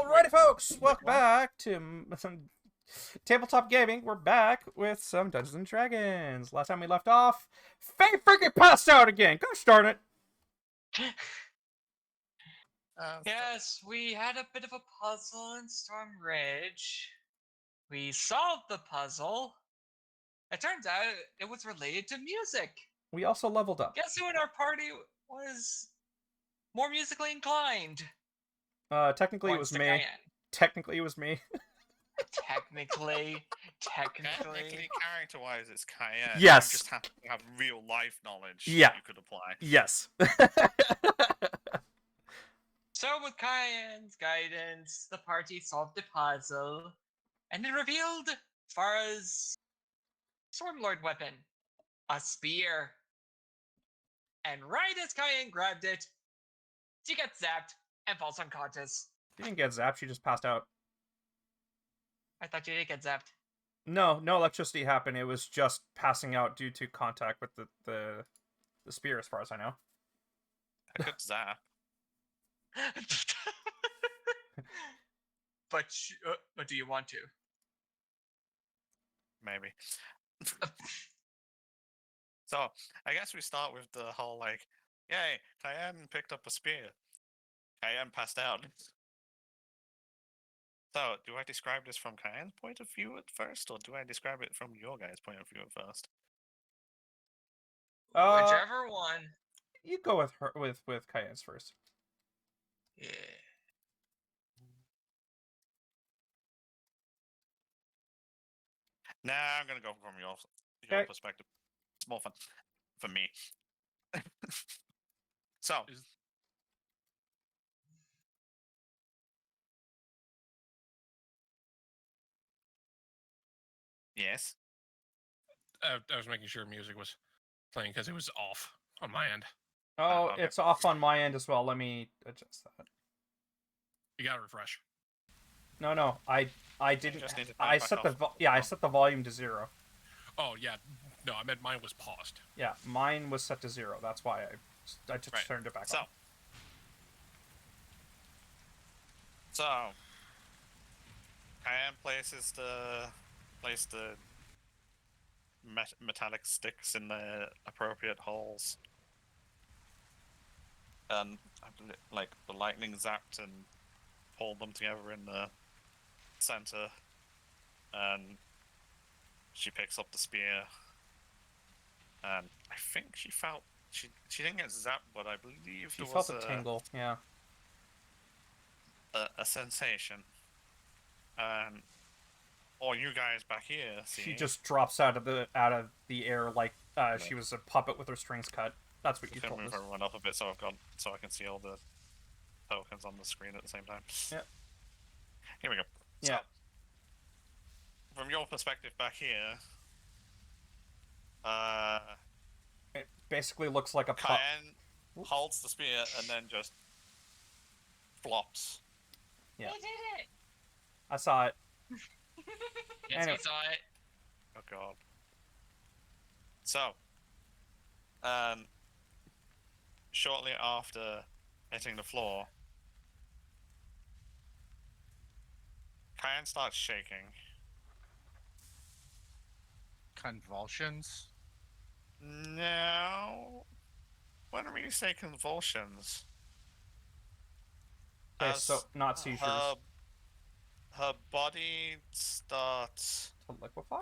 Alrighty, folks, welcome back to some tabletop gaming. We're back with some Dungeons and Dragons. Last time we left off, Faye freaking passed out again. Gosh darn it! Yes, we had a bit of a puzzle in Storm Ridge. We solved the puzzle. It turns out it was related to music. We also leveled up. Guess who in our party was more musically inclined? Technically it was me. Cayenne. Technically it was me. Technically, character-wise, it's Cayenne. Yes. You just have to have real life knowledge Yeah. you could apply. Yes. So with Cayenne's guidance, the party solved the puzzle, and it revealed Farah's Stormlord weapon, a spear. And right as Cayenne grabbed it, she gets zapped and falls unconscious. She didn't get zapped, she just passed out. I thought you did get zapped. No electricity happened. It was just passing out due to contact with the spear, as far as I know. A good zap. but do you want to? Maybe. So, I guess we start with the whole, like, yay, Cayenne picked up a spear. Cayenne passed out. So, do I describe this from Cayenne's point of view at first, or do I describe it from your guys' point of view at first? Whichever one. You go with her with Cayenne's first. Yeah. Nah, I'm gonna go from your Okay. perspective. It's more fun for me. So, yes. I was making sure music was playing because it was off on my end. Oh, okay. it's off on my end as well. Let me adjust that. You gotta refresh. No, I didn't. Just need to turn I it back set the off. I set the volume to 0. Oh yeah, no, I meant mine was paused. Yeah, mine was set to 0. That's why I just Right. turned it back So, on. Cayenne places the metallic sticks in the appropriate holes, and like the lightning zapped and pulled them together in the center, and she picks up the spear, and I think she felt she didn't get zapped, but I believe She there felt was a tingle. Yeah. a sensation, and all you guys back here see. She just drops out of the air like she was a puppet with her strings cut. That's what you Just told gonna us. move everyone up a bit so I can see all the tokens on the screen at the same time. Yep. Here we go. Yeah. So, from your perspective back here, It basically looks like a pup. Cayenne holds the spear and then just flops. Yeah. They did it! I saw it. Yes, Anyway. we saw it. Oh god. So, shortly after hitting the floor, Cayenne starts shaking. Convulsions? No, wouldn't really say convulsions. Okay, As so not seizures. her body starts To liquefy?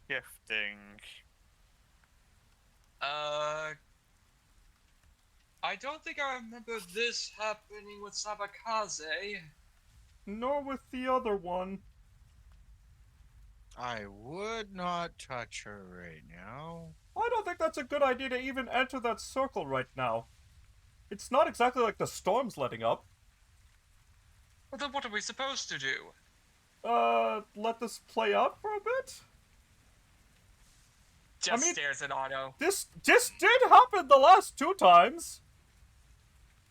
shifting. I don't think I remember this happening with Sabakaze. Nor with the other one. I would not touch her right now. I don't think that's a good idea to even enter that circle right now. It's not exactly like the storm's letting up. Well, then what are we supposed to do? Let this play out for a bit? Just mean- stares at Otto. This did happen the last 2 times.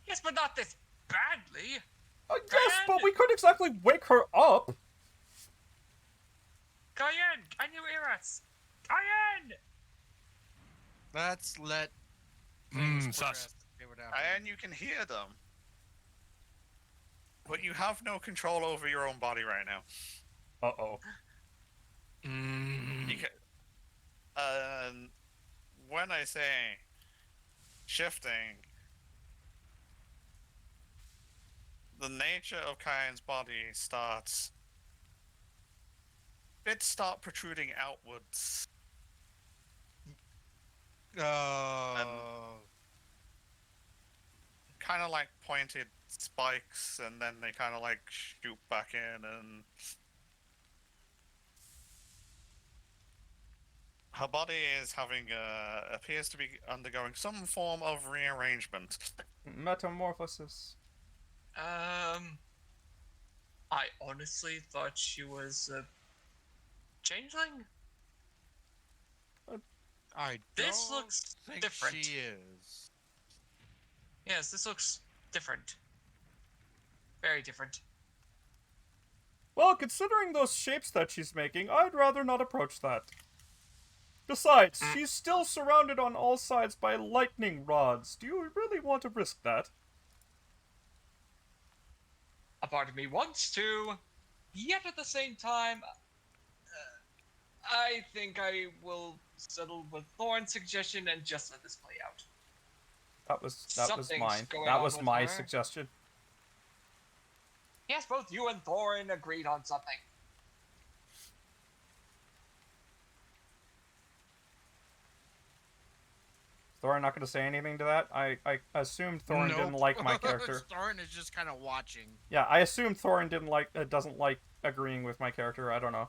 Yes, but not this badly. Yes, but we couldn't exactly wake her up. Cayenne, can you hear us? Cayenne! Let's let things Sus. progress. See what happens. And you can hear them. But you have no control over your own body right now. Uh-oh. You can, when I say shifting, the nature of Kayan's body starts. Bits start protruding outwards. Oh. Kind of like pointed spikes, and then they kind of like shoot back in, and her body is having appears to be undergoing some form of rearrangement. Metamorphosis. I honestly thought she was a changeling. I This don't looks think different. she is. Yes, this looks different. Very different. Well, considering those shapes that she's making, I'd rather not approach that. Besides, she's still surrounded on all sides by lightning rods. Do you really want to risk that? A part of me wants to, yet at the same time, I think I will settle with Thorn's suggestion and just let this play out. That was Something's mine. going That on was with my her. suggestion. Yes, both you and Thorin agreed on something. Thorin not going to say anything to that? I assumed Thorin didn't Nope. like my character. Thorin is just kind of watching. Yeah, I assumed Thorin doesn't like agreeing with my character. I don't know.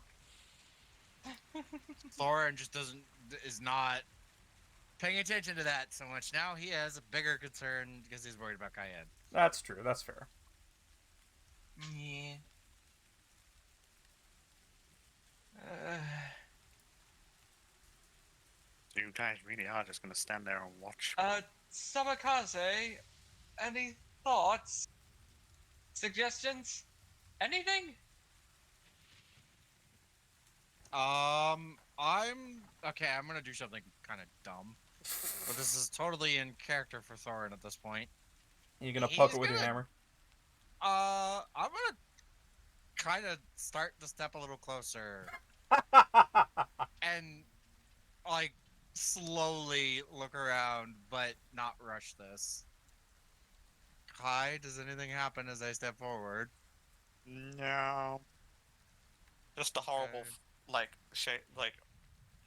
Thorin just is not paying attention to that so much. Now he has a bigger concern because he's worried about Cayenne. That's true. That's fair. Yeah. You guys really are just gonna stand there and watch. Samakaze, any thoughts? Suggestions? Anything? I'm okay. I'm gonna do something kind of dumb, but this is totally in character for Thorin at this point. You gonna He's poke it with your gonna- hammer? I'm gonna kind of start to step a little closer and like slowly look around, but not rush this. Kai, does anything happen as I step forward? No. Just a horrible, Okay. like, shape, like,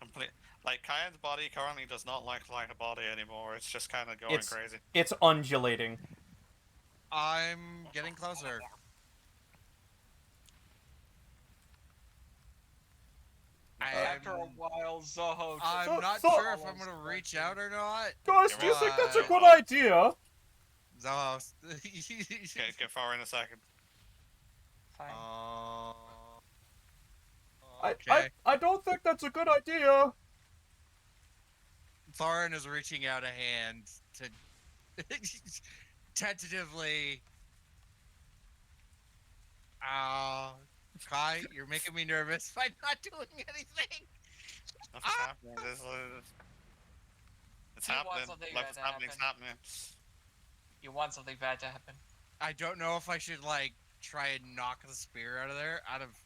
complete. Like, Kayan's body currently does not like a body anymore. It's just kind of going It's- crazy. It's undulating. I'm getting closer. After a while, Zoho. I'm not So- sure if I'm gonna reach out or not. Guys, do you think that's a Right. good idea? Zoho. Get far in a second. Fine. Okay. I don't think that's a good idea. Thorin is reaching out a hand to tentatively. Kai, you're making me nervous by not doing anything. Nothing's happening. It's You want happening. something Like, bad it's to happening. It's happen. happening. You want something bad to happen. I don't know if I should like try and knock the spear out of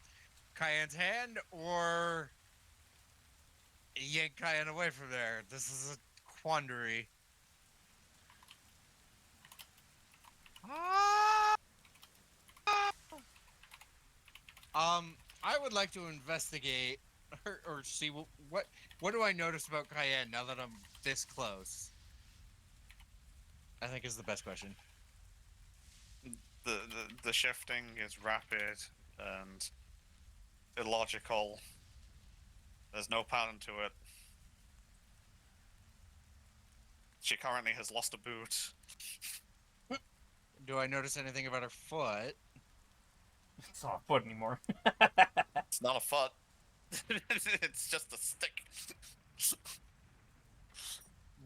Cayenne's hand, or yank Cayenne away from there. This is a quandary. I would like to investigate or see what do I notice about Cayenne now that I'm this close. I think is the best question. The shifting is rapid and illogical. There's no pattern to it. She currently has lost a boot. Do I notice anything about her foot? It's not a foot anymore. It's not a foot. It's just a stick.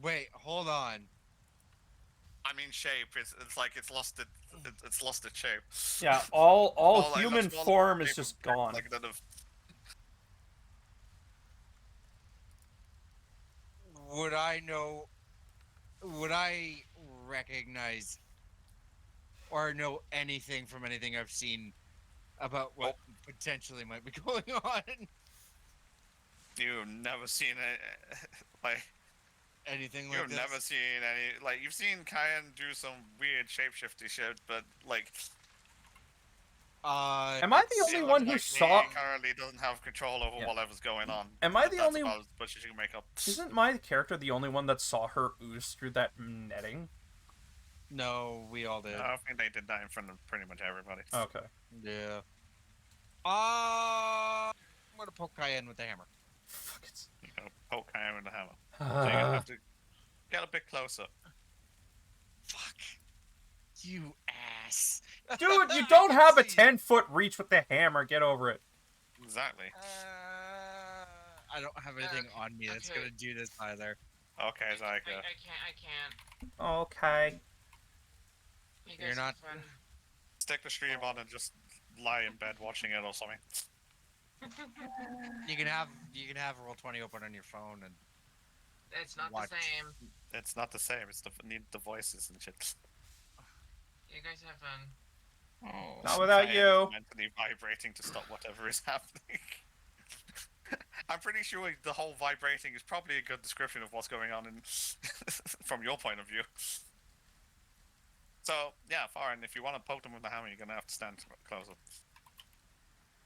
Wait, hold on. I mean, shape. It's like it's lost its shape. Yeah, all Well, like, human looks more like form a is shape just of- gone. Like that of Would I recognize or know anything from anything I've seen about what potentially might be going on. You've never seen it, like Anything like you've this. never seen any like you've seen Kyan do some weird shapeshifty shit, but like Am I the it's- only it one looks who like saw? he currently doesn't have control over Yeah. whatever's going on. Am I the That's only- about as much as you can make up. Isn't my character the only one that saw her ooze through that netting? No, we all did. I think they did that in front of pretty much everybody. Okay. Yeah. I'm gonna poke Cayenne with the hammer. Fuck it. You know, poke Kyan with the hammer. So you're gonna have to get a bit closer. Fuck. You ass. Dude, you don't have a See. 10-foot reach with the hammer. Get over it. Exactly. I don't have anything on me that's okay. gonna do this either. Okay, I Zyka. can't. Okay. You You're guys not- have fun. Stick the stream on and just lie in bed watching it or something. You can have roll 20 open on your phone and It's not Watch. the same. It's not the same. It's need the voices and shit. You guys have fun. oh. Not without Kyan you. is mentally vibrating to stop whatever is happening. I'm pretty sure the whole vibrating is probably a good description of what's going on in from your point of view. So yeah, Farin, if you want to poke them with the hammer, you're gonna have to stand closer.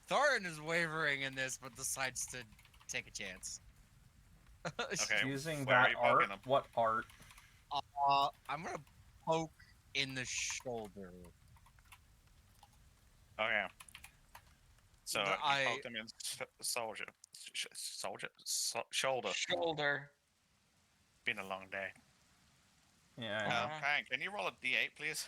Thorin is wavering in this, but decides to take a chance. Okay. Using where are that you poking art. them? What art? I'm gonna poke in the shoulder. Okay. So No, you I- poke them in shoulder. Shoulder. Been a long day. Yeah, I know. Hank, can you roll a d8, please?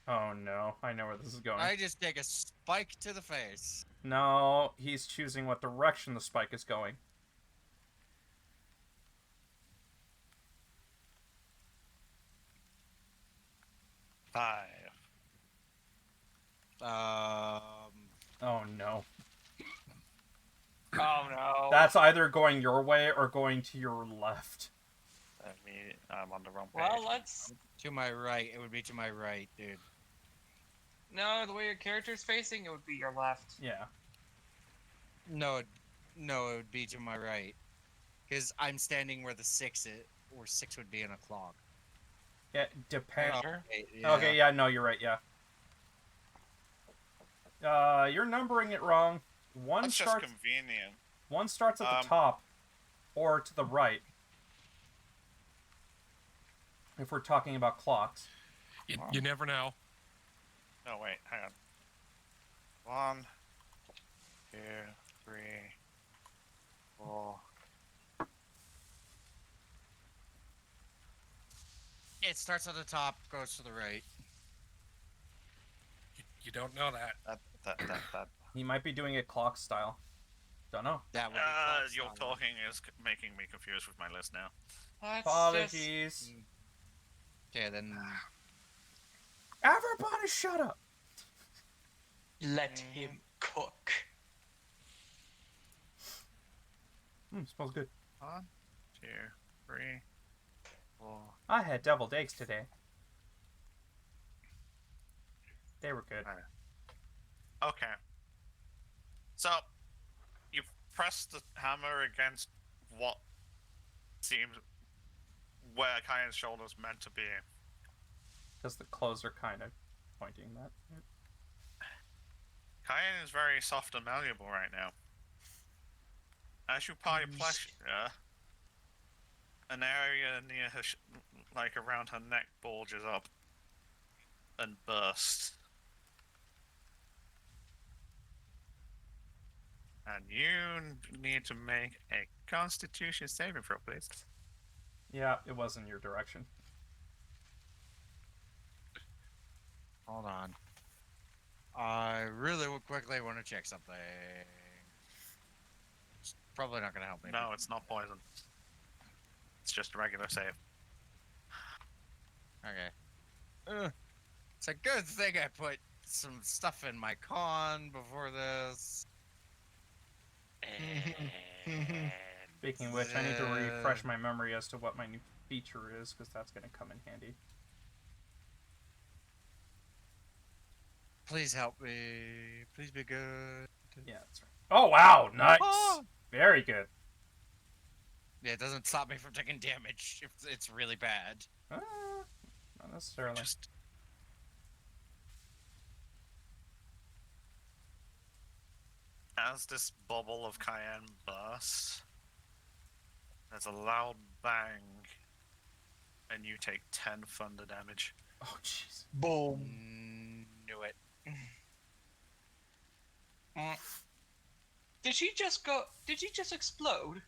Oh no, I know where this is going. I just take a spike to the face. No, he's choosing what direction the spike is going. Five. Oh no. Oh no. That's either going your way or going to your left. I'm on the wrong page. Well, let's. To my right. It would be to my right, dude. No, the way your character's facing, it would be your left. Yeah. No, it would be to my right. Because I'm standing where the 6 is, where 6 would be in a clock. Yeah, depends. Sure. Okay, yeah, no, you're right, yeah. You're numbering it wrong. That's just convenient. One starts at the top, or to the right. If we're talking about clocks. You never know. No, wait, hang on. 1, 2, 3, 4. It starts at the top, goes to the right. You don't know that. That. He might be doing it clock style. Don't know. That would be close, Your that one. talking is making me confused with my list now. Let's just. Apologies. Okay, then. Everybody shut up! Let him cook. Smells good. 1, 2, 3, 4. I had deviled eggs today. They were good. Okay. So, you press the hammer against what seems where Kyan's shoulder's meant to be. Because the clothes are kind of pointing that. Kyan is very soft and malleable right now. As you apply pressure, an area near her, like around her neck, bulges up and bursts. And you need to make a Constitution saving throw, please. Yeah, it was in your direction. Hold on. I really quickly want to check something. It's probably not going to help me. No, it's not poison. It's just a regular save. Okay. It's a good thing I put some stuff in my con before this. Speaking of which, I need to refresh my memory as to what my new feature is, because that's going to come in handy. Please help me. Please be good. Yeah, that's right. Oh wow, nice. Ah! Very good. Yeah, it doesn't stop me from taking damage if it's really bad. Not necessarily. Just as this bubble of cayenne bursts, there's a loud bang, and you take 10 thunder damage. Oh jeez. Boom. Knew it. Did she just go? Did she just explode?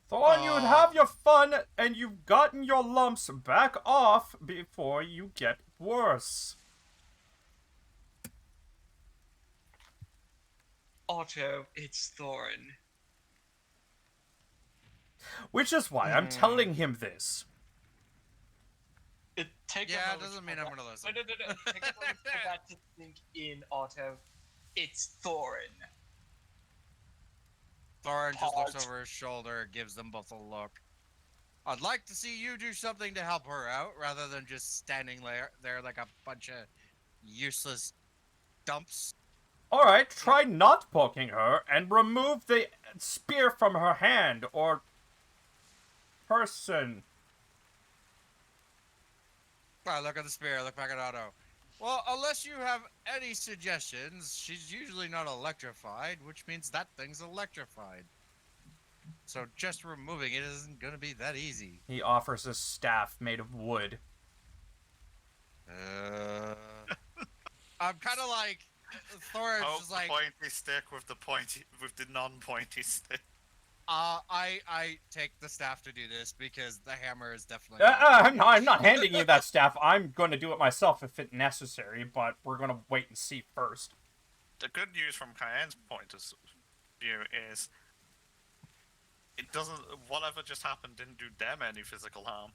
Thought you'd have your fun, and you've gotten your lumps back off before you get worse. Otto, it's Thorin. Which is why I'm telling him this. Take Yeah, a it moment doesn't for mean that. I'm gonna listen. No. Take a moment for that to sink in, Otto. It's Thorin. Thorin just looks Pause. over his shoulder, gives them both a look. I'd like to see you do something to help her out, rather than just standing there like a bunch of useless dumps. Alright, try not poking her and remove the spear from her hand or person. I look at the spear, look back at Otto. Well, unless you have any suggestions, she's usually not electrified, which means that thing's electrified. So just removing it isn't gonna be that easy. He offers a staff made of wood. I'm kind of like Thorin's Oh, just the like, pointy stick with the non-pointy stick. I take the staff to do this because the hammer is definitely. not I'm not handing you that staff. I'm going to do it myself if it's necessary, but we're going to wait and see first. The good news from Cayenne's point of view is it doesn't. Whatever just happened didn't do them any physical harm.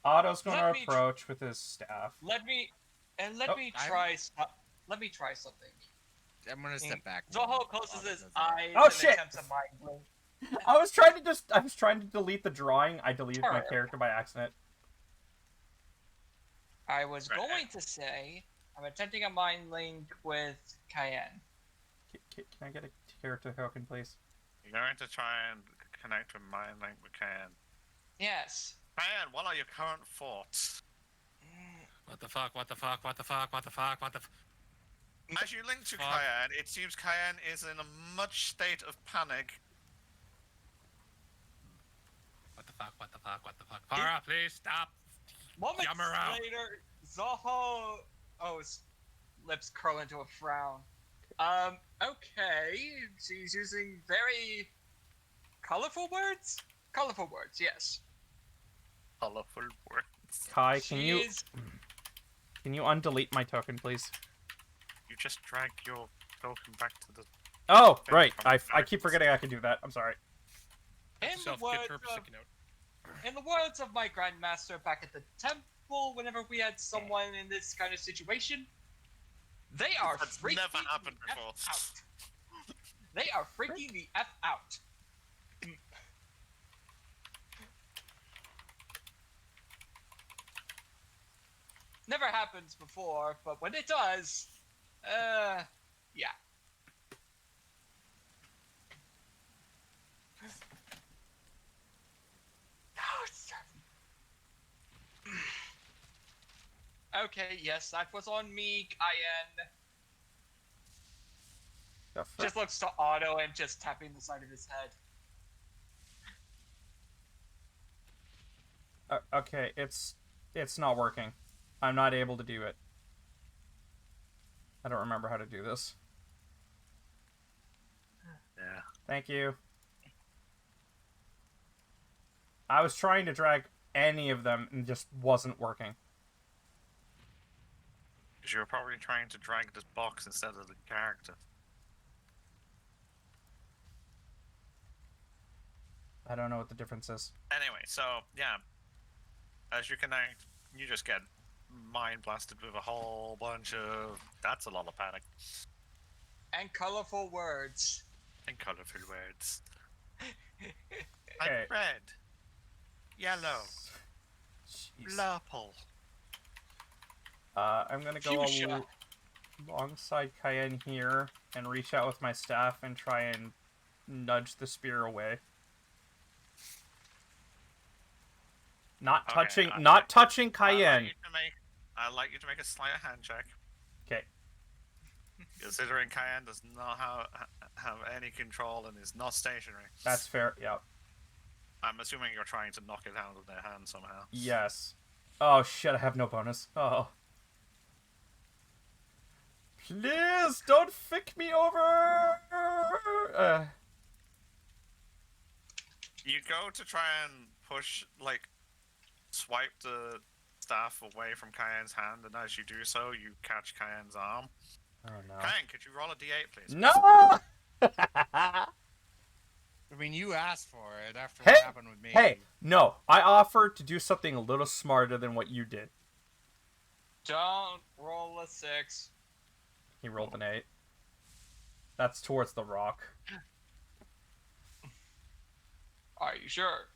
Otto's going Let to me tr- approach with his staff. Let me Oh, let me try something. I'm gonna step back. Zoho closes his eyes Oh, and shit! attempts a mind blink. I was trying to delete the drawing. I deleted my Sure. character by accident. I was Right. going to say I'm attempting a mind link with Cayenne. Can I get a character token, please? You're going to try and connect with Mind Link with Cayenne. Yes. Cayenne, what are your current thoughts? What the fuck? What the fuck? What the fuck? What the fuck? What the? As you link to Fuck. Cayenne, it seems Cayenne is in a much state of panic. What the fuck? What the fuck? What the fuck? Para, please stop. Moments Yammer out. later, Zoho. Oh, his lips curl into a frown. Okay. She's using very colorful words. Colorful words, yes. Colorful words. Kai, can you She's undelete my token, please? You just drag your token back to the. Oh, Thank you right. for my I keep forgetting I can do that. I'm sorry. in the Self words get her of sticky note. In the words of my grandmaster back at the temple, whenever we had someone in this kind of situation, they are That's freaking never happened the F before. out. They are freaking the F out. Never happens before, but when it does, yeah. Okay, yes, that was on me, Cayenne. The frick? Just looks to Otto and just tapping the side of his head. Okay, it's not working. I'm not able to do it. I don't remember how to do this. Yeah. Thank you. I was trying to drag any of them and just wasn't working. Because you were probably trying to drag this box instead of the character. I don't know what the difference is. Anyway, so yeah, as you connect, you just get mind blasted with a whole bunch of. That's a lot of panic And colorful words. and colorful words. Like Okay. red, yellow, Jeez. purple. I'm gonna go Fuchsia. alongside Cayenne here and reach out with my staff and try and nudge the spear away. Not Okay, touching, I- not touching I'd Cayenne. I'd like you to make a sleight of hand check. Okay. Considering Cayenne does not have any control and is not stationary. That's fair. Yeah. I'm assuming you're trying to knock it out of their hand somehow. Yes. Oh shit! I have no bonus. Oh. Please don't fick me over. You go to try and push, like, swipe the staff away from Cayenne's hand, and as you do so, you catch Cayenne's arm. Oh no. Cayenne, could you roll a d8, please? No. I mean, you asked for it after Hey, what happened with me. Hey, no. I offered to do something a little smarter than what you did. Don't roll a 6. He rolled an 8. That's towards the rock. Are you sure?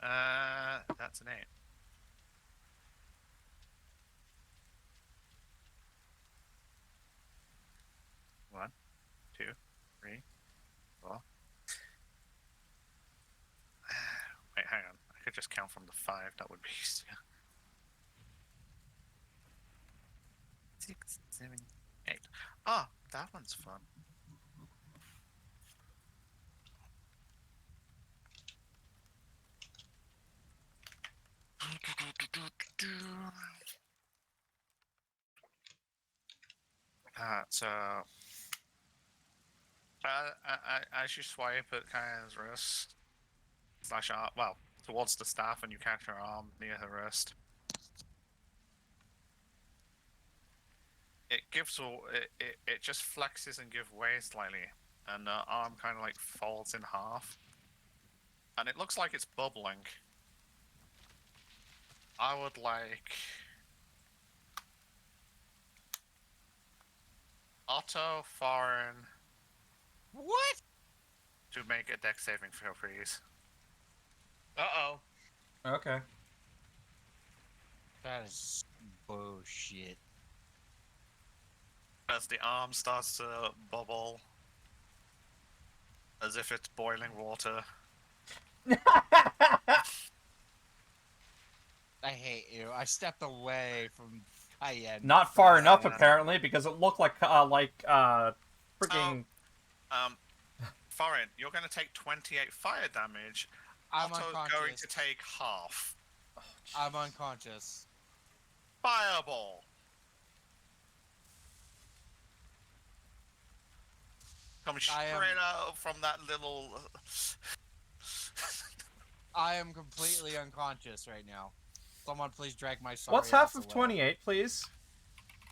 That's an 8. One, 2, 3, 4. Wait, hang on. I could just count from the 5. That would be easier. 6, 7, 8. Ah, that one's fun. So, as you swipe at Cayenne's wrist, slash arm, well, towards the staff, and you catch her arm near her wrist, it gives it just flexes and gives way slightly, and the arm kind of like folds in half, and it looks like it's bubbling. I would like Otto, Foreign, What? to make a dex saving throw, please. Uh-oh. Okay. That is bullshit. As the arm starts to bubble, as if it's boiling water. I hate you. I stepped away from Cayenne. Not far enough, Yeah. apparently, because it looked like freaking. Foreign, you're going to take 28 fire damage. I'm Otto's unconscious. going to take half. I'm unconscious. Fireball. Coming I am- straight out from that little. I am completely unconscious right now. Someone please drag my sorry What's half ass of away. 28, please?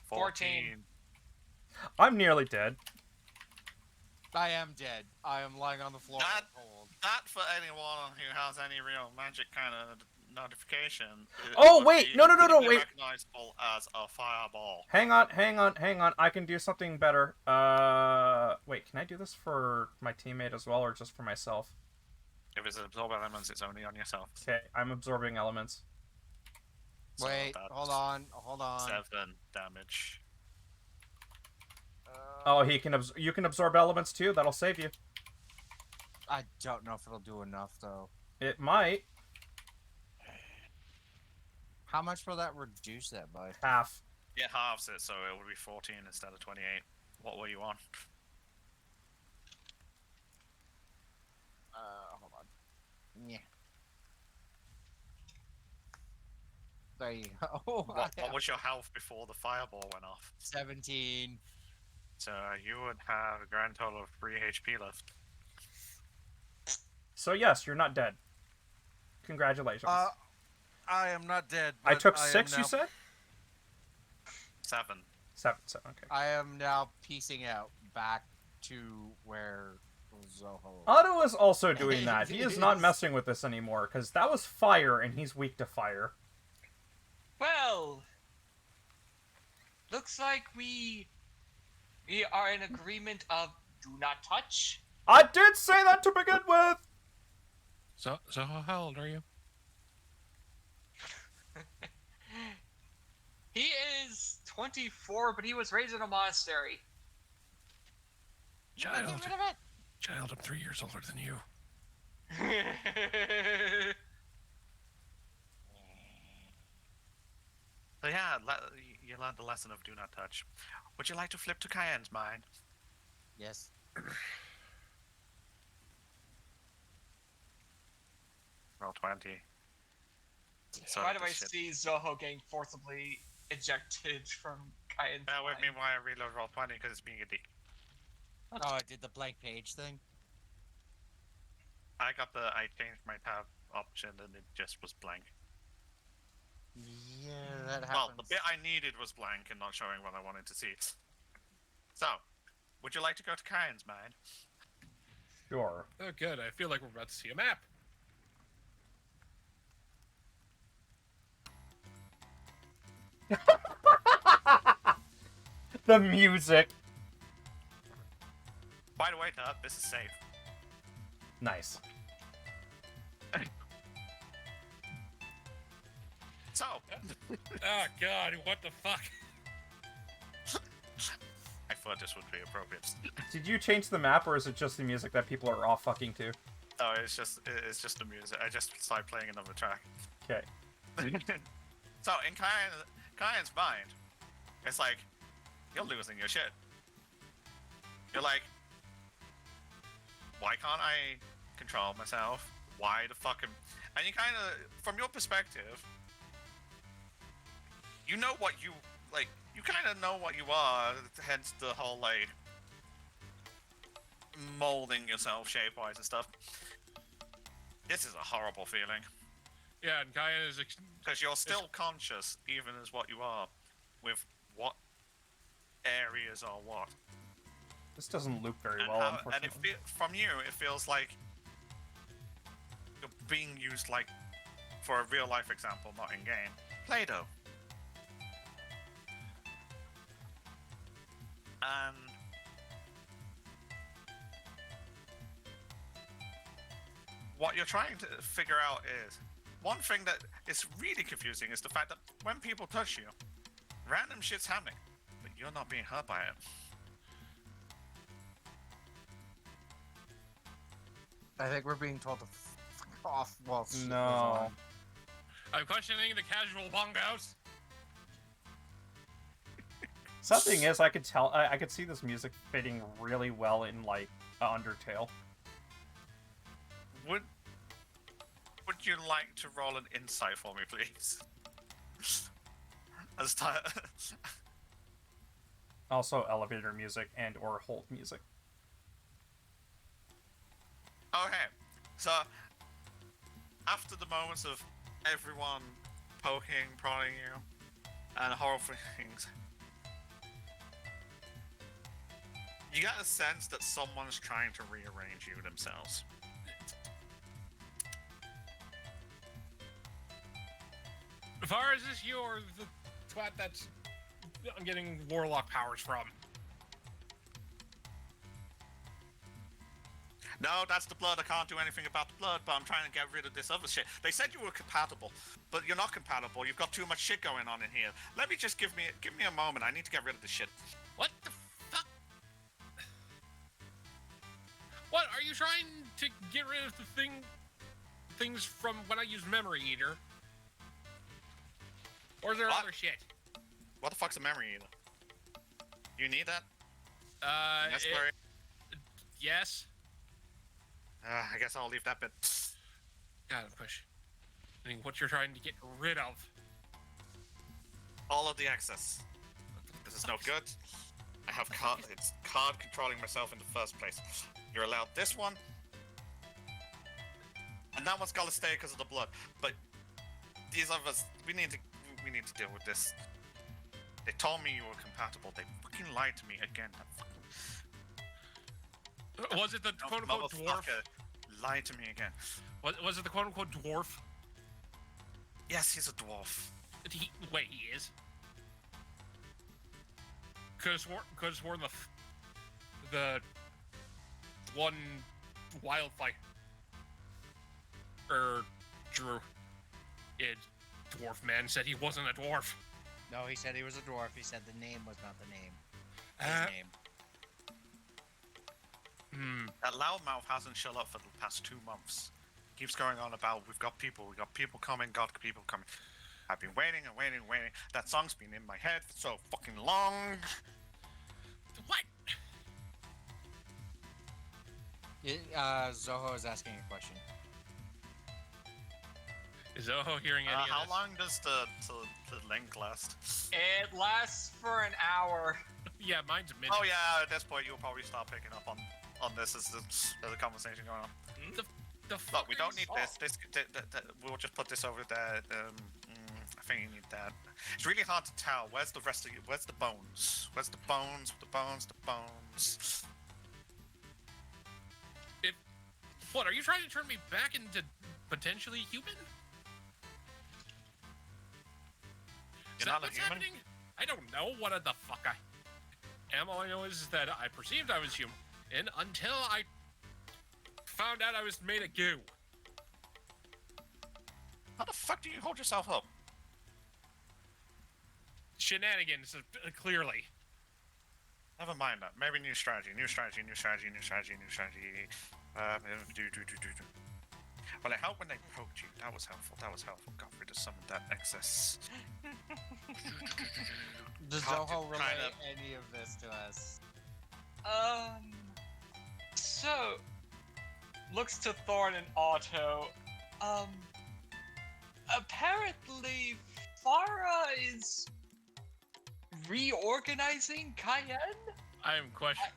14. I'm nearly dead. I am dead. I am lying on the floor. That- cold. That for anyone who has any real magic kind of notification. it Oh, would wait, be no, immediately wait. Recognizable as a fireball. Hang on. I can do something better. Wait, can I do this for my teammate as well, or just for myself? If it's absorb elements, it's only on yourself. Okay, I'm absorbing elements. So Wait, that's hold on. 7 damage. Oh, you can absorb elements too. That'll save you. I don't know if it'll do enough though. It might. How much will that reduce that by? Half. It halves it, so it would be 14 instead of 28. What were you on? Hold on. Yeah. There you go. What was your health before the fireball went off? 17. So you would have a grand total of 3 HP left. So yes, you're not dead. Congratulations. I am not dead. I but took am 6. now- You said 7. 7. Okay. I am now piecing out back to where Zoho. Otto is also doing that. He is not messing with this anymore because that was fire, and he's weak to fire. Well, looks like we are in agreement of do not touch I did say that to begin with! So how old are you? He is 24, but he was raised in a monastery. Child. Get rid of it. Child, I'm 3 years older than you. So yeah, you learned the lesson of do not touch. Would you like to flip to Cayenne's mind? Yes. Roll 20. So Why do I shit. see Zoho getting forcibly ejected from Kayan's Bear with me mind? while I reload roll 20 because it's being a D. Oh, I did the blank page thing. I changed my tab option and it just was blank. Yeah, that happens. Well, the bit I needed was blank and not showing what I wanted to see. So, would you like to go to Cayenne's mind? Sure. Oh, good. I feel like we're about to see a map. The music. By the way, Tub, this is safe. Nice. So, Oh, God. What the fuck? I thought this would be appropriate. Did you change the map, or is it just the music that people are all fucking to? Oh, it's just the music. I just started playing another track. Okay. So, in Cayenne's mind, it's like, you're losing your shit. You're like, why can't I control myself? Why the fucking... And you kind of, from your perspective, you know what you, like, you kind of know what you are, hence the whole, like, molding yourself shape-wise and stuff. This is a horrible feeling. Yeah, and Cayenne is... Because you're still conscious, even as what you are, with what areas are what. This doesn't loop very And, well, how, and unfortunately. from you, it feels like you're being used, like, for a real-life example, not in-game. Play-Doh. And... what you're trying to figure out is... One thing that is really confusing is the fact that when people touch you, random shit's happening, but you're not being hurt by it. I think we're being told to fuck off while shit goes No. on. I'm questioning the casual bongos. Sad thing is, I could tell, I could see this music fitting really well in, like, Undertale. Would you like to roll an insight for me, please? As time. Also, elevator music and or hold music. Okay, so after the moments of everyone poking, prodding you, and horrible things, you get a sense that someone's trying to rearrange you themselves. Far is this you or the twat that's I'm getting warlock powers from? No, that's the blood. I can't do anything about the blood, but I'm trying to get rid of this other shit. They said you were compatible, but you're not compatible. You've got too much shit going on in here. Let me just give me a moment. I need to get rid of this shit. What the fuck? What are you trying to get rid of the things from when I used Memory Eater? Or is there What? other shit? What the fuck's a memory eater? You need that? It- Necessary? yes. I guess I'll leave that bit. God, push. I mean, what you're trying to get rid of? All of the excess. This is no good. I have it's card controlling myself in the first place. You're allowed this one. And that one's gotta stay because of the blood. But these others, we need to deal with this. They told me you were compatible. They fucking lied to me again. That Was it the quote-unquote dwarf? motherfucker lied to me again. Was it the quote-unquote dwarf? Yes, he's a dwarf. Wait, he is? Could have sworn the one wildfire. Drew. Dwarf man said he wasn't a dwarf. No, he said he was a dwarf. He said the name was not the name. Uh, His name. That loudmouth hasn't shut up for the past 2 months. Keeps going on about we got people coming, got people coming. I've been waiting and waiting and waiting. That song's been in my head for so fucking long. What? Zoho is asking a question. Is Zoho hearing any of How this? long does the link last? It lasts for an hour. Yeah, mine's a minute. Oh yeah, at this point you'll probably start picking up on this as there's a conversation going on. The Look, we don't fucking need this. We'll just put this over there. I think you need that. It's really hard to tell. Where's the rest of you? Where's the bones? Where's the bones? The bones? The bones? What, are you trying to turn me back into potentially human? Is You're that not a what's human? happening? I don't know what the fuck I am. All I know is that I perceived I was human until I found out I was made of goo. How the fuck do you hold yourself up? Shenanigans, clearly. Never mind that. Maybe new strategy. Well, it helped when they poked you. That was helpful. Got rid of some of that excess. Does Can't Zoho relay kind of- any of this to us? So, looks to Thorn and Otto. Apparently, Farah is reorganizing Cayenne? I am questioning.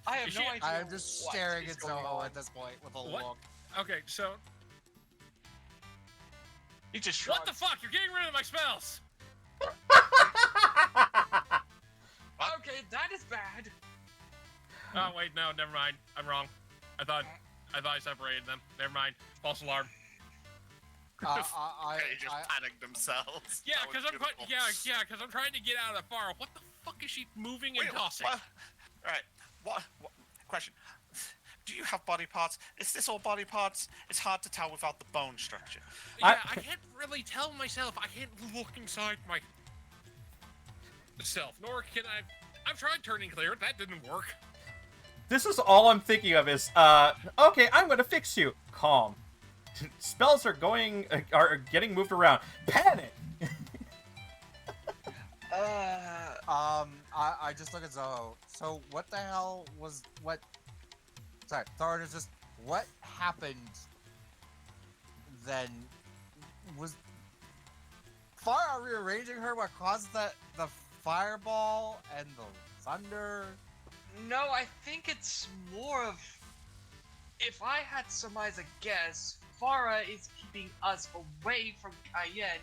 I have Is no she- idea. I am just what staring is at going Zoho on. at this point with a What? look. Okay, so He just what the shrugs. fuck? You're getting rid of my spells. Okay, that is bad. Oh wait, no, never mind. I'm wrong. I thought I separated them. Never mind. False alarm. I, They just panicked themselves. Yeah, That was because I'm beautiful. because I'm trying to get out of the fire. What the fuck is she moving and Wait, tossing? what? Right. What? Question. Do you have body parts? Is this all body parts? It's hard to tell without the bone structure. Yeah, I can't really tell myself. I can't look inside myself. Nor can I. I've tried turning clear. That didn't work. This is all I'm thinking of is, okay, I'm gonna fix you. Calm. Spells are getting moved around. Panic! I just look at Zoho. So what the hell was what? Sorry, Thorn is just what happened. Then was Farah rearranging her? What caused the fireball and the thunder? No, I think it's more of. If I had to surmise a guess, Farah is keeping us away from Cayenne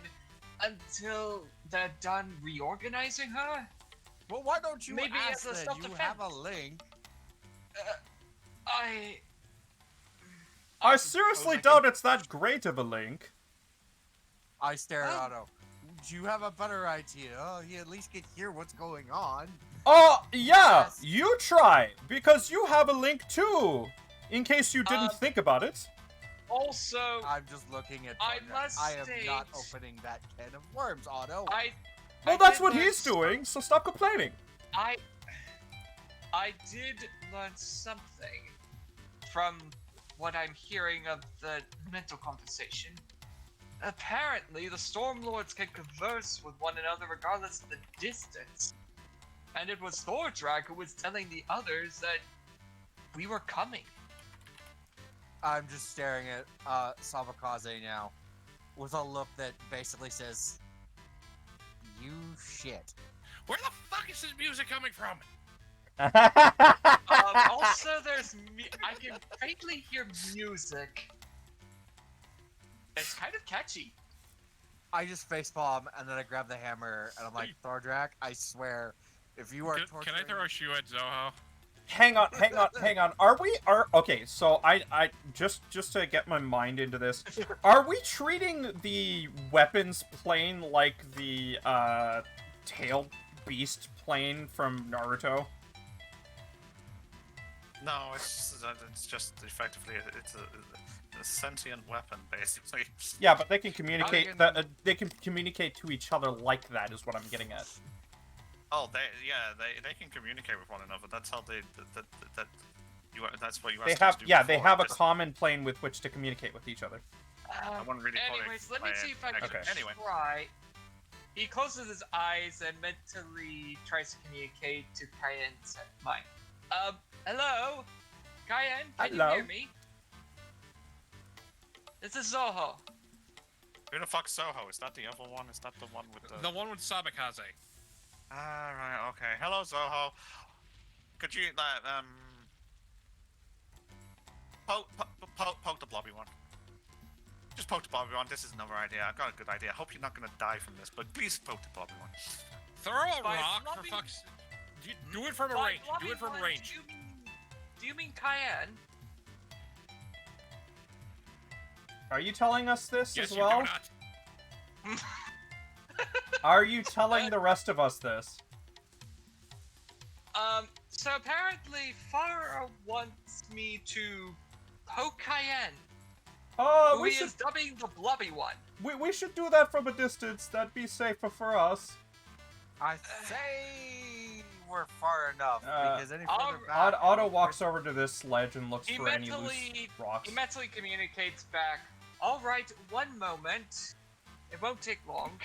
until they're done reorganizing her. Well, why don't you Maybe ask as a then? You have a self-defense. link. I seriously doubt it's that great of a link. I stare at Oh. Otto. Do you have a better idea? You at least get hear what's going on. Oh, yeah, Yes. you try, because you have a link too, in case you didn't think about it. Also, I'm just looking at. I Thorn. must I am not state- opening that can of worms, Otto. Well, I that's did what learn he's doing, so stop complaining. I did learn something from what I'm hearing of the mental conversation. Apparently, the Stormlords can converse with one another regardless of the distance. And it was Thordrag who was telling the others that we were coming. I'm just staring at Sabakaze now, with a look that basically says, "You shit." Where the fuck is this music coming from? Also, I can faintly hear music. It's kind of catchy. I just facepalm and then I grab the hammer and I'm like, Thordrak, I swear, if you are Can torturing... I throw a shoe at Zoho? Hang on. Okay, so I just to get my mind into this, are we treating the weapons plane like the tail beast plane from Naruto? No, it's just effectively it's a sentient weapon, basically. Yeah, but they can communicate. can- They can communicate to each other like that. Is what I'm getting at. Oh, they can communicate with one another. That's how that's what you They asked have us to do they before, have a just- common plane with which to communicate with each other. I wouldn't really call it Anyways, let me by see if I can Okay. Anyway. try. He closes his eyes and mentally tries to communicate to Cayenne's mind. Hello? Cayenne, can Hello? you hear me? This is Zoho. Who the fuck's Soho? Is that the other one? Is that the one with the? The one with Sabakaze. Ah, right. Okay. Hello, Zoho. Could you poke the blobby one? Just poke the blobby one. This is another idea. I've got a good idea. I hope you're not gonna die from this, but please poke the blobby one. Throw a By rock blobby- for fuck's. Do it from a By range. Do loving it from one, a range. Do you mean Cayenne? Are you telling us this Yes, as you well? do not. Are you telling the rest of us this? So apparently Farah wants me to poke Cayenne, Oh, who we he should is dubbing the Blubby one. we should do that from a distance. That'd be safer for us. I say we're far enough because any I'll- further back. Otto walks over to this ledge and looks He for any loose mentally, rocks. he mentally communicates back, alright, one moment. It won't take long.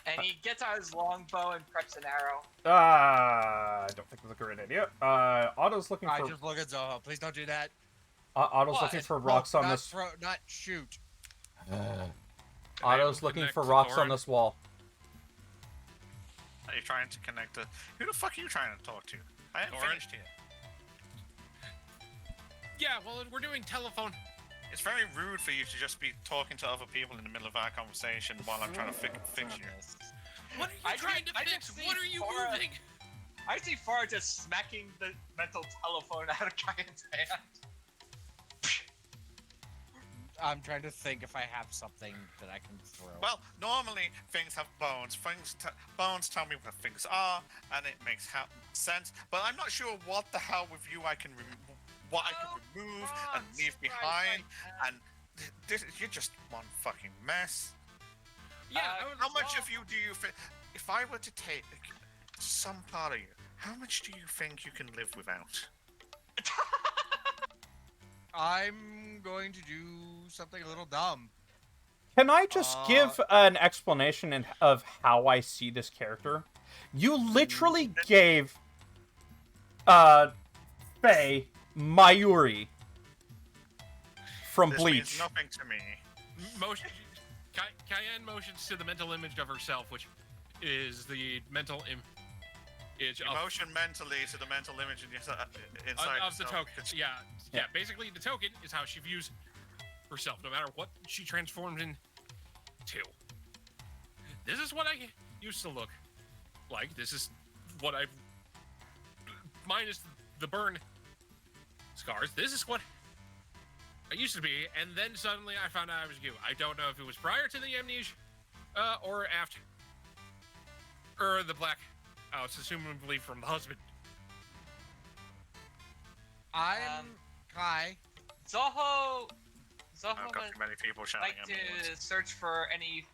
And he gets out his longbow and preps an arrow. I don't think that's a great idea. Otto's looking I for just look at Zoho. Please don't do that. Otto's What? looking for rocks on not this. throw, not shoot. Otto's looking for rocks on this wall. Are you trying to connect the? Who the fuck are you trying to talk to? I haven't Thorin? finished yet. Yeah, well, we're doing telephone. It's very rude for you to just be talking to other people in the middle of our conversation while I'm trying to fix you. What are you I trying did- to I did fix? see What are you Farah- moving? I see Farah just smacking the mental telephone out of Cayenne's hand. I'm trying to think if I have something that I can throw. Well, normally things have bones. Bones tell me what things are, and it makes sense. But I'm not sure what the hell with you I can remove and leave behind. And you're just one fucking mess. Yeah, How much of you do you think? If I were to take some part of you, how much do you think you can live without? I'm going to do something a little dumb. Can I just give an explanation of how I see this character? You literally gave Faye Mayuri from This Bleach. means nothing to me. motion. Cayenne motions to the mental image of herself, which is the mental image You of, motion mentally to the mental image inside of the yourself. token. Yeah. Basically, the token is how she views herself, no matter what she transforms into. This is what I used to look like. This is what I've minus the burn scars. This is what I used to be, and then suddenly I found out I was you. I don't know if it was prior to the amnesia or after, or the black. It's assumably from the husband. I'm Kai. Zoho I've got too many people shouting like at me. at once. to search for any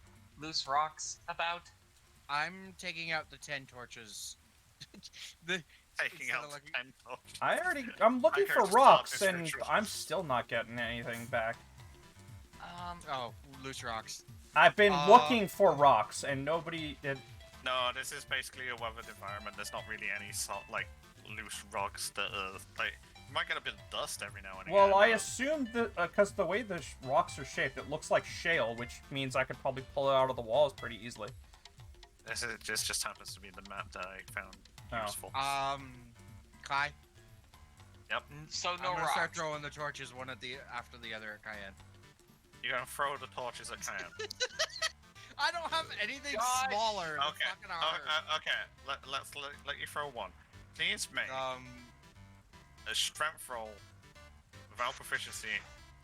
loose rocks about. I'm taking out the 10 torches. Taking instead out of the looking- 10 I'm looking I for heard rocks, stop this and ritual. I'm still not getting anything back. Oh, loose rocks. I've been looking for rocks, and nobody did. No, this is basically a weathered environment. There's not really any like loose rocks that like you might get a bit of dust every now and again. Well, I but assumed that because the way the rocks are shaped, it looks like shale, which means I could probably pull it out of the walls pretty easily. this just happens to be the map that I found Oh. useful. Kai. So I'm no gonna start rocks. throwing the torches one at the after the other at Cayenne. You're gonna throw the torches at Cayenne. I don't have anything Gosh. smaller. than Okay. fucking armor. Okay. Let's let you throw one. Please make a strength roll without proficiency,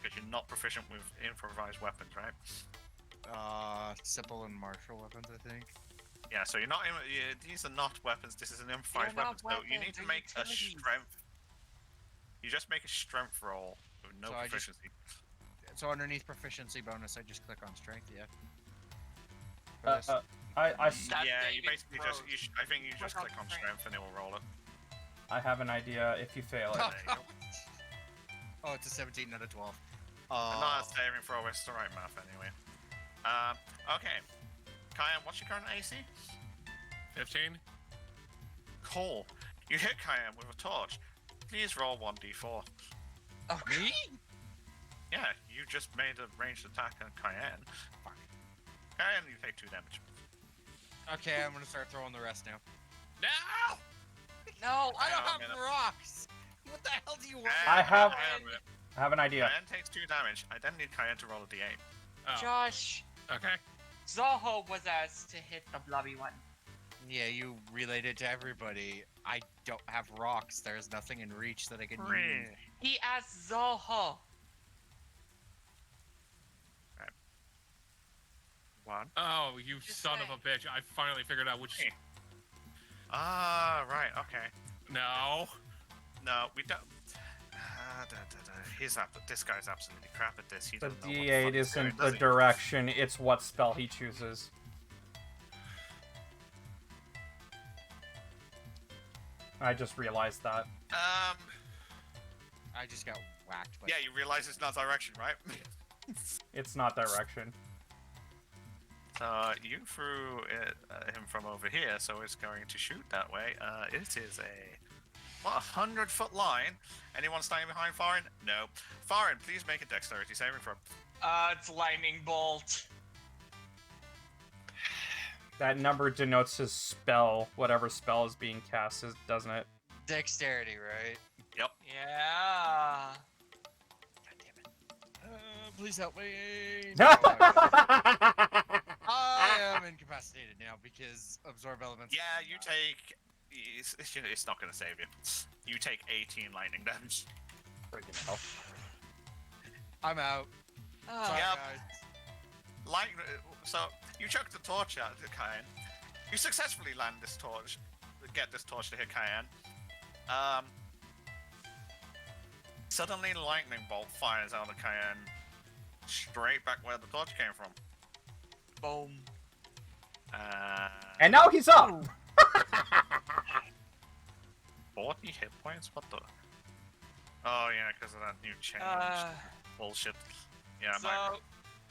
because you're not proficient with improvised weapons, right? Simple and martial weapons, I think. Yeah. So you're not. These are not weapons. This is an improvised They're weapon. not So you need weapons, to they're make a utilities. strength. You just make a strength roll with no So I just- proficiency. So underneath proficiency bonus, I just click on strength. Yeah. For Uh, this. I That's Yeah, you saving basically just. throws. I think you just Click click on on strength. strength and it will roll it. have an idea if you fail it. there you go. Oh, it's a 17 out of 12. Not a saving throw. It's the right math anyway. Okay. Kyan, what's your current AC? 15. Cool. You hit Kyan with a torch. Please roll 1d4. Oh, Me? Yeah, you just made a ranged attack on Kyan. Fuck. Kyan, you take 2 damage. Okay, I'm gonna start throwing the rest now. No! no, I don't I'm have gonna- rocks. What the hell do you want? I have- Kyan, I have an idea. Kyan takes 2 damage. I then need Kyan to roll a d8. Oh, Josh. okay. Zoho was asked to hit the blobby one. Yeah, you relayed it to everybody. I don't have rocks. There's nothing in reach that I can use. Really? He asked Zoho. 1. Oh, you Just son of say. a bitch. I finally figured out which... Hey. Ah, right, okay. No. No, we don't. This guy's absolutely crap at this. He The doesn't know what D8 fuck he's isn't doing, the does he? direction, it's what spell he chooses. I just realized that. I just got whacked. By Yeah, you realize it's not direction, right? It's not direction. You threw him from over here, so it's going to shoot that way. It is a 100-foot line. Anyone standing behind Farin? No. Farin, please make a dexterity saving throw. It's lightning bolt. That number denotes his spell, whatever spell is being cast, doesn't it? dexterity, right? Yep. Yeah. God damn it. Please help me. I am incapacitated now because absorb elements. Yeah, you take. It's not going to save you. You take 18 lightning damage. Freaking hell. I'm out. Oh, Sorry, Yep. guys. So you chuck the torch at Kyan. You successfully land this torch, get this torch to hit Kyan. Suddenly, lightning bolt fires out of Kyan, straight back where the torch came from. boom. And now he's up! 40 hit points? What the? Oh yeah, because of that new change. Bullshit. Yeah, So,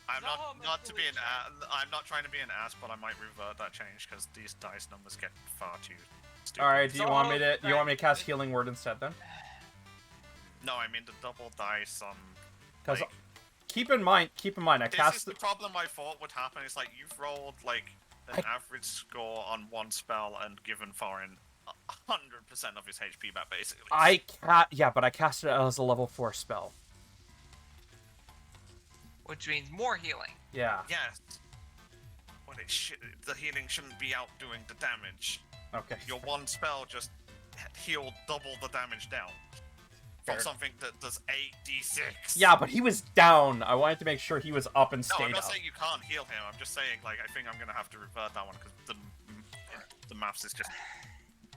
I'm so not to be an mentally I'm not trying to be an ass, but I might revert that change because these dice numbers get far too stupid. Alright, do you want me to So- cast Healing Word instead then? No, I mean the double dice on. Because Like, keep in mind, I this cast is the problem I thought would happen. Is like you've rolled like an average score on one spell and given Foreign 100% of his HP back, basically. but I cast it as a level 4 spell. which means more healing. Yeah. Yes. But the healing shouldn't be outdoing the damage. Okay. Your one spell just healed double the damage down. From Fair. something that does 8d6. Yeah, but he was down. I wanted to make sure he was up and No, I'm stayed not up. saying you can't heal him. I'm just saying, like, I think I'm gonna have to revert that one because the maths is just.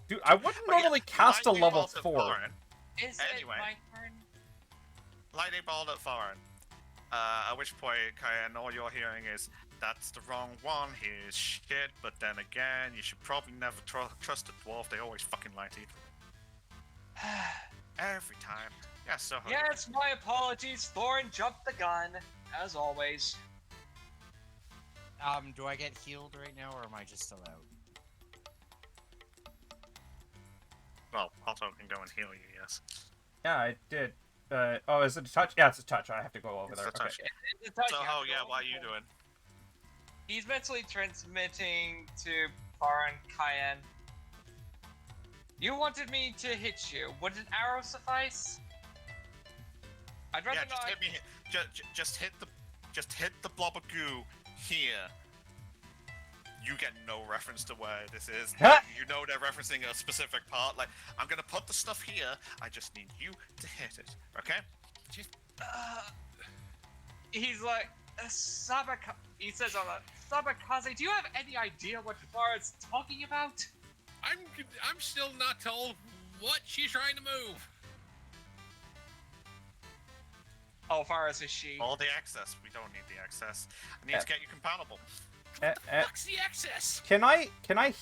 Dude, I wouldn't But yeah, normally cast a lightning level bolt at 4. Thorin. Is Anyway. it my turn? Lightning bolt at Thorin. At which point, Kyan, all you're hearing is, that's the wrong one, he's shit, but then again, you should probably never trust a dwarf, they always fucking lie to you. Every time. Yeah, so Yes, my apologies. Thorin jumped the gun, as always. Do I get healed right now, or am I just still out? Well, Otto can go and heal you, yes. Yeah, I did. Oh, is it a touch? Yeah, it's a touch. I have to go over It's there. a touch. Okay. It's a touch So, after yeah, all. what are you doing? He's mentally transmitting to Thorin Cayenne. You wanted me to hit you. Would an arrow suffice? I'd rather Yeah, just not. hit me. Just hit the blob of goo here. You get no reference to where this is. Huh? You know they're referencing a specific part. Like, I'm gonna put the stuff here. I just need you to hit it. Okay? He's like, Sabaka. He says on that. Sabakaze, do you have any idea what Farah's talking about? I'm still not told what she's trying to move. Oh, Faraz is she. All the access. We don't need the access. I need to get you compatible. What's the access? Can I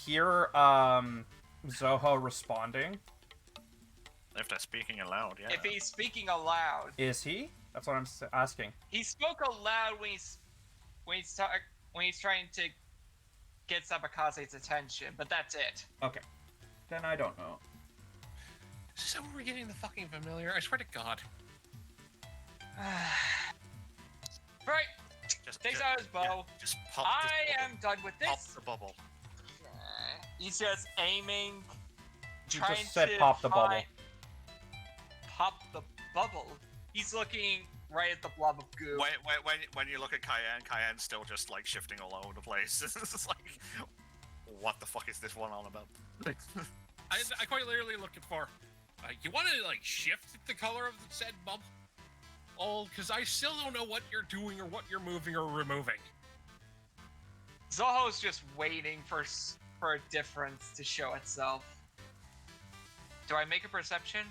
hear Zoho responding? If they're speaking aloud, yeah. If he's speaking aloud, Is he? That's what I'm asking. he spoke aloud when he's trying to get Sabakaze's attention, but that's it. Okay. Then I don't know. Is this how we're getting the fucking familiar? I swear to God. Right, Just, takes ju- out his bow. yeah, just pop this I bubble. am done with Pop this. the bubble. He's just aiming, You trying just said to pop the bubble. find- Pop the bubble. He's looking right at the blob of goo. When you look at Cayenne's still just like shifting all over the place. It's like, what the fuck is this one on about? I quite literally looking for. You want to like shift the color of the said bubble? Oh, because I still don't know what you're doing or what you're moving or removing. Zoho's just waiting for a difference to show itself. Do I make a perception?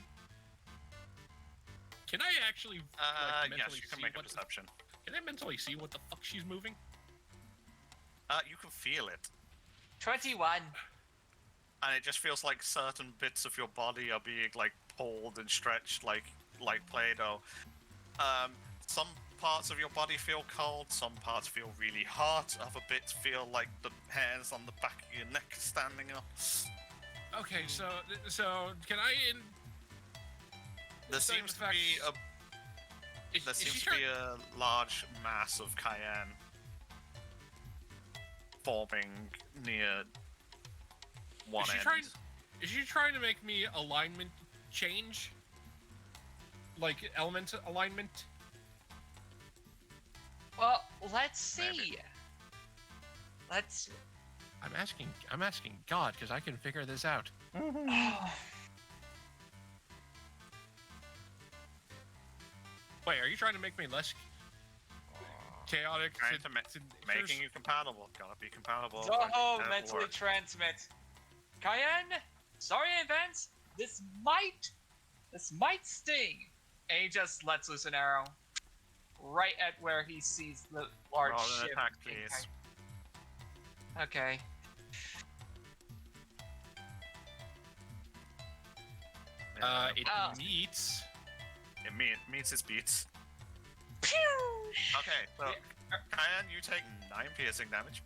Can I actually like, Yes, mentally you can see make a what? perception. Can I mentally see what the fuck she's moving? You can feel it. 21. And it just feels like certain bits of your body are being like pulled and stretched like Play-Doh. Some parts of your body feel cold, some parts feel really hot, other bits feel like the hairs on the back of your neck standing up. Okay, so can I in? There Despite seems the to fact- be Is there she seems to trying- be a large mass of Cayenne forming near one Is she end. trying? Is she trying to make me alignment change? Like element alignment? Well, let's see. Maybe. Let's. I'm asking God because I can figure this out. Wait, are you trying to make me less chaotic? Trying to making you compatible. Gotta be compatible. Zoho That'll mentally work. transmit. Cayenne, sorry in advance. This might sting. And he just lets loose an arrow right at where he sees the large Roll an ship. attack, please. Okay. It Oh. meets. It meets its beats. Pew! Okay, so Cayenne, you take 9 piercing damage.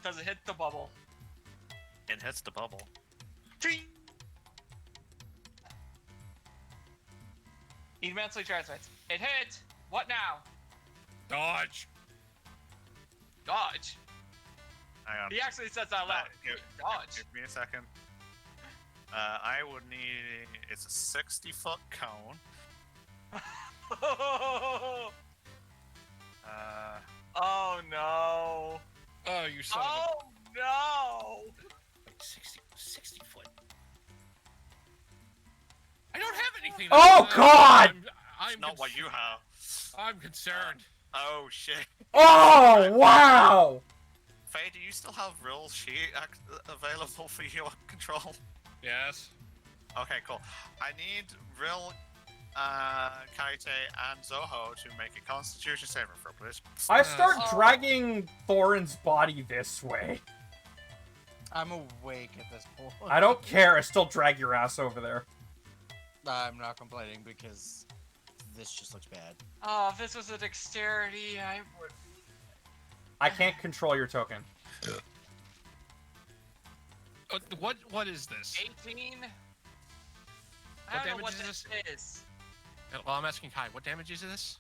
Does it hit the bubble? It hits the bubble. Ting! He mentally transmits. It hit! What now? Dodge. Dodge. Hang on. He actually says that loud. Dodge. Give me a second. I would need. It's a 60-foot cone. Oh no. Oh, you son of Oh no. a 60 foot. I don't have anything. Oh, God! I'm Not what you have. I'm concerned. Oh shit. Oh, wow! Faye, do you still have Rill Sheet available for your control? Yes. Okay, cool. I need Rill, Kaite, and Zoho to make a Constitution saving throw, please. I start Oh. dragging Thorin's body this way. I'm awake at this point. I don't care, I still drag your ass over there. I'm not complaining because this just looks bad. Oh, if this was a dexterity, I would. I can't control your token. What is this? 18? I What don't know damage what is this is. Well, I'm asking Kai. What damage is this?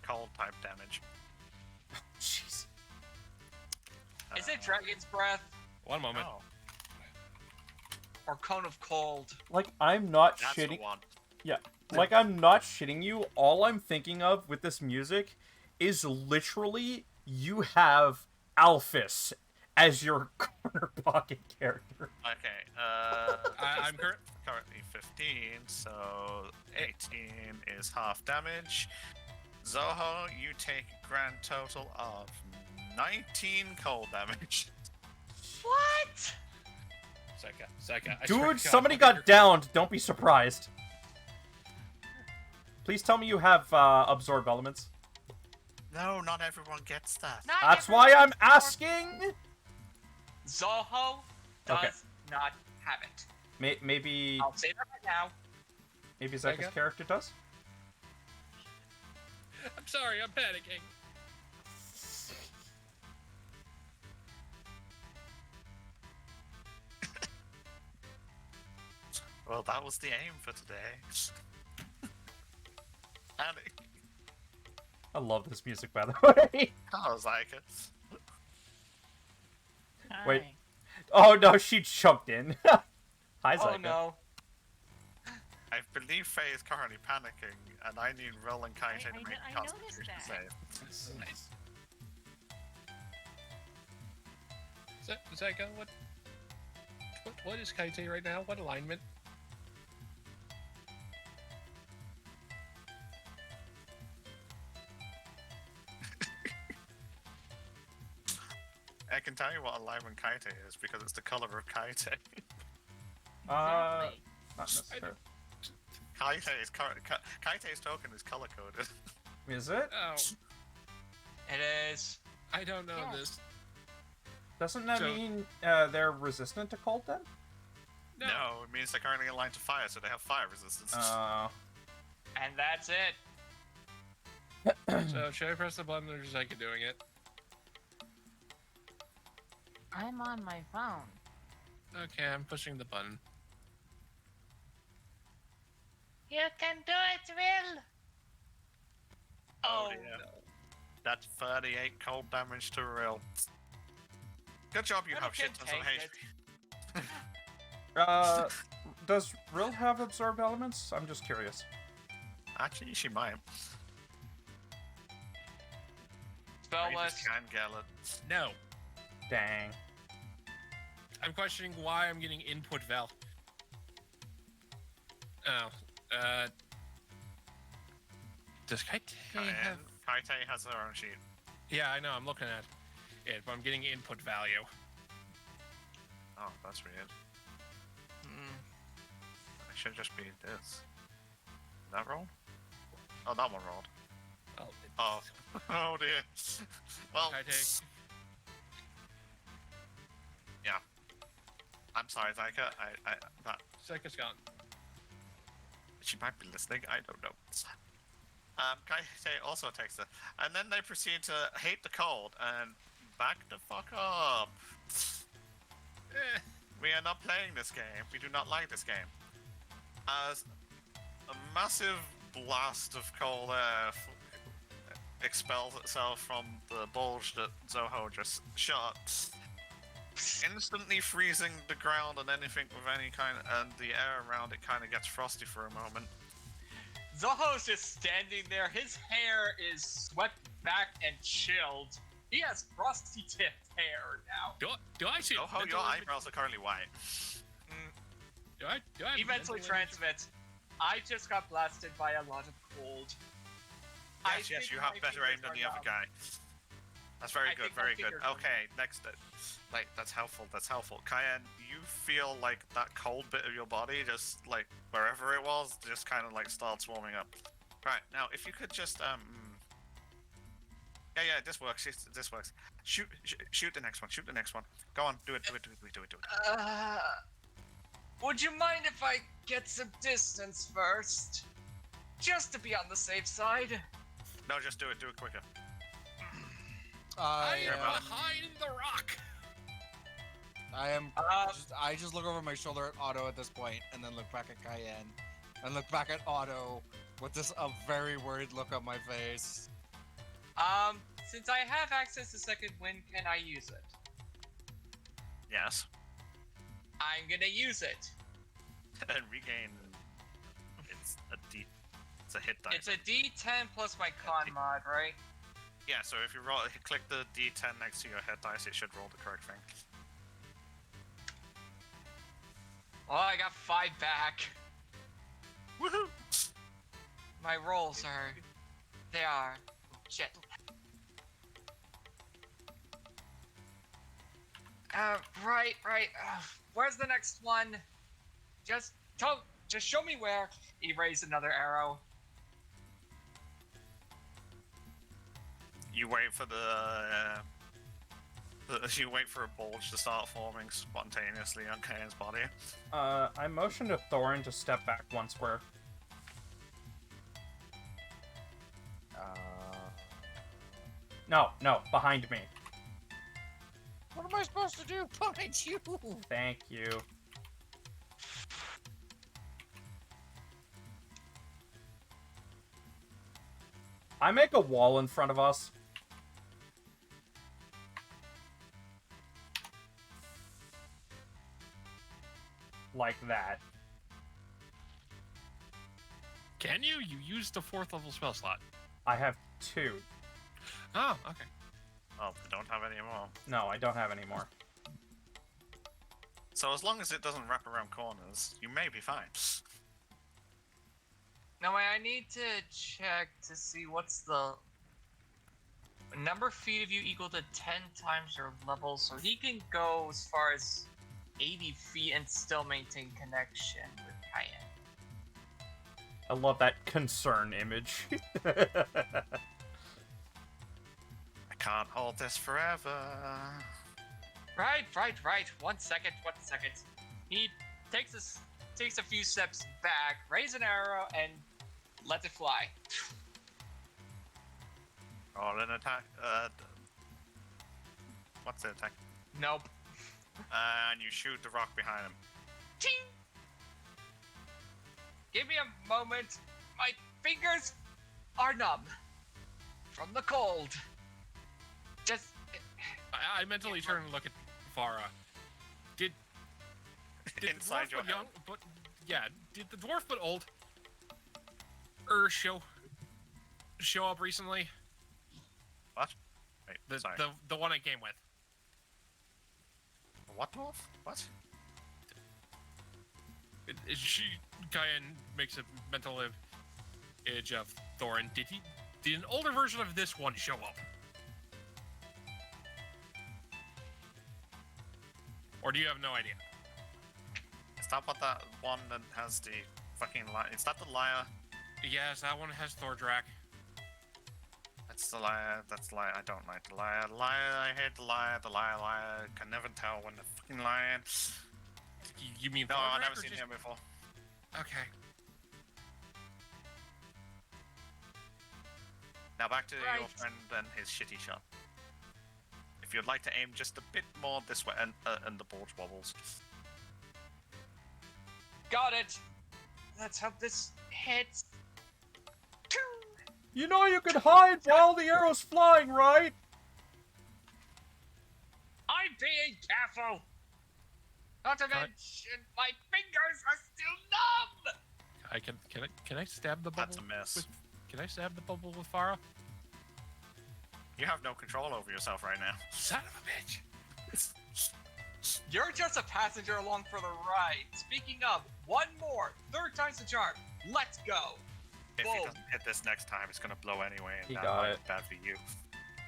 Cold type damage. Jeez. Is it Dragon's Breath One moment. Oh, or Cone of Cold? Like, I'm not that's shitting. the one. Like, I'm not shitting you. All I'm thinking of with this music is literally you have Alphys as your corner pocket character. Okay, I'm currently 15, so 18 is half damage. Zoho, you take a grand total of 19 cold damage. What? Second. I swear to Dude, God, somebody look at got downed. Don't be surprised. Please tell me you have absorb elements. No, not everyone gets that. Not That's why everyone- I'm asking. Zoho does Okay. not have it. Maybe I'll say that right now. Zeka's Zeka? character does. I'm sorry, I'm panicking. Well, that was the aim for today. Panic. I love this music, by the way. I was like it. Wait. Oh no, she jumped in. Hi, Oh Zyka. no. I believe Faye is currently panicking, and I need Rill and Kaite to make I a noticed constitution that. save. Zyka, what is Kaite right now? What alignment? I can tell you what alignment Kaite is because it's the color of Kaite. Exactly. Not necessarily. Kaite's token is color coded. Is it? Oh, It is. I don't know Yeah. this. Doesn't that So- mean they're resistant to cold then? No, it means they're currently aligned to fire, so they have fire resistance. And that's it. So should I press the button or is Zyka doing it? I'm on my phone. Okay, I'm pushing the button. You can do it, Will. Oh, Oh, dear. no. That's 38 cold damage to Rill. Good job you Rill have can shit tons of take HP. Does Rill have absorb elements? I'm just curious. Actually, she might. Spell I just list. can't get it. No. Dang. I'm questioning why I'm getting input val. Oh, does Kaite have... Kaite has her own sheet. Yeah, I know, I'm looking at it, but I'm getting input value. Oh, that's weird. Mm. It should just be this. That roll? Oh, that one rolled. Oh, Oh. Oh dear. Well, Kaite, yeah. I'm sorry, Zyka. That Zyka's gone. she might be listening. I don't know. Kaite also takes it, and then they proceed to hate the cold and back the fuck up. We are not playing this game. We do not like this game. As a massive blast of cold air expels itself from the bulge that Zoho just shot, instantly freezing the ground and anything with any kind, and the air around it kind of gets frosty for a moment. Zoho's just standing there. His hair is swept back and chilled. He has frosty tipped hair now. Do I see Zoho, mental your image- eyebrows are currently white. Do I have He mentally mental image? transmits. I just got blasted by a lot of cold. I Yes, yes, think you my have better aim fingers than are the other numb. guy. That's very I good, think my very good. fingers are Okay, next, that's helpful, that's helpful. Cayenne, you feel like that cold bit of your body, just like wherever it was, just kind of like starts warming up. Right, now if you could just, yeah, this works, this works. Shoot the next one, shoot the next one. Go on, do it. Would you mind if I get some distance first? Just to be on the safe side. No, just do it quicker. I am I behind the rock. am. Uh, I just look over my shoulder at Otto at this point, and then look back at Cayenne, and look back at Otto with this a very worried look on my face. Since I have access to second wind, can I use it? Yes. I'm gonna use it. And regain. It's a hit dice. It's a D10 plus my con mod, right? Yeah, so if you roll, click the D10 next to your hit dice, it should roll the correct thing. Oh, I got 5 back. Woohoo! My rolls are... They are... Shit. Right. Where's the next one? Just show me where. Erase another arrow. You wait for you wait for a bulge to start forming spontaneously on Kane's body. I motion to Thorin to step back 1 square. No, behind me. What am I supposed to do behind you? Thank you. I make a wall in front of us. Like that. Can you? You used the 4th level spell slot. I have 2. Oh, okay. Oh, they don't have any more. No, I don't have any more. So as long as it doesn't wrap around corners, you may be fine. Now I need to check to see what's the number of feet of you equal to 10 times your level, so he can go as far as 80 feet and still maintain connection with Cayenne. I love that concern image. I can't hold this forever. Right. 1 second. He takes a few steps back, raises an arrow, and lets it fly. Or an attack. What's the attack? Nope. And you shoot the rock behind him. Ting! Give me a moment. My fingers are numb from the cold. Just. I mentally turn and look at Farah. Did Inside the your dwarf head. young, but yeah, did the dwarf but old show up recently? What? Wait, sorry. The one I came with. What dwarf? What? Cayenne makes a mental image of Thorin. Did an older version of this one show up? Or do you have no idea? Is that what that one that has the fucking liar? Is that the liar? Yes, that one has Thordrak. That's the liar. That's the liar. I don't like the liar. Liar. I hate the liar. The liar. Can never tell when they're fucking lying. You mean No, Thordrak? I've never or seen just- him before. Okay. Now back to your Right. friend and his shitty shot. If you'd like to aim just a bit more this way, and the bulge wobbles. Got it. Let's hope this hits. You know you can hide while the arrow's flying, right? I'm being careful. Not to mention, my fingers are still numb. Can I stab the bubble? That's a miss. Can I stab the bubble with Farah? You have no control over yourself right now. Son of a bitch! You're just a passenger along for the ride. Speaking of, one more. 3rd time's the charm. Let's go. If he Whoa. doesn't hit this next time, it's gonna blow anyway, and He that got might it. be bad for you.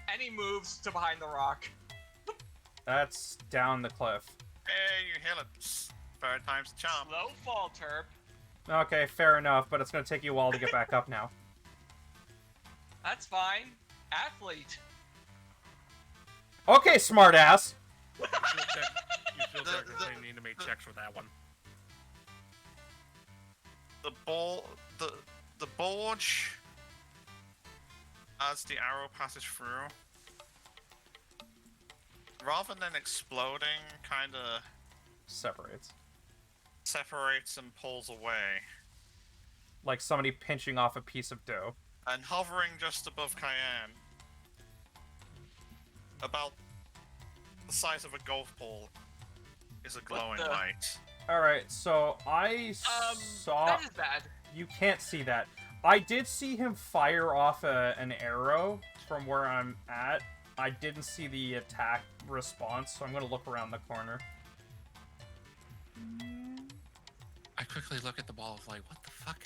And he moves to behind the rock. That's down the cliff. Hey, you hit it. 3rd time's the charm. Slow fall, Terp. Okay, fair enough, but it's gonna take you a while to get back up now. That's fine. Athlete. Okay, smartass. You feel technically need to make checks for that one. The bulge, as the arrow passes through, rather than exploding, kind of Separates. separates and pulls away, Like somebody pinching off a piece of dough. and hovering just above Cayenne, about the size of a golf ball, is a glowing the- light. Alright, so I saw... That is bad. You can't see that. I did see him fire off an arrow from where I'm at. I didn't see the attack response, so I'm gonna look around the corner. I quickly look at the ball of like, what the fuck?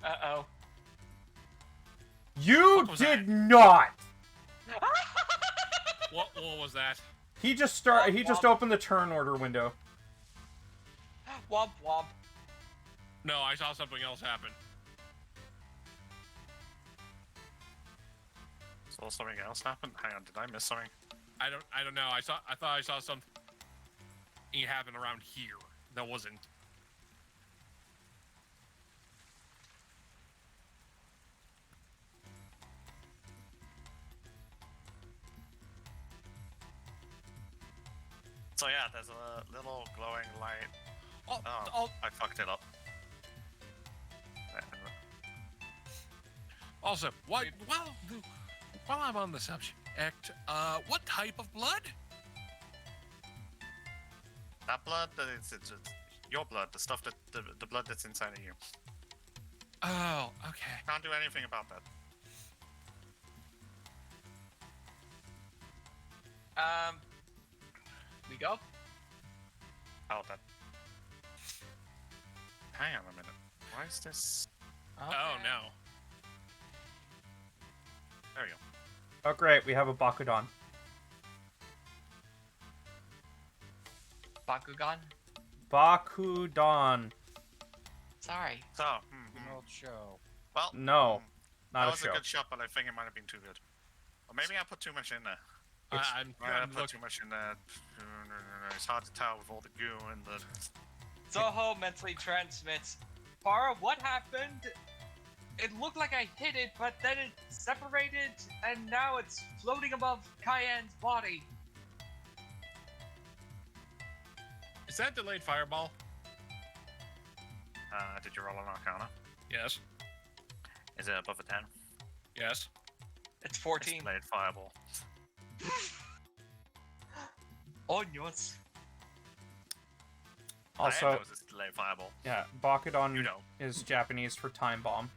Uh-oh. You Fuck was did that? not! What was that? He just Womp. opened the turn order window. Womp womp. No, I saw something else happen. Or something else happened? Hang on, did I miss something? I don't know. I thought I saw something happen around here. That wasn't. So yeah, there's a little glowing light. Oh, Oh, I fucked it up. Also, while I'm on the subject, what type of blood? That blood, it's your blood, the stuff that the blood that's inside of you. Oh, okay. Can't do anything about that. We go? Oh, that. Hang on a minute. Why is this? Oh no. There we go. Oh, great. We have a Bakudan. Bakugan? Bakudan. Sorry. So, An old show. well, No, that not a was show. a good shot, but I think it might have been too good. Or maybe I put too much in there. I'm I put put too much in there. It's hard to tell with all the goo and the. Zoho mentally transmits. Farah, what happened? It looked like I hit it, but then it separated, and now it's floating above Cayenne's body. Is that delayed fireball? Did you roll an Arcana? Yes. Is it above a 10? Yes. It's It's 14. delayed fireball. Oh, yes. I Also, know it's delayed fireball. yeah, Bakudan You know. is Japanese for time bomb.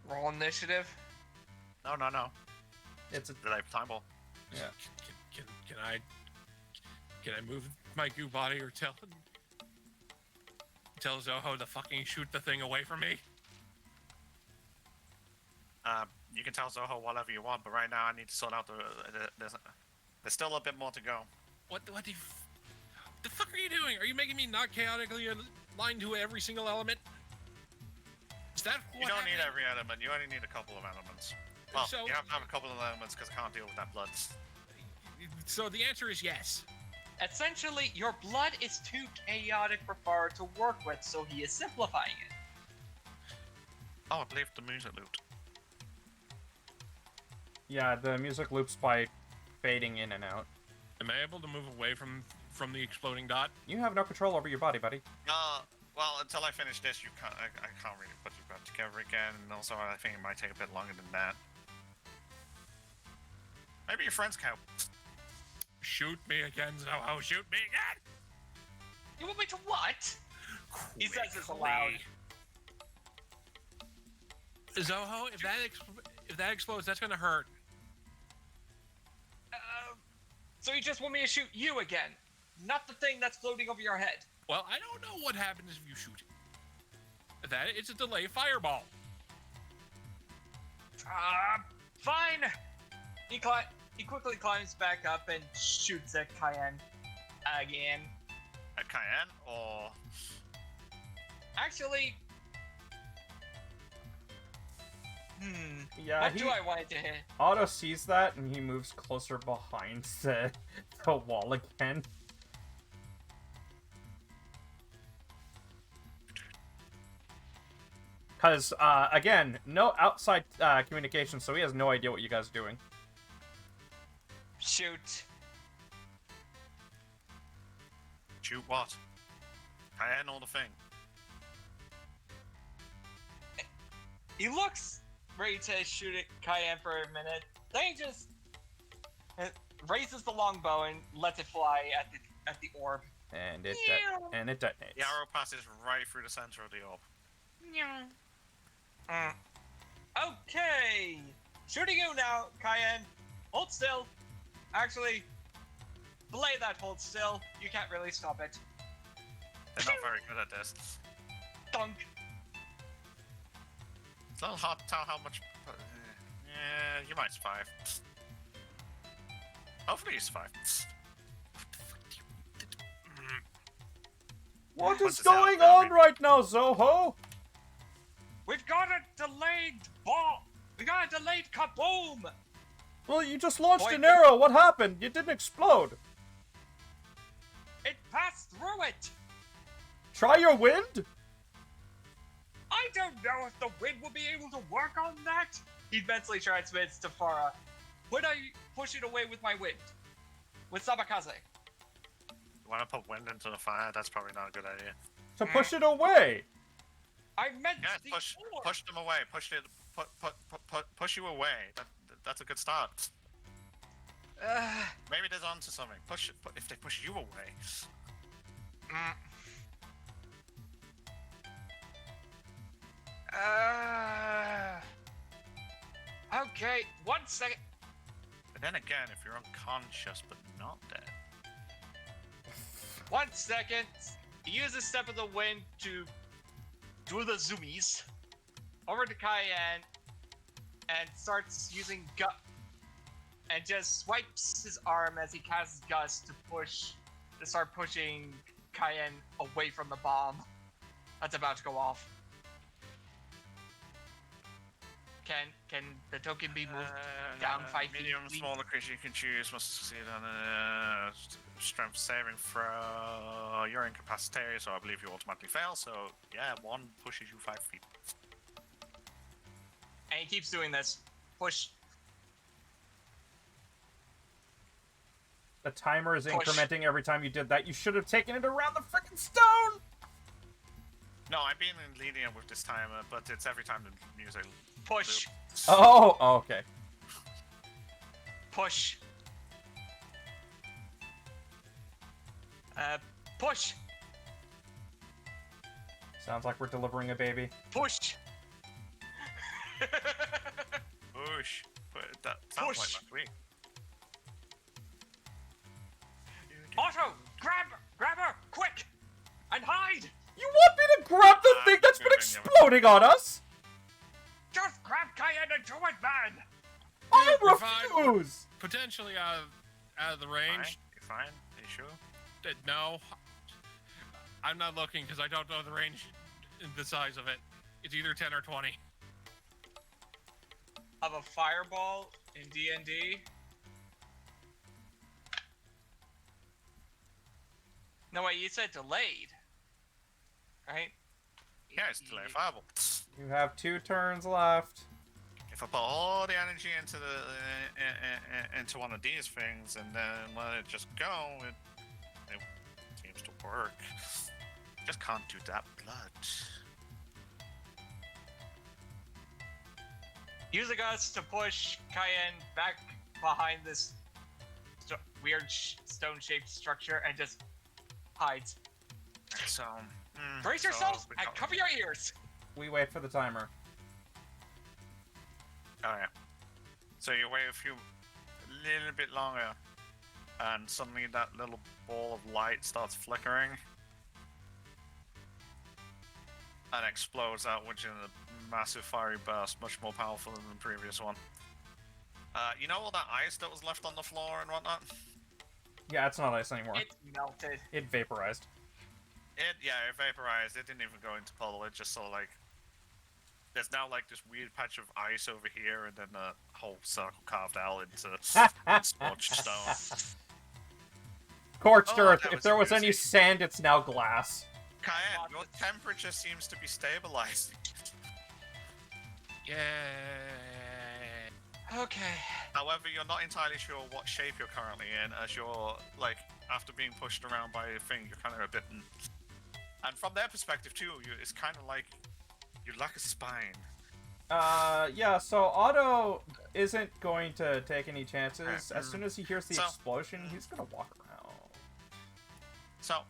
Roll initiative. No. It's a Delayed fireball. yeah. Can I move my goo body or tell Zoho to fucking shoot the thing away from me? You can tell Zoho whatever you want, but right now I need to sort out there's still a bit more to go. What the fuck are you doing? Are you making me not chaotically aligned to every single element? Is that what You don't need happened? every element. You only need a couple of elements. Well, So- you have to have a couple of elements because I can't deal with that blood. So the answer is yes. Essentially, your blood is too chaotic for Farah to work with, so he is simplifying it. Oh, I believe the music looped. Yeah, the music loops by fading in and out. Am I able to move away from the exploding dot? You have no control over your body, buddy. Well, until I finish this, I can't really put you back together again, and also I think it might take a bit longer than that. Maybe your friends can help. Shoot me again, Zoho. Shoot me again. You want me to what? He says this aloud. Zoho, if that explodes, that's gonna hurt. So you just want me to shoot you again, not the thing that's floating over your head. Well, I don't know what happens if you shoot it. It's a delay fireball. Fine. He quickly climbs back up and shoots at Cayenne again. At Cayenne, or Actually, Yeah, what do I want it to hit? Otto sees that and he moves closer behind the wall again. Because, again, no outside communication, so he has no idea what you guys are doing. Shoot. shoot what? Cayenne or the thing? He looks ready to shoot at Cayenne for a minute. Then he just raises the longbow and lets it fly at the orb. And it detonates. The arrow passes right through the center of the orb. Okay, shooting you now, Cayenne. Hold still. Actually, belay that hold still. You can't really stop it. They're not very good at this. Dunk. It's a little hard to tell how much. Yeah, you might survive. Hopefully you survive. What Once is it's out, going then on we- right now, Zoho? We've got a delayed ball. We got a delayed kaboom. Well, you just launched Boy, an arrow. What happened? It didn't explode. It passed through it. Try your wind? I don't know if the wind will be able to work on that. He mentally transmits to Farah. Would I push it away with my wind? With Sabakaze? You want to put wind into the fire? That's probably not a good idea. To push it away. I meant Yeah, the orb. push them away. Push you away. That's a good start. Maybe there's onto something. If they push you away. Okay, 1 second. But then again, if you're unconscious but not dead. 1 second. Use a step of the wind to do the zoomies. Over to Cayenne. And starts using gut. And just swipes his arm as he casts Gust to start pushing Cayenne away from the bomb that's about to go off. Can the token be moved down 5 feet? Medium, please? smaller creature you can choose must succeed on a strength saving throw. You're incapacitated, so I believe you automatically fail. So yeah, 1 pushes you 5 feet. And he keeps doing this. Push. The timer is Push. incrementing every time you did that. You should have taken it around the freaking stone! No, I'm being lenient with this timer, but it's every time the music. Push. Oh, okay. Push. Push. Sounds like we're delivering a baby. Push. Push. But that sounds like Push. last week. Otto, grab her, quick, and hide. You want me to grab the thing that's been exploding on us? Just grab Cayenne and do it, man. I You're fine. refuse! Potentially out of the range. You're fine. Are you sure? No. I'm not looking because I don't know the range, the size of it. It's either 10 or 20. Of a fireball in D&D. No, wait, you said delayed, right? Yeah, it's delayed fireball. You have 2 turns left. If I put all the energy into into one of these things and then let it just go, it seems to work. Just can't do that blood. Use a gust to push Cayenne back behind this weird stone-shaped structure and just hides. So Brace yourselves and cover your ears. We wait for the timer. Oh yeah. So you wait a little bit longer, and suddenly that little ball of light starts flickering, and explodes out, which is a massive fiery burst, much more powerful than the previous one. You know all that ice that was left on the floor and whatnot? Yeah, it's not ice anymore. It melted. It vaporized. It vaporized. It didn't even go into puddle. It just sort of like there's now like this weird patch of ice over here, and then a whole circle carved out into scorched stone. Scorched Oh, earth. that If was there was any amusing. sand, it's now glass. Cayenne, your temperature seems to be stabilizing. Yeah. Okay. However, you're not entirely sure what shape you're currently in, as you're like after being pushed around by a thing, you're kind of a bit. And from their perspective too, it's kind of like you lack a spine. Yeah, so Otto isn't going to take any chances. As soon as he hears the So- explosion, he's gonna walk around. So,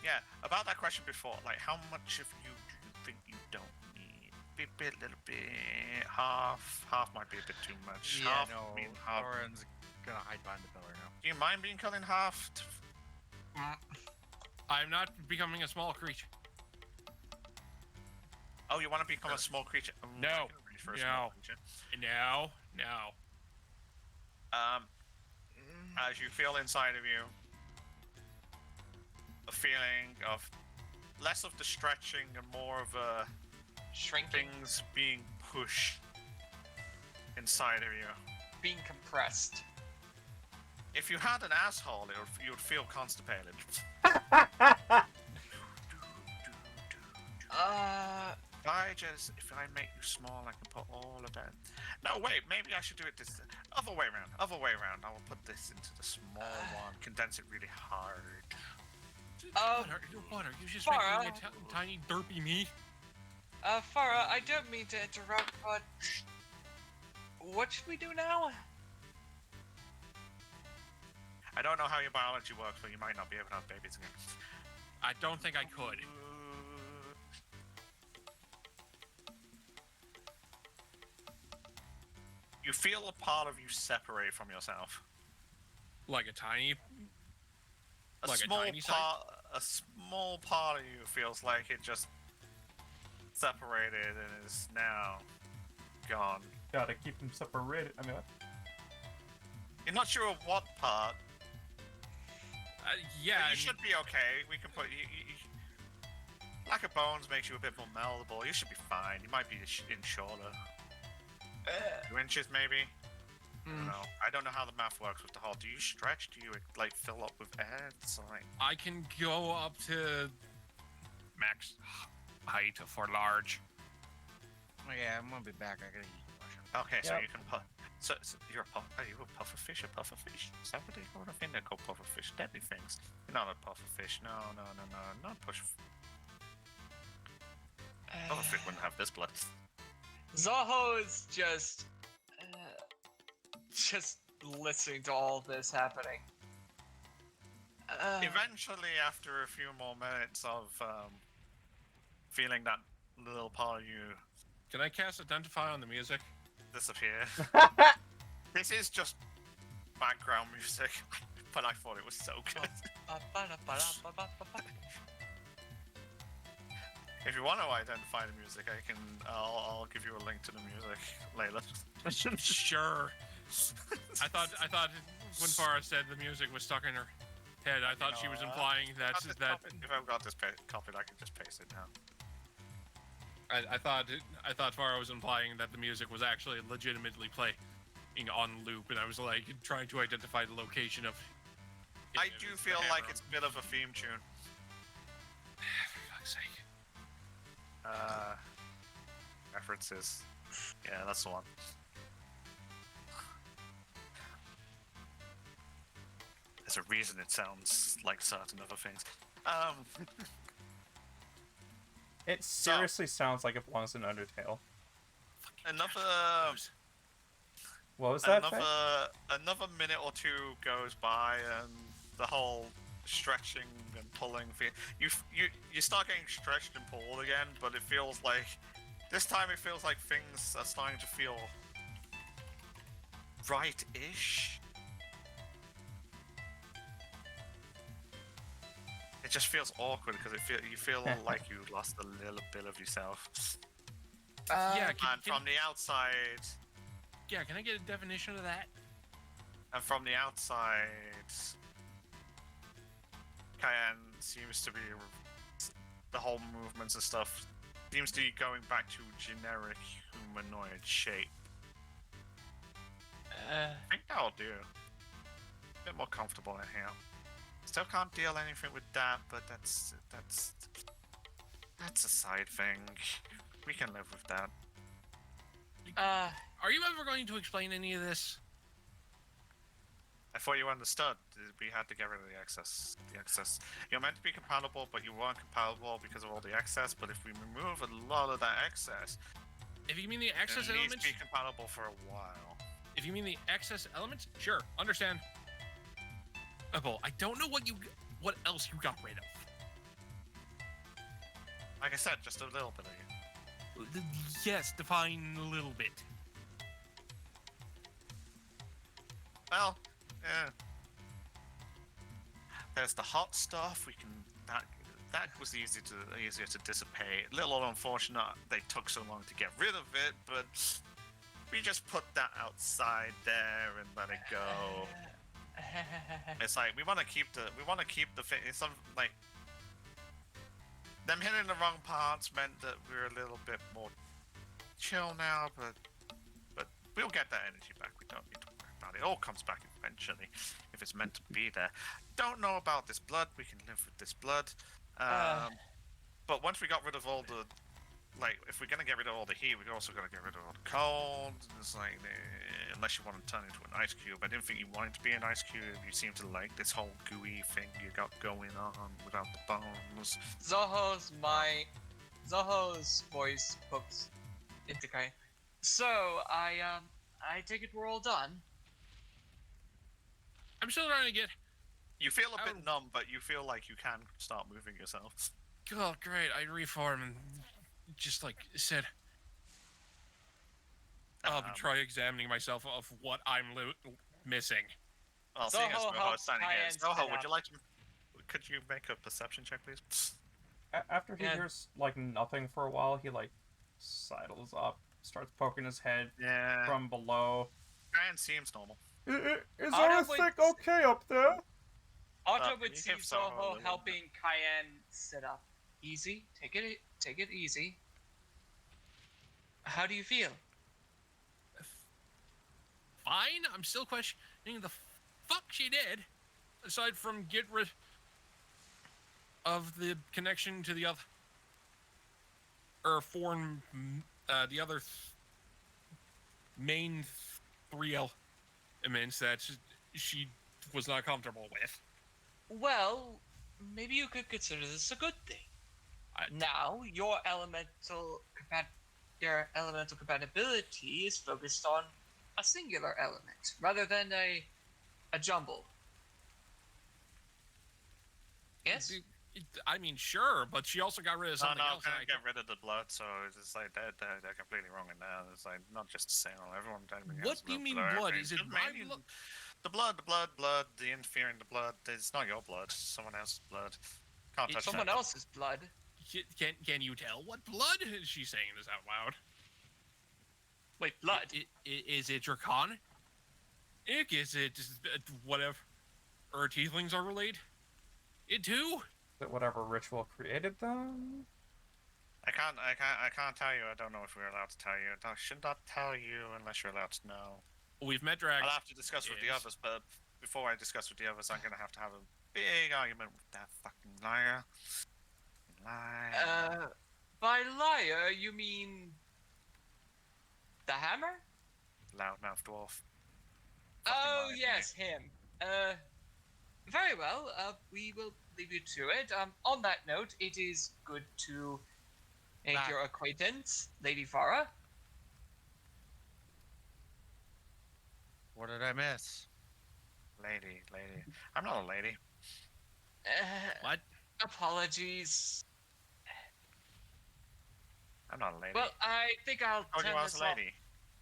yeah, about that question before, like, how much of you do you think you don't need? Little bit, half might be a bit too much. Yeah, half, no. I mean, half. Lauren's gonna hide behind the pillar now. Do you mind being cut in half? I'm not becoming a small creature. Oh, you want to become a small creature? No. I can reach for a small No. creature. No. As you feel inside of you, a feeling of less of the stretching and more of a Shrinking, things being pushed inside of you. being compressed. If you had an asshole, you would feel constipated. If I make you small, I can put all of that. No, wait, maybe I should do it this other way around. Other way around. I will put this into the small one, condense it really hard. What are you just Farah. making a tiny derpy me? Farah, I don't mean to interrupt, but what should we do now? I don't know how your biology works, but you might not be able to have babies again. I don't think I could. You feel a part of you separate from yourself. Like a tiny. A Like a small tiny part, a small part of you feels like it just separated and is now gone. Gotta keep them separated. I mean, what? You're not sure of what part. Yeah. But you should be okay. We can put you. Lack of bones makes you a bit more malleable. You should be fine. You might be in shorter. 2 inches maybe. I don't know. I don't know how the math works with the whole. Do you stretch? Do you like fill up with air? So like. I can go up to max height for large. Oh, yeah, I'm gonna be back. I gotta eat. Okay, so Yep. you can put. So you're a puff. Are you a puffer fish? A puffer fish? Is that what they call a thing? They call puffer fish. Deadly things. You're not a puffer fish. No. Not push. Puffer fish wouldn't have this blood. Zaho is just listening to all this happening. Eventually, after a few more minutes of feeling that little part of you Can I cast Identify on the music? disappear, this is just background music, but I thought it was so good. If you want to identify the music, I'll give you a link to the music later. Sure. I thought when Farah said the music was stuck in her head, I thought she was implying that If I've got this copied, I can just paste it now. I thought Farah was implying that the music was actually legitimately playing on loop, and I was like trying to identify the location of. I do feel like it's a bit of a theme tune. For fuck's sake. References. Yeah, that's the one. There's a reason it sounds like certain other things. It seriously sounds like it belongs in Undertale. Another What was that? Faye? another minute or two goes by, and the whole stretching and pulling thing. You start getting stretched and pulled again, but it feels like this time it feels like things are starting to feel right-ish. It just feels awkward because you feel like you lost a little bit of yourself. Yeah, And from the outside, yeah, can I get a definition of that? and from the outside, Cayenne seems to be the whole movements and stuff seems to be going back to generic humanoid shape. I think that'll do. A bit more comfortable in here. Still can't deal anything with that, but that's a side thing. We can live with that. Are you ever going to explain any of this? I thought you understood. We had to get rid of the excess. You're meant to be compatible, but you weren't compatible because of all the excess. But if we remove a lot of that excess, If you mean the it excess needs elements, to be compatible for a while. if you mean the excess elements, sure, understand. Well, I don't know what else you got rid of. Like I said, just a little bit of you. Yes, define a little bit. Well, yeah. There's the hot stuff. We can that was easier to dissipate. A little unfortunate they took so long to get rid of it, but we just put that outside there and let it go. It's like we want to keep the thing. It's some like them hitting the wrong parts meant that we're a little bit more chill now, but we'll get that energy back. We don't need to worry about it. It all comes back eventually if it's meant to be there. Don't know about this blood. We can live with this blood. But once we got rid of all the, like, if we're gonna get rid of all the heat, we're also gonna get rid of all the cold. It's like, unless you want to turn into an ice cube. I didn't think you wanted to be an ice cube. You seem to like this whole gooey thing you got going on without the bones. Zoho's voice pokes into Kai. So I take it we're all done. I'm still trying to get. You feel a Oh. bit numb, but you feel like you can start moving yourself. Oh, great! I reform and just like said, I'll try examining myself of what I'm missing. Well, seeing as Zoho we're helps standing here, Kyan Zoho, sit would up. you like to? Could you make a perception check, please? After he Yeah. hears like nothing for a while, he like sidles up, starts poking his head Yeah. from below. Ryan seems normal. Is Otto everything would- okay up there? Otto you would see give Zoho a Zoho little helping Cayenne sit up. Easy, take it easy. How do you feel? Fine. I'm still questioning the fuck she did. Aside from get rid of the connection to the other, or foreign, the other main three elements that she was not comfortable with. Well, maybe you could consider this a good thing. Now, your elemental compatibility is focused on a singular element rather than a jumble. Yes. I mean, sure, but she also got rid of something else. Can't and get rid of the blood, so it's like they're completely wrong in there. It's like not just Sale, everyone. What do you mean blood? Is it my blood? The blood, the interfering the blood. It's not your blood. It's someone else's blood. Can't touch Someone that. else's blood. Can you tell what blood is she saying this out loud? Wait, blood. Is it Draconic? Is it whatever? Or tieflings are related? It too? That whatever ritual created them. I can't tell you. I don't know if we're allowed to tell you. I should not tell you unless you're allowed to know. We've met Drag. I'll have to discuss with the Yes. others, but before I discuss with the others, I'm gonna have a big argument with that fucking liar. Liar. By liar, you mean the hammer? Loudmouth dwarf. Oh, liar. yes, him. Very well. We will leave you to it. On that note, it is good to make Nah. your acquaintance, Lady Farah. What did I miss? Lady. I'm not a lady. What? Apologies. I'm not a lady. Well, I think I'll I told turn you I was this a off. lady.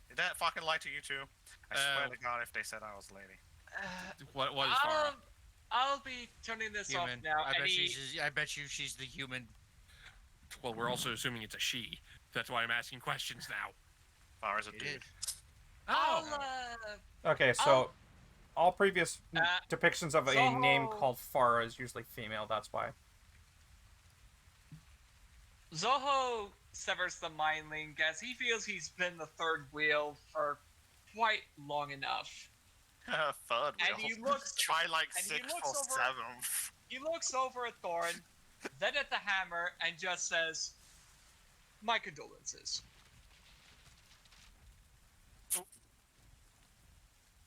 Did that fucking lie to you too? I swear to God, if they said I was a lady. What is Farah? I'll be turning this Human. off now. I bet you she's the human. Well, we're also assuming it's a she. That's why I'm asking questions now. Far as a It dude. is. I'll, Okay, so all previous depictions of a Zoho. name called Farah is usually female. That's why. Zoho severs the mind link as he feels he's been the third wheel for quite long enough. Third And wheel. he looks- Try like and he 6th looks or over- 7th. He looks over at Thorin, then at the hammer, and just says, "My condolences."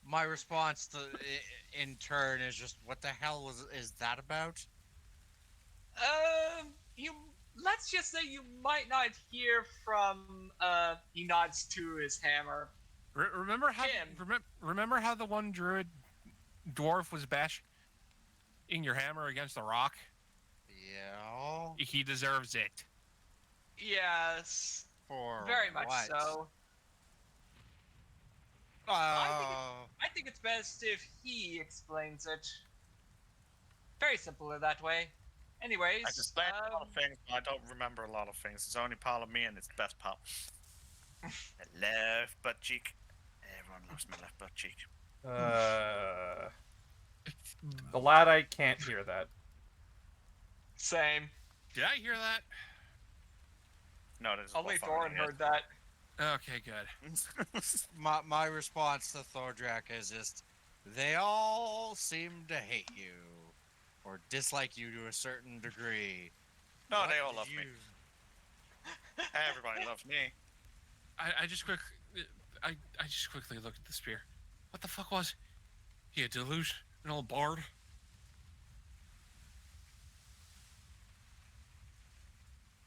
My response to in turn is just, what the hell is that about? Let's just say you might not hear from, he nods to his hammer. Remember how? Kim. Remember how the one druid dwarf was bashing your hammer against the rock? Yeah. He deserves it. Yes, For very much what? so. Oh. I think it's best if he explains it. Very simple in that way. Anyways, I just learned a lot of things, but I don't remember a lot of things. It's only part of me, and it's the best part. My left butt cheek. Everyone loves my left butt cheek. Glad I can't hear that. same. Did I hear that? No, this is Only what Thorin Farley heard that. Okay, good. is. My response to Thordrak is just, they all seem to hate you, or dislike you to a certain degree. No, What they all did love me. you- Everybody loves me. I just quickly looked at the spear. What the fuck was he, a delusional bard?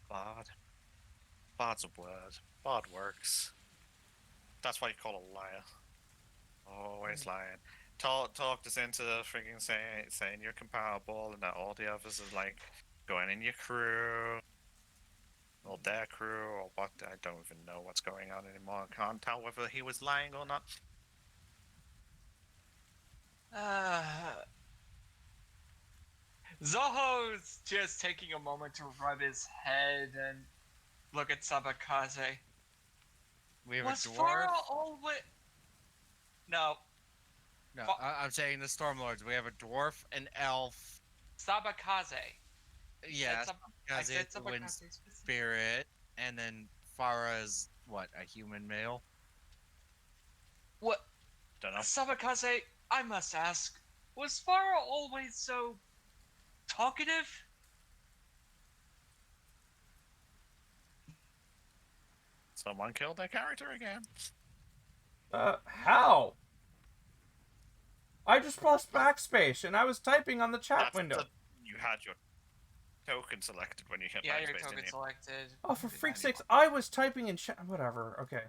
Bard. Bard's a word. Bard works. That's why you call a liar. Always lying. Talked us into freaking saying you're comparable and that all the others are like going in your crew. Or their crew or what. I don't even know what's going on anymore. I can't tell whether he was lying or not. Zoho's just taking a moment to rub his head and look at Sabakaze. We have Was a dwarf. Farah always... No, No, Fa- I'm saying the Stormlords. We have a dwarf, an elf. Sabakaze. Yes, I said the wind Sabakaze specifically. spirit, and then Farah's what? A human male. What? Don't know. Sabakaze, I must ask, was Farah always so talkative? Someone killed their character again. How? I just pressed backspace and I was typing on the chat That's window. you had your token selected when you hit Yeah, your backspace, token didn't you? selected. Oh, for Did freak's anyone- sakes, I was typing in chat. Whatever. Okay.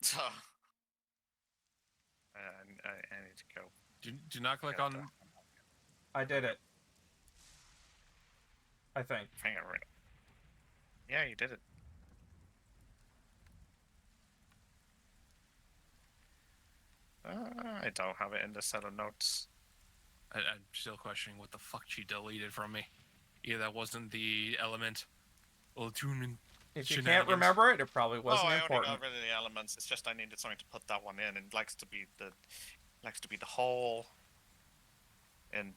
So, I need to go. Do not click get on. the I did it. I think. finger ring. Yeah, you did it. I don't have it in the set of notes. I'm still questioning what the fuck she deleted from me. Either that wasn't the element. Well, tune If you can't Shenanigans. remember it, it probably wasn't I important. only got rid of the elements. It's just I needed something to put that one in, and it likes to be the whole. And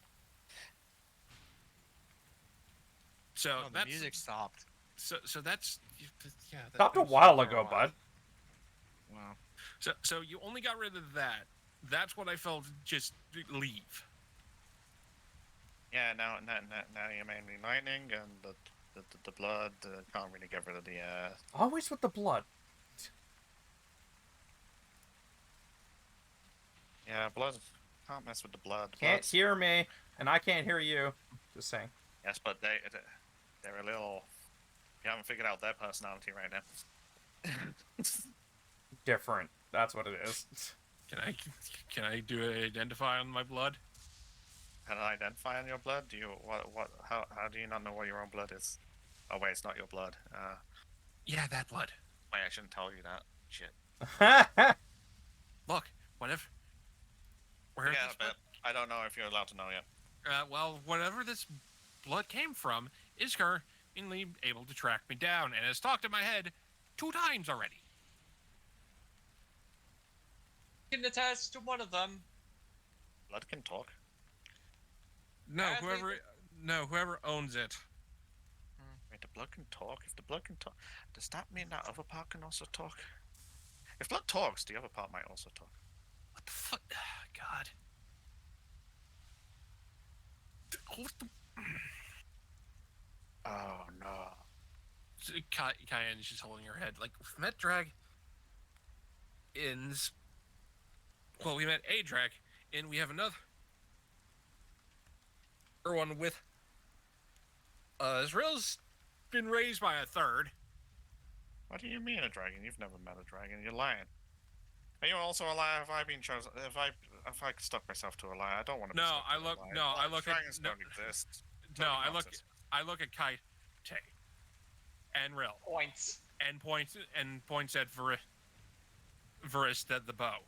So Oh, the that's music stopped. so that's yeah. That Stopped a was while for ago, bud. Wow. So you only got rid of that. That's what I felt. Just leave. yeah, now you're mainly lightning and the blood. Can't really get rid of the. Always with the blood. Yeah, blood. Can't mess with the blood. Can't Blood's- hear me, and I can't hear you. Just saying. Yes, but they're a little. You haven't figured out their personality right now. Different. That's what it is. Can I do an identify on my blood? Can I identify on your blood? Do you what? How do you not know what your own blood is? Oh wait, it's not your blood. Yeah, that blood. Wait, I shouldn't tell you that. Shit. Look, whatever. Where Yeah, this but I don't know if you're allowed to know yet. well, whatever this blood came from is currently able to track me down and has talked in my head 2 times already. You can attest to one of them. Blood can talk. No, I think whoever owns it. Wait, the blood can talk. If the blood can talk, does that mean that other part can also talk? If blood talks, the other part might also talk. What the fuck? God. What the... Oh no. Cayenne's just holding her head. Like, we met drag ins. Well, we met a drag, and we have another one with. Israel's been raised by a third. What do you mean a dragon? You've never met a dragon. You're lying. Are you also a liar? Have I been chosen? Have I stuck myself to a lie? I don't want to. No, I look. No, I look at. Dragons No, don't exist. no, Total I look. nonsense. I look at Kai, Tay, and Ril, Points. and points at Varist at the bow.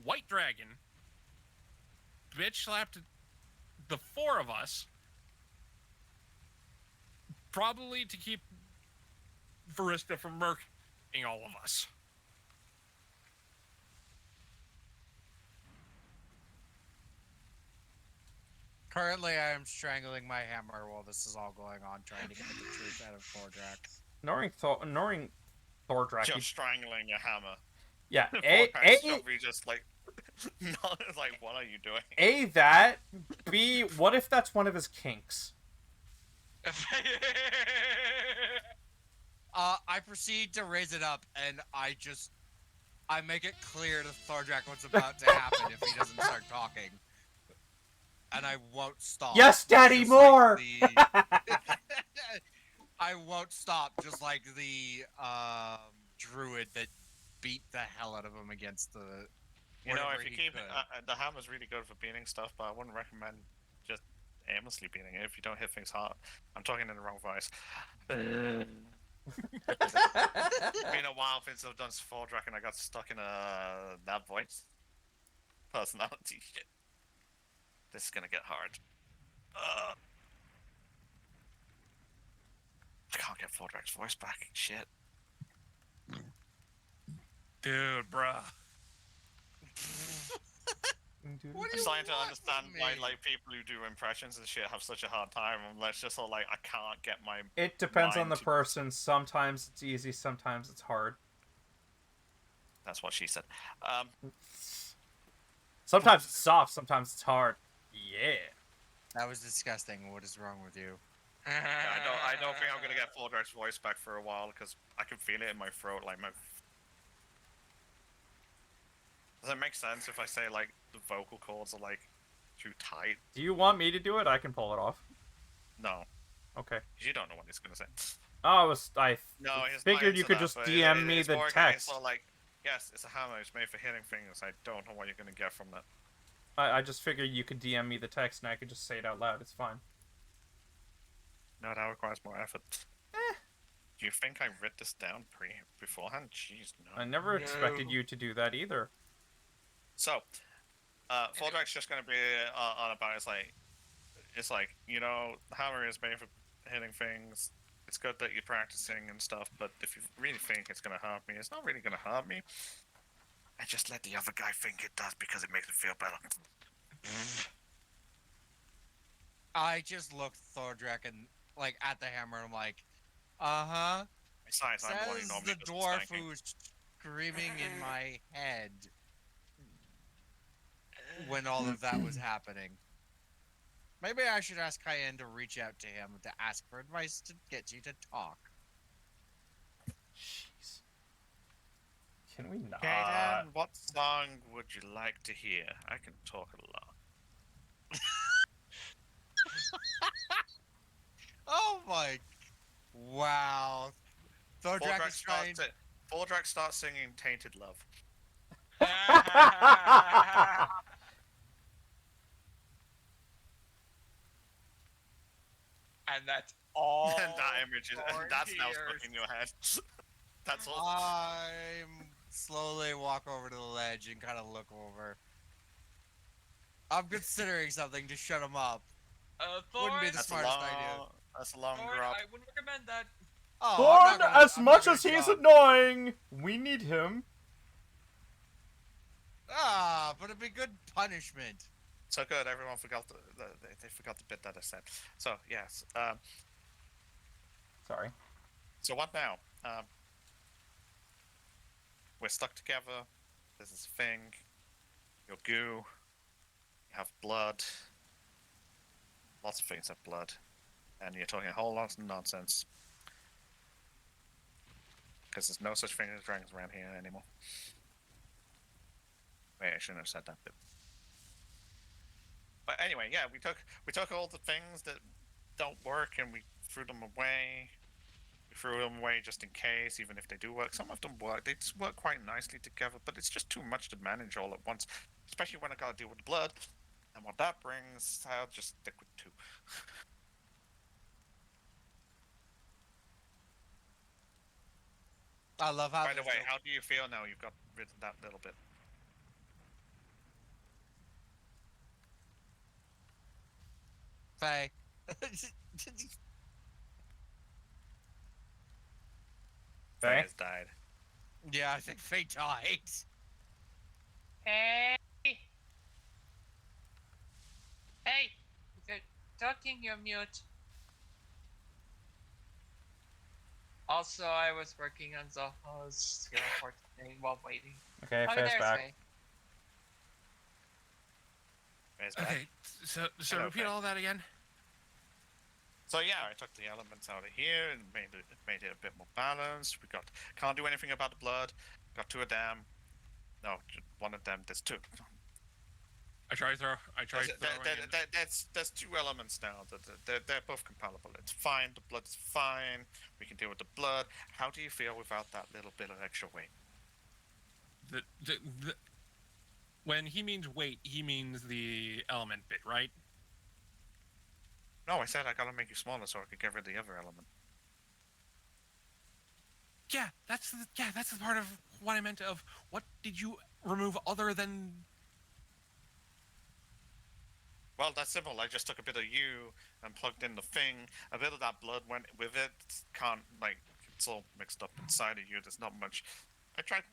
White dragon. Bitch slapped the 4 of us. Probably to keep Varista from murking all of us. Currently, I am strangling my hammer while this is all going on, trying to get the truth out of Thordrak. Ignoring Thordrak. You're strangling your hammer. Yeah, Vortex should be just like, not like, what are you doing? A, that. B, what if that's one of his kinks? I proceed to raise it up, and I make it clear to Thordrak what's about to happen if he doesn't start talking. And I won't stop. Yes, Daddy, just more! like I won't stop, just like the druid that beat the hell out of him against the. You know, whatever if you he keep it, could. the hammer's really good for beating stuff, but I wouldn't recommend just aimlessly beating it if you don't hit things hard. I'm talking in the wrong voice. It's been a while since I've done Thordrak and I got stuck in that voice. Personality shit. This is gonna get hard. I can't get Thordrak's voice back. Shit. Dude, bruh. What I'm do you starting to want understand from why me? like people who do impressions and shit have such a hard time. And let's just all like, I can't get my. It depends on Mine the too. person. Sometimes it's easy, sometimes it's hard. That's what she said. Sometimes it's soft, sometimes it's hard. Yeah. That was disgusting. What is wrong with you? Yeah, I don't think I'm gonna get Thordrak's voice back for a while because I can feel it in my throat. Like my. Does it make sense if I say like the vocal cords are like too tight? Do you want me to do it? I can pull it off. No, Okay. you don't know what he's gonna say. Oh, I No, he's figured not you into could that, just but DM me it's the more a case text. of, like, yes, it's a hammer. It's made for hitting things. I don't know what you're gonna get from that. I just figured you could DM me the text and I could just say it out loud. It's fine. No, that requires more effort. Do you think I writ this down beforehand? Jeez, no. I never expected you to do that either. So, Thordrak's just gonna be on about it's like, you know, the hammer is made for hitting things. It's good that you're practicing and stuff, but if you really think it's gonna hurt me, it's not really gonna hurt me. I just let the other guy think it does because it makes me feel better. I just looked Thordrak and like at the hammer and I'm like, uh-huh. Besides, I'm the one who Says normally the does the dwarf spanking. who's screaming in my head when all of that was happening. Maybe I should ask Cayenne to reach out to him to ask for advice to get you to talk. Jeez. Can we not? Kaden, what song would you like to hear? I can talk a lot. Oh my! Wow. Thordrak is trying. Thordrak starts singing "Tainted Love." And that's all. And that image is, for that's now tears. stuck in your head. That's all. I'm slowly walk over to the ledge and kind of look over. I'm considering something to shut him up. Wouldn't be Thorn, the smartest idea. That's a long Thorn, drop. I wouldn't recommend that. Oh, I'm Thorn, not gonna- as I'm not much gonna as he's drop. annoying, we need him. Ah, but it'd be good punishment. So good, everyone forgot they forgot the bit that I said. So yes. Sorry. So what now? We're stuck together. There's this thing. Your goo. You have blood. Lots of things have blood. And you're talking a whole lot of nonsense. Because there's no such thing as dragons around here anymore. Wait, I shouldn't have said that bit. But anyway, yeah, we took all the things that don't work and we threw them away. We threw them away just in case, even if they do work. Some of them work. They just work quite nicely together, but it's just too much to manage all at once. Especially when I gotta deal with blood. And what that brings, I'll just stick with two. I love how. By the there's way, no- how do you feel now you've got rid of that little bit? Faye. Faye? Has died. Yeah, I think Faye died. Hey. Hey. talking, you're mute. Also, I was working on Zoho's skill report thing while waiting. Okay, Oh, Faye's there's back. Faye. Faye's back. Okay, so Hello, repeat Faye. all that again. So yeah, I took the elements out of here and made it a bit more balanced. We can't do anything about the blood. Got 2 of them. No, one of them. There's 2. I tried throwing in. There's 2 elements now. They're both compatible. It's fine. The blood is fine. We can deal with the blood. How do you feel without that little bit of extra weight? The when he means weight, he means the element bit, right? No, I said I gotta make you smaller so I could get rid of the other element. Yeah, that's the part of what I meant of what did you remove other than. Well, that's simple. I just took a bit of you and plugged in the thing. A bit of that blood went with it. It's all mixed up inside of you. There's not much. I tried.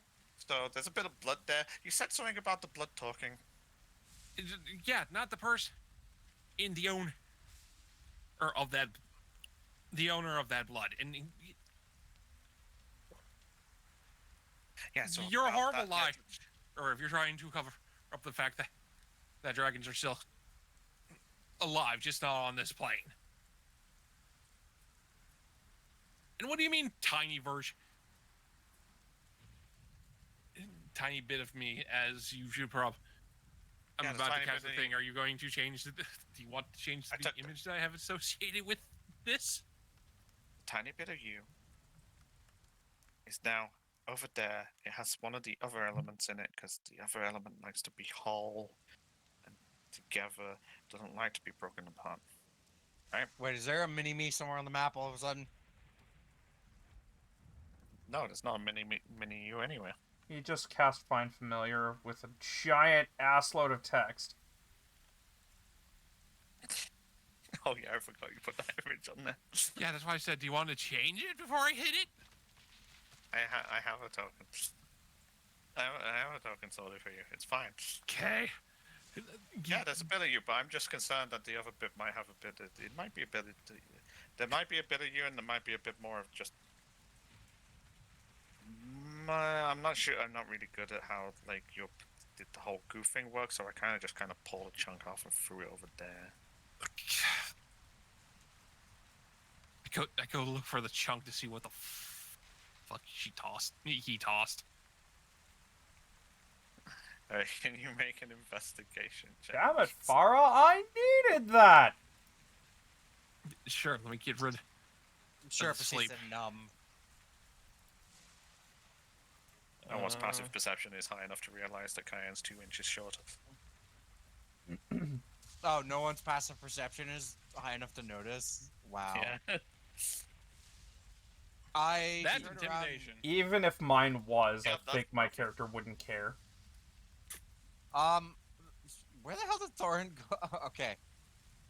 So there's a bit of blood there. You said something about the blood talking. Yeah, not the person in the owner of that, the owner of that blood, and Yeah, so you're a about horrible that, lie, or if you're trying to cover up the fact that dragons are still alive, just not on this plane. And what do you mean, tiny version? Tiny bit of me, as you should probably. I'm Yeah, the about to tiny cast bit the of thing. Are you going to change the? Do you want to change I the took- image that I have associated with this? Tiny bit of you is now over there. It has one of the other elements in it because the other element likes to be whole and together. Doesn't like to be broken apart. Wait, is there a mini me somewhere on the map all of a sudden? No, there's not a mini you anywhere. He just cast Find Familiar with a giant assload of text. Oh yeah, I forgot you put that image on there. Yeah, that's why I said, do you want to change it before I hit it? I have a token. I have a token solely for you. It's fine. Okay. Yeah, there's a bit of you, but I'm just concerned that the other bit might have a bit of. It might be a bit of. There might be a bit of you, and there might be a bit more of just. I'm not sure. I'm not really good at how the whole goof thing works, so I kind of pulled a chunk off and threw it over there. I go look for the chunk to see what the fuck he tossed. Can you make an investigation check? Damn it, Farah, I needed that! Sure, let me get rid. Sure, Of for sleep. season, No one's passive perception is high enough to realize that Cayenne's 2 inches shorter. Oh, no one's passive perception is high enough to notice. Wow. Yeah. I That's turned intimidation. Even if mine was, Yeah, I that's think my character wouldn't care. Around, where the hell did Thorin go? Okay. Get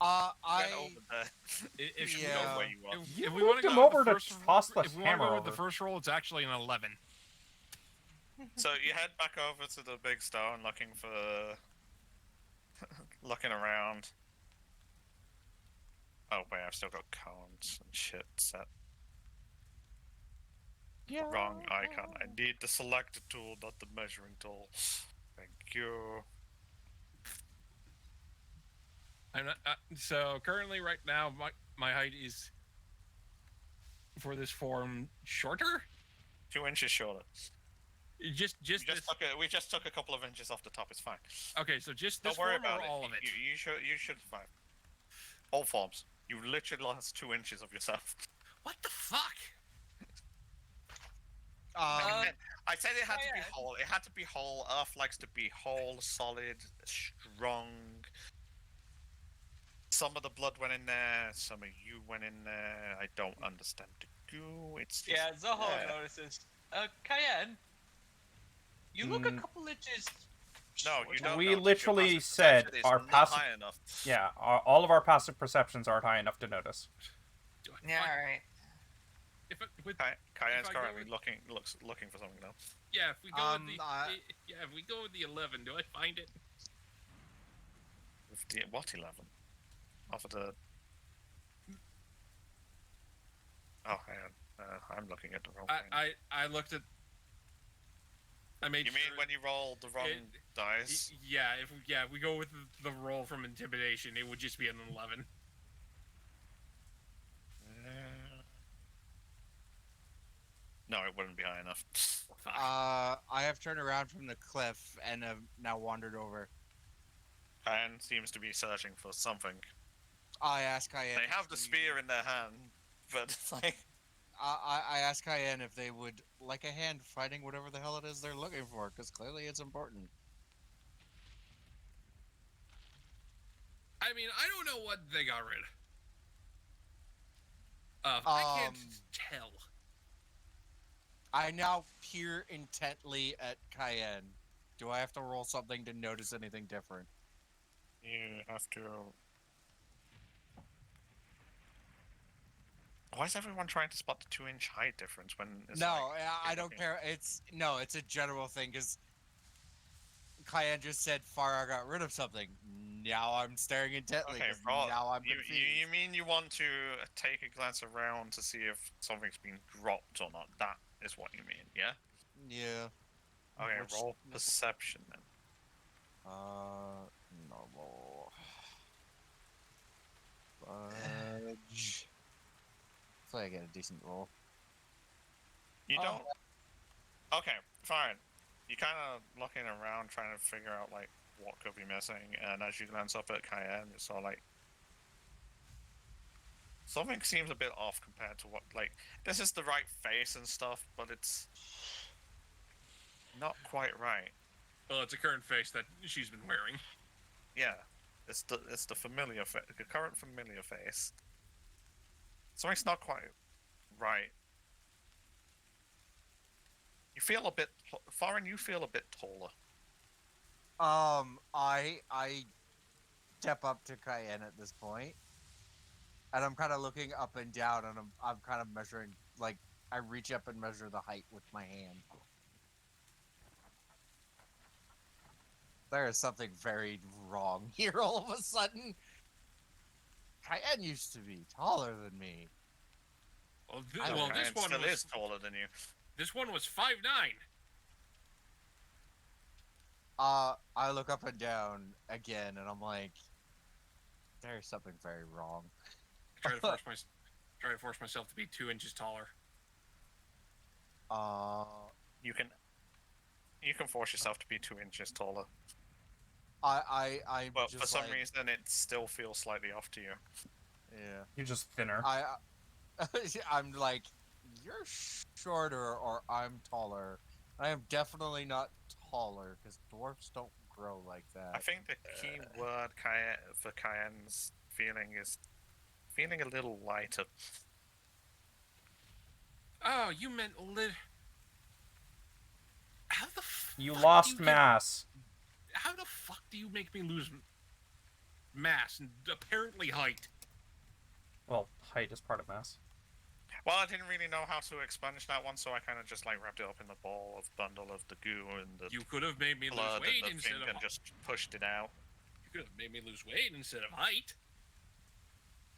I over there. If You Yeah. know where you are. You we want moved to him go with over the to first, toss the if we want to hammer go with the over. first roll, it's actually an 11. So you head back over to the big stone looking for. looking around. Oh, wait, I've still got cones and shit set. Wrong icon. I need the selector tool, not the measuring tool. Thank you. I'm not, so currently, right now, my height is for this form shorter. 2 inches shorter. Just We this. we just took a couple of inches off the top. It's fine. Okay, so just this Don't worry form about or it. all of it. You should survive. All forms. You literally lost 2 inches of yourself. What the fuck? I said it had to be Cayenne. whole. It had to be whole. Earth likes to be whole, solid, strong. Some of the blood went in there. Some of you went in there. I don't understand the goo. It's just, Yeah, Zoho yeah. notices. Cayenne, you look a Mm. couple inches. No, you shorter. don't. We know, 'cause your literally passive said perception is our not passive- high enough. Yeah, all of our passive perceptions aren't high enough to notice. Yeah, alright. If it, with, Cayenne's if I go currently with- looking for something else. yeah, if we go with I- if we go with the 11, do I find it? With the what 11? Off of the Oh, hang on. I'm looking at the wrong thing. I looked at. I made. You mean sure when you roll the wrong dice? Yeah, if we go with the roll from intimidation, it would just be an 11. No, it wouldn't be high enough. Fuck. I have turned around from the cliff and have now wandered over. Kyan seems to be searching for something. I ask Cayenne. They have the spear in their hand, but it's like... I ask Cayenne if they would like a hand fighting whatever the hell it is they're looking for, because clearly it's important. I mean, I don't know what they got rid of. I can't tell. I now peer intently at Cayenne. Do I have to roll something to notice anything different? You have to... Why is everyone trying to spot the 2-inch height difference when it's No, like, I don't care. It's a general thing, because Cayenne just said Farah got rid of something. Now I'm staring intently. Okay, 'Cause Rob, now I'm you confused. mean you want to take a glance around to see if something's been dropped or not? That is what you mean, yeah? Yeah. Okay, Which- roll perception then. Normal. Fudge. Hopefully I get a decent roll. You Oh. don't? Okay, fine. You're kind of looking around trying to figure out, like, what could be missing, and as you glance up at Cayenne, it's all like... Something seems a bit off compared to what, like... This is the right face and stuff, but it's... not quite right. Well, it's a current face that she's been wearing. Yeah. It's the familiar the current familiar face. Something's not quite right. You feel a bit... Foreign, you feel a bit taller. I step up to Cayenne at this point, and I'm kind of looking up and down, and I'm kind of measuring, like, I reach up and measure the height with my hand. There is something very wrong here all of a sudden. Cayenne used to be taller than me. Well, I don't know, this Cayenne one still was is taller than you. this one was 5'9". I look up and down again, and I'm like, there's something very wrong. Try to force myself to be 2 inches taller. You can force yourself to be 2 inches taller. I'm But just for some like, reason, it still feels slightly off to you. yeah. You're just thinner. I'm like, you're shorter or I'm taller. I am definitely not taller because dwarfs don't grow like that. I think the key word for Cayenne's feeling is feeling a little lighter. Oh, you meant How the You fuck lost do you mass. How the fuck do you make me lose mass and apparently height? Well, height is part of mass. Well, I didn't really know how to expunge that one, so I kind of just like wrapped it up in the bundle of the goo and the You could have made me lose blood weight and the instead thing of and just pushed it out. You could have made me lose weight instead of height.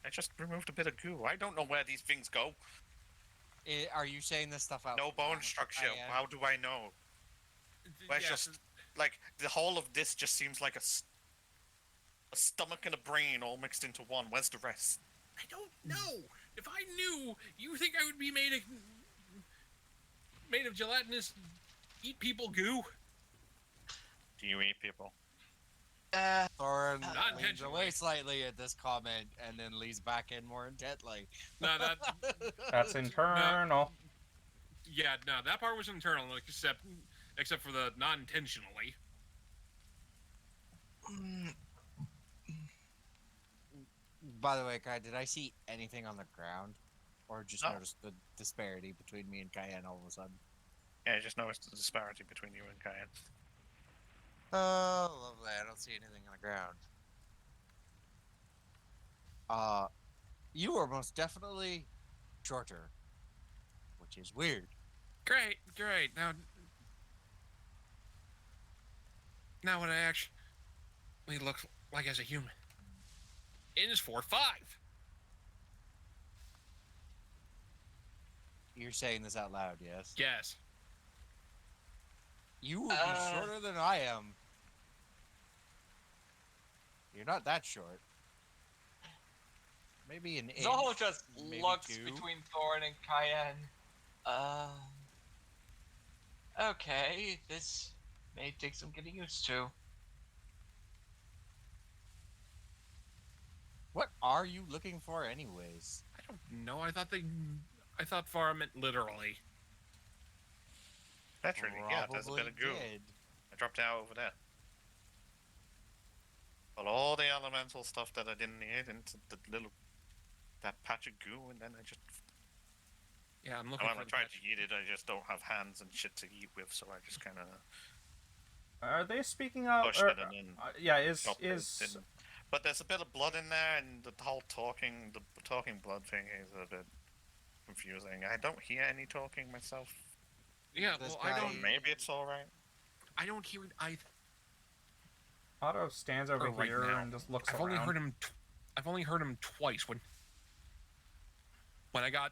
I just removed a bit of goo. I don't know where these things go. Are you saying this stuff out? No bone loud, structure. Cayenne? How do I know? It's Yeah, just like the whole of this just seems like a stomach and a brain all mixed into one. Where's the rest? I don't know. If I knew, you think I would be made of gelatinous eat people goo? Do you eat people? Thorin Not leans intentionally. away slightly at this comment and then leans back in more intently. No, that That's internal. yeah, no, that part was internal, except for the not intentionally. By the way, Kai, did I see anything on the ground? Or just No. notice the disparity between me and Cayenne all of a sudden? Yeah, I just noticed the disparity between you and Cayenne. Oh, lovely. I don't see anything on the ground. You are most definitely shorter. Which is weird. Great. Now what I actually look like as a human. It is 4'5". You're saying this out loud, yes? Yes. You would be shorter than I am. You're not that short. Maybe an inch. Zoho just maybe looks 2. between Thorn and Cayenne. Okay, this may take some getting used to. What are you looking for, anyways? I don't know. I thought Farah meant literally. Literally, yeah, there's a bit of goo. did. I dropped it out over there. Well, all the elemental stuff that I didn't need into that patch of goo, and then I just. Yeah, I'm And looking when for I the tried patch. to eat it, I just don't have hands and shit to eat with, so I just kind of Are they speaking out? pushed it and then. Yeah, is dropped it in. But there's a bit of blood in there, and the whole talking blood thing is a bit confusing. I don't hear any talking myself. Yeah, This well, guy- I don't. Maybe it's all right. I don't hear it either. Otto stands over right here now. and just looks I've around. only heard him twice when I got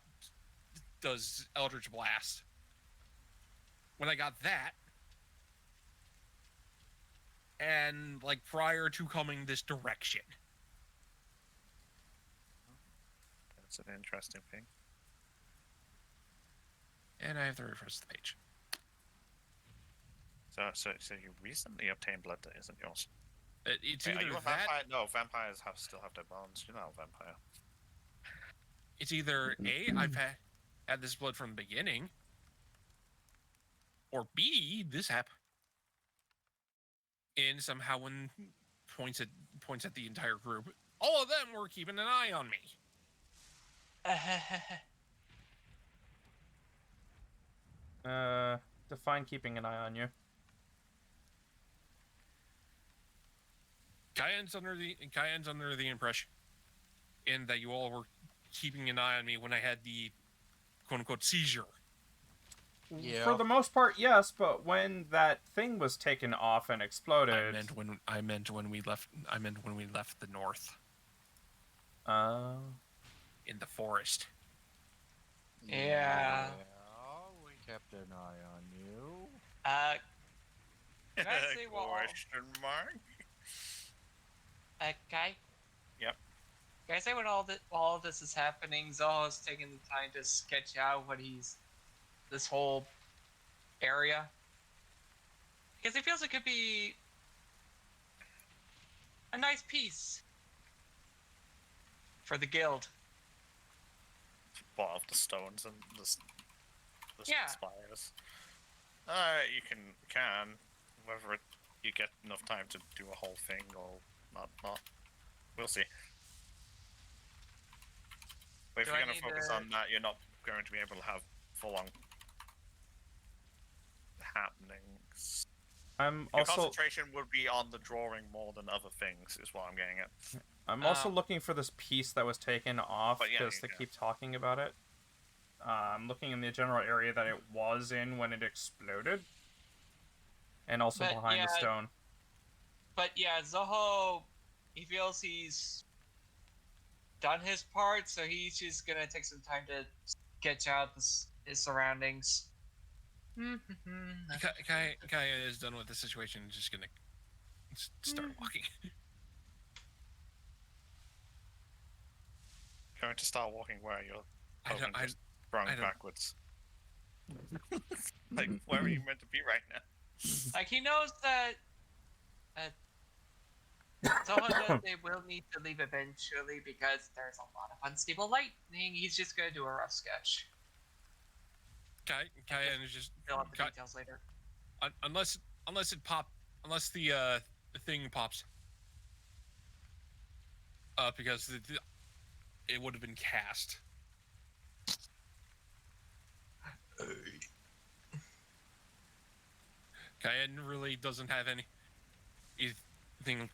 does Eldritch Blast. When I got that, and like prior to coming this direction. That's an interesting thing. And I have to refresh the page. So you recently obtained blood that isn't yours. It's Wait, are either you a that. vampire? No, vampires still have their bones. You're not a vampire. It's either A, I've had this blood from the beginning, or B, this happened. And somehow when points at the entire group, all of them were keeping an eye on me. Define keeping an eye on you. Cayenne's under the impression in that you all were keeping an eye on me when I had the quote unquote seizure. Yeah. For the most part, yes, but when that thing was taken off and exploded, I meant when we left the north in the forest. Yeah. We kept an eye on you. Can I say what? Question mark? Okay. Yep. Can I say when all of this is happening, Zoho's taking the time to sketch out this whole area? Because he feels it could be a nice piece for the guild. What, of the stones and the Yeah. spires? You can. Whether you get enough time to do a whole thing or not. We'll see. But if Do you're I going to need focus to- on that, you're not going to be able to have full-on happenings. I'm Your also concentration would be on the drawing more than other things, is what I'm getting at. I'm also looking for this piece that was taken off But yeah, because they yeah. keep talking about it. I'm looking in the general area that it was in when it exploded, and also But, behind the yeah, stone. But yeah, Zoho, he feels he's done his part, so he's just gonna take some time to sketch out his surroundings. Kaya is done with the situation and just gonna start walking. Going to start walking where you're I don't- I- just sprung I don't- backwards. Like, where are you meant to be right now? Like, he knows that Zoho knows they will need to leave eventually because there's a lot of unstable lightning. He's just gonna do a rough sketch. Kaya is just Fill out the Ka- details later. unless the thing pops. Because it would have been cast. Cayenne really doesn't have anything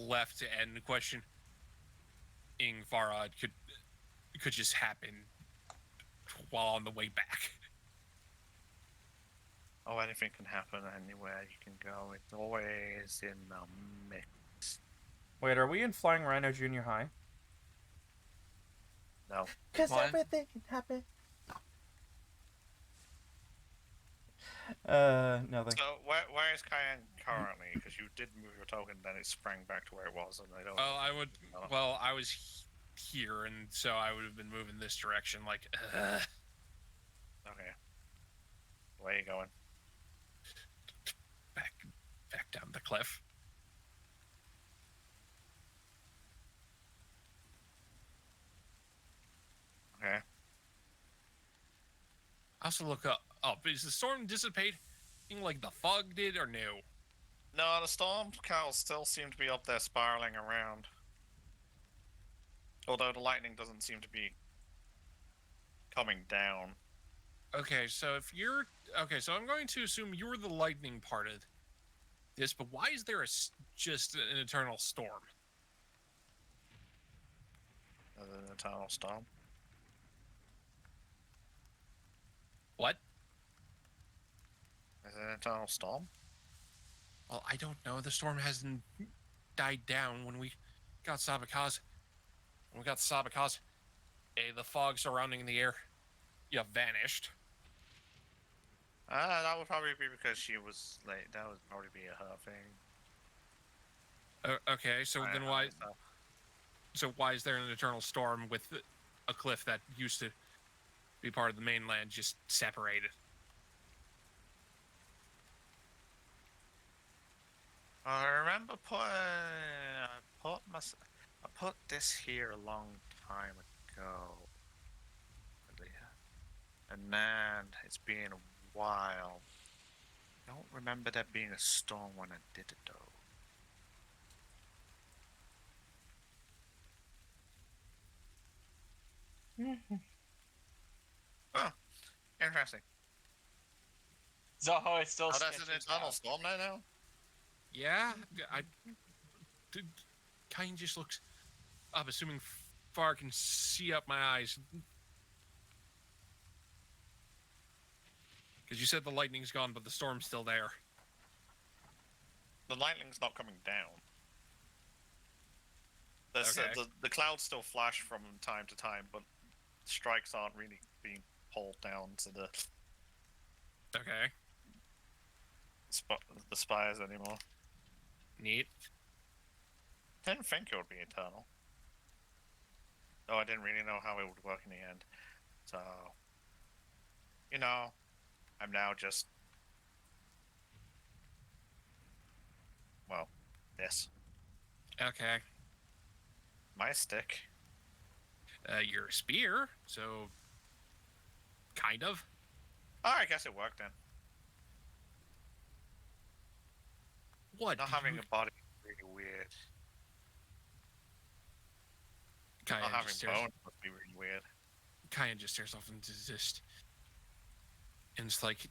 left to end the question. Farah could just happen while on the way back. Oh, anything can happen anywhere you can go. It's always in the mix. Wait, are we in Flying Rhino Junior High? No. Cause What? everything can happen. Nothing. So where is Cayenne currently? Because you did move your token, then it sprang back to where it was, and I don't. Well, I was here, and so I would have been moving this direction. Like, Okay. Where are you going? back down the cliff. Okay. I also look up. Is the storm dissipating like the fog did, or no? No, the storm clouds still seem to be up there spiraling around. Although the lightning doesn't seem to be coming down. Okay, so so I'm going to assume you're the lightning part of this, but why is there just an eternal storm? The eternal storm. What? Is it an eternal storm? Well, I don't know. The storm hasn't died down when we got Sabakaz. When we got Sabakaz, the fog surrounding the air, vanished. That would probably be because she was late. That would probably be a her thing. Okay, so then why? So why is there an eternal storm with a cliff that used to be part of the mainland just separated? I remember I put this here a long time ago. And man, it's been a while. I don't remember there being a storm when I did it though. Oh, interesting. Zoho is still Oh, that's an sketching eternal out. storm now? Yeah, Kain just looks up, assuming Far can see up my eyes. Because you said the lightning's gone, but the storm's still there. The lightning's not coming down. Okay. The clouds still flash from time to time, but strikes aren't really being pulled down to the Okay, the spires anymore. neat. Didn't think it would be eternal. Though I didn't really know how it would work in the end. So, I'm now just, well, this. Okay. My stick. Your spear, so kind of. Oh, I guess it worked then. What? Not having a body is really weird. Kayan Not having just stares, bones must be really weird. Kayan just stares off into this, and it's like,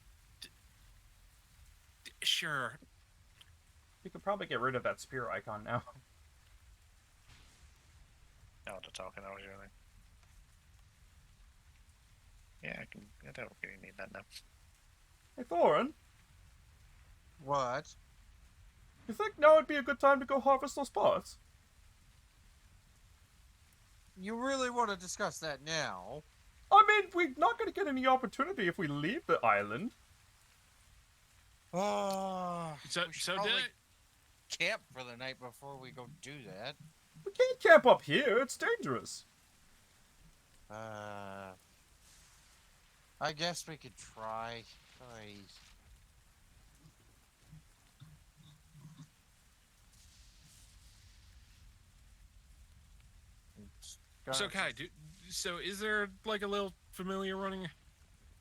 sure. You could probably get rid of that spear icon now. No, the talking I was using. Yeah, I don't really need that now. Hey, Thorin, What? you think now would be a good time to go harvest those parts? You really want to discuss that now? I mean, we're not going to get any opportunity if we leave the island. Oh, So we should did probably I? camp for the night before we go do that. We can't camp up here, it's dangerous. I guess we could try. Oy. So Kai, so is there like a little familiar running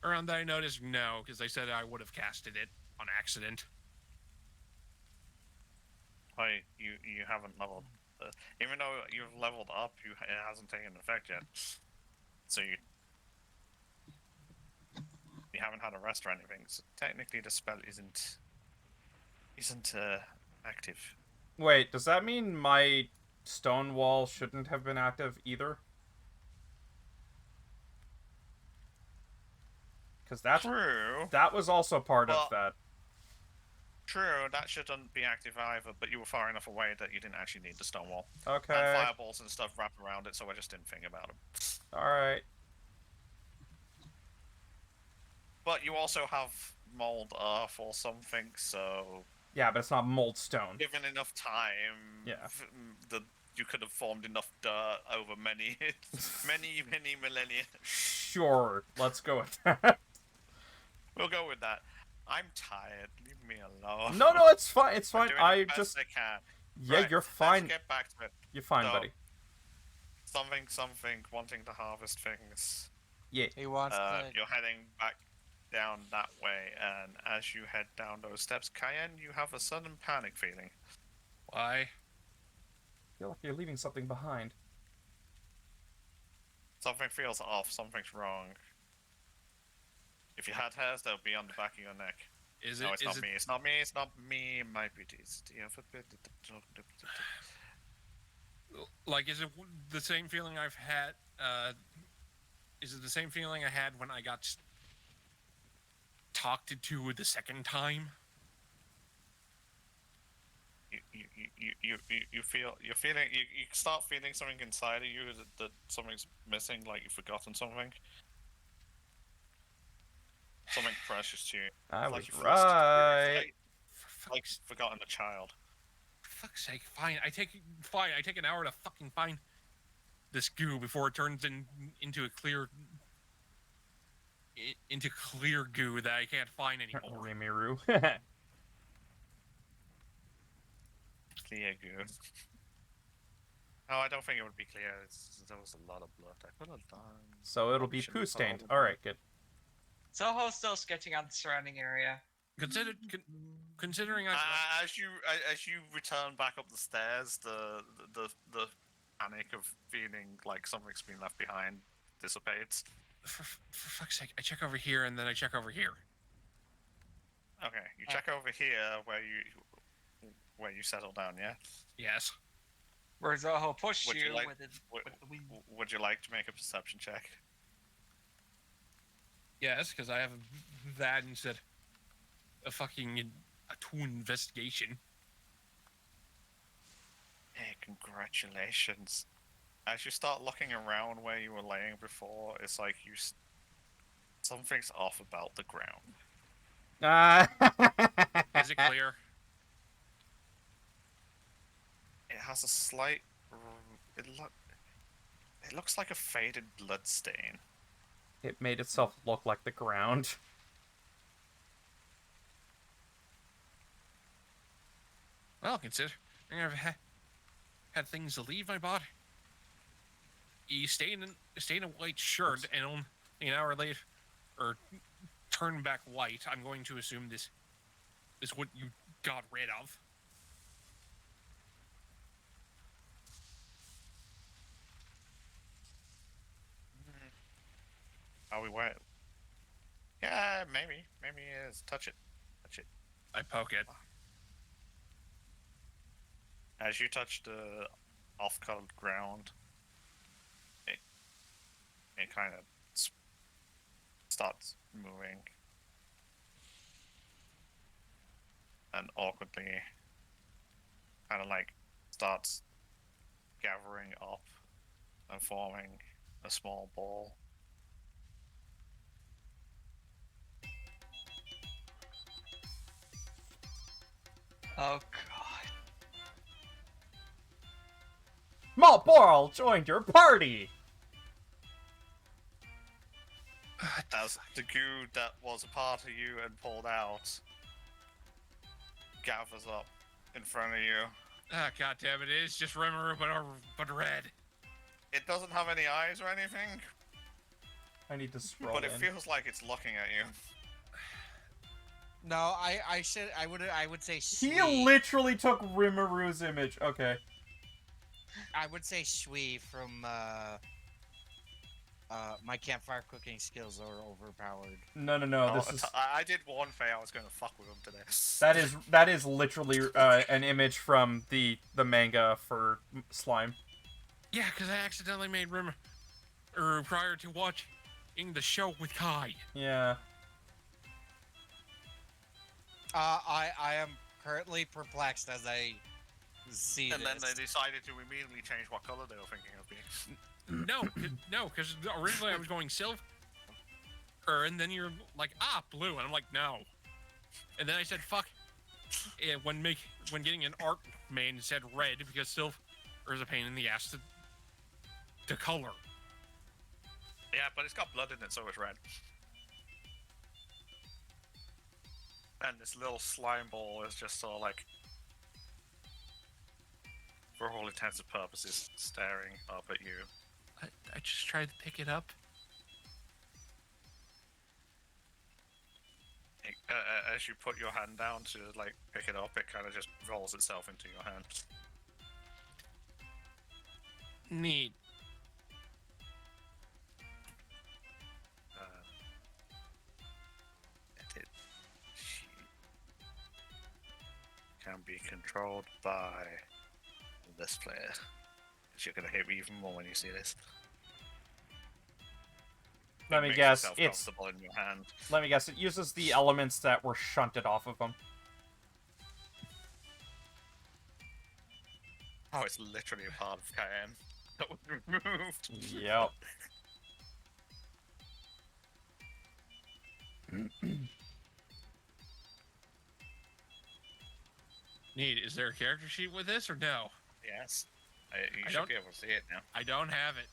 around that I noticed? No, because they said I would have casted it on accident. Why you haven't leveled? Even though you've leveled up, it hasn't taken effect yet. So you haven't had a rest or anything. So technically, the spell isn't active. Wait, does that mean my stone wall shouldn't have been active either? Because True. that was also part Well, of that. True, that shouldn't be active either, but you were far enough away that you didn't actually need the stone wall. Okay. And fireballs and stuff wrapped around it, so I just didn't think about them. Alright. But you also have mold earth or something, so Yeah, but it's not mold stone. given enough time, Yeah. You could have formed enough dirt over many millennia. Sure, let's go with that. We'll go with that. I'm tired. Leave me alone. No, it's fine. It's I'm fine. doing I the best just. I can. Yeah, Right, you're fine. Let's get back to it. You're fine, So, buddy. Something, wanting to harvest things. Yeah. He wants to. You're heading back down that way, and as you head down those steps, Cayenne, you have a sudden panic feeling. Why? I feel like you're leaving something behind. Something feels off. Something's wrong. If you had hairs, they'll be on the back of your neck. Is it? No, it's is not it? me. It's not me. It's not me. It might be this. Do you have a bit? Like, is it the same feeling I've had? Is it the same feeling I had when I got talked to the second time? You feel you're feeling you start feeling something inside of you that something's missing, like you've forgotten something. Something precious to you. I Like was you've right. like forgotten a child. For fuck's sake, fine. I take an hour to fucking find this goo before it turns into a clear goo that I can't find anymore. Rimuru. Clear goo. No, I don't think it would be clear. There was a lot of blood. I could have done. So it'll be Shouldn't poo stained. follow. Alright, good. Soho's still sketching out the surrounding area. Considering I As you return back up the stairs, the panic of feeling like something's been left behind dissipates. for fuck's sake, I check over here and then I check over here. Okay, you check over here where you settle down. Yeah. Yes. Where Zoho pushed Would you you like- with the wind. Would you like to make a perception check? Yes, because I have that instead of fucking a tool investigation. Hey, congratulations. As you start looking around where you were laying before, it's like something's off about the ground. Is it clear? It has a slight. It looks like a faded blood stain. It made itself look like the ground. Well, considering I've had things to leave my body. You stay in a white shirt and only an hour later, or turn back white. I'm going to assume this is what you got rid of. Are we wet? Yeah, maybe. Maybe it is. Touch it. Touch it. I poke it. As you touch the off-colored ground, it kind of starts moving. And awkwardly, kind of like starts gathering up and forming a small ball. Oh god. Malt Boral joined your party! As the goo that was a part of you and pulled out gathers up in front of you. Ah, god damn it! It is just Rimuru, but red. It doesn't have any eyes or anything, I need to scroll but it in. feels like it's looking at you. No, I would say He Shui. literally took Rimuru's image. Okay. I would say Shui from my campfire cooking skills are overpowered. No, Oh, this is... I did warn Faye I was going to fuck with him today. That is literally an image from the manga for slime. Yeah, because I accidentally made Rimuru prior to watching the show with Kai. Yeah. I am currently perplexed as I see And then this. they decided to immediately change what color they were thinking of being. No, because originally I was going silver, and then you're like, blue, and I'm like, no. And then I said, fuck. When getting an art main, it said red because silver is a pain in the ass to color. Yeah, but it's got blood in it, so it's red. And this little slime ball is just sort of like, for all intents and purposes, staring up at you. I just tried to pick it up. As you put your hand down to like pick it up, it kind of just rolls itself into your hand. Neat. It can be controlled by this player. You're gonna hit me even more when you see this. Let It me makes guess, itself it's... comfortable in your hand. Let me guess, it uses the elements that were shunted off of them. Oh, it's literally a part of Cayenne that was removed. Yep. Neat. Is there a character sheet with this or no? Yes. You I should don't- be able to see it now. I don't have it.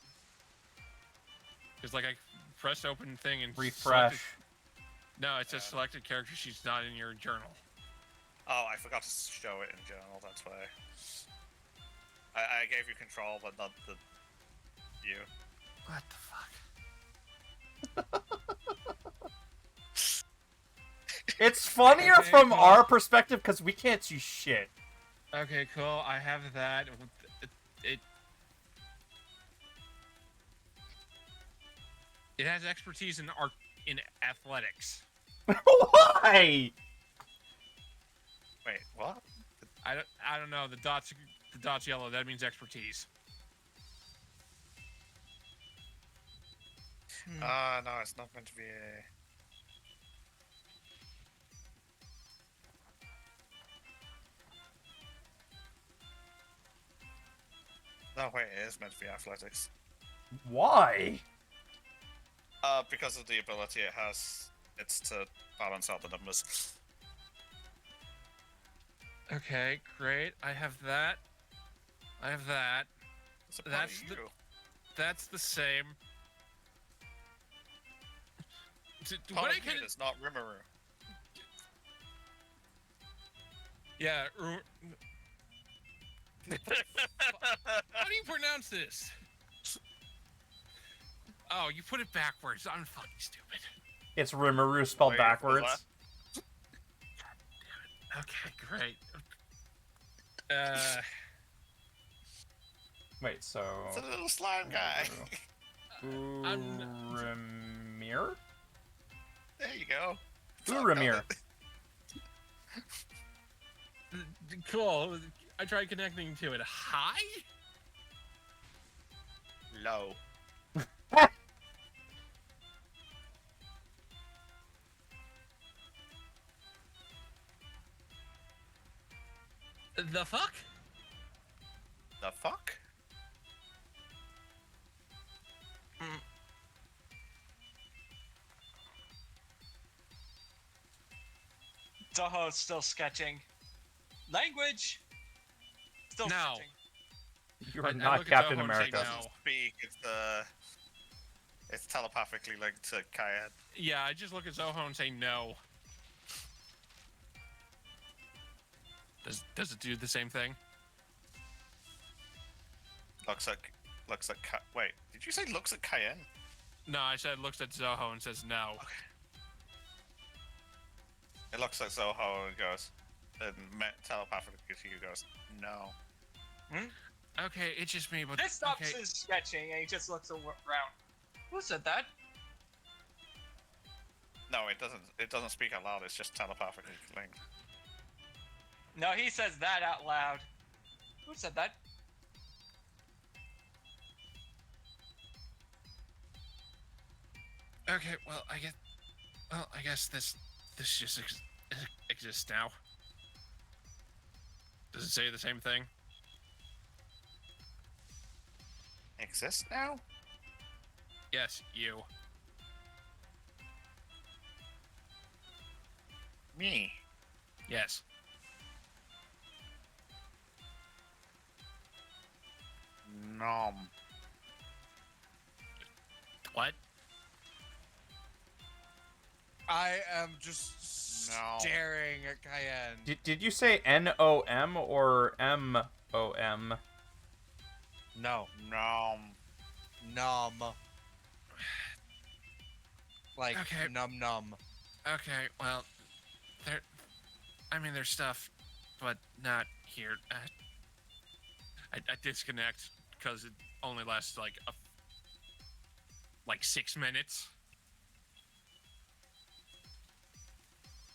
Because like I pressed open thing and Refresh. No, it says selected character sheet's not in your journal. Oh, I forgot to show it in journal, that's why. I gave you control, but not the... you. What the fuck? It's funnier Okay, from cool. our perspective because we can't see shit. Okay, cool. I have that. It has expertise in athletics. Why? Wait, what? I don't know. The dots yellow. That means expertise. No, it's not meant to be a... No, wait, it is meant to be athletics. Why? Because of the ability it has, it's to balance out the numbers. Okay, great. I have that. I have that. It's a part of That's the- you. That's the same. Part What of I can... you that's not Rimuru. Yeah. How do you pronounce this? Oh, you put it backwards. I'm fucking stupid. It's Rimuru spelled Wait, backwards. what? Okay, great. Wait, so... It's a little slime guy. Urimir? There you go. Urimir. Cool. I tried connecting to it. Hi? Low. The fuck? The fuck? Zoho's still sketching. Language! Still No. sketching. You I are look not at Captain Zoho and say America. no. Doesn't speak. It's telepathically linked to Cayenne. Yeah, I just look at Zoho and say no. Does it do the same thing? Looks at wait, did you say looks at Cayenne? No, I said looks at Zoho and says no. It looks like Zoho and goes, and telepathically to you goes, no. Okay, it's just me, but This stops okay. his sketching and he just looks around. Who said that? No, it doesn't. It doesn't speak out loud. It's just telepathically linked. No, he says that out loud. Who said that? Okay, well, I guess this just exists now. Does it say the same thing? Exist now? Yes, you. Me? Yes. Nom. What? I am just No. staring at Cayenne. Did you say N-O-M or M-O-M? No. Nom. Numb. Like Okay. num num. Okay, well, there's stuff, but not here. I disconnect because it only lasts like 6 minutes.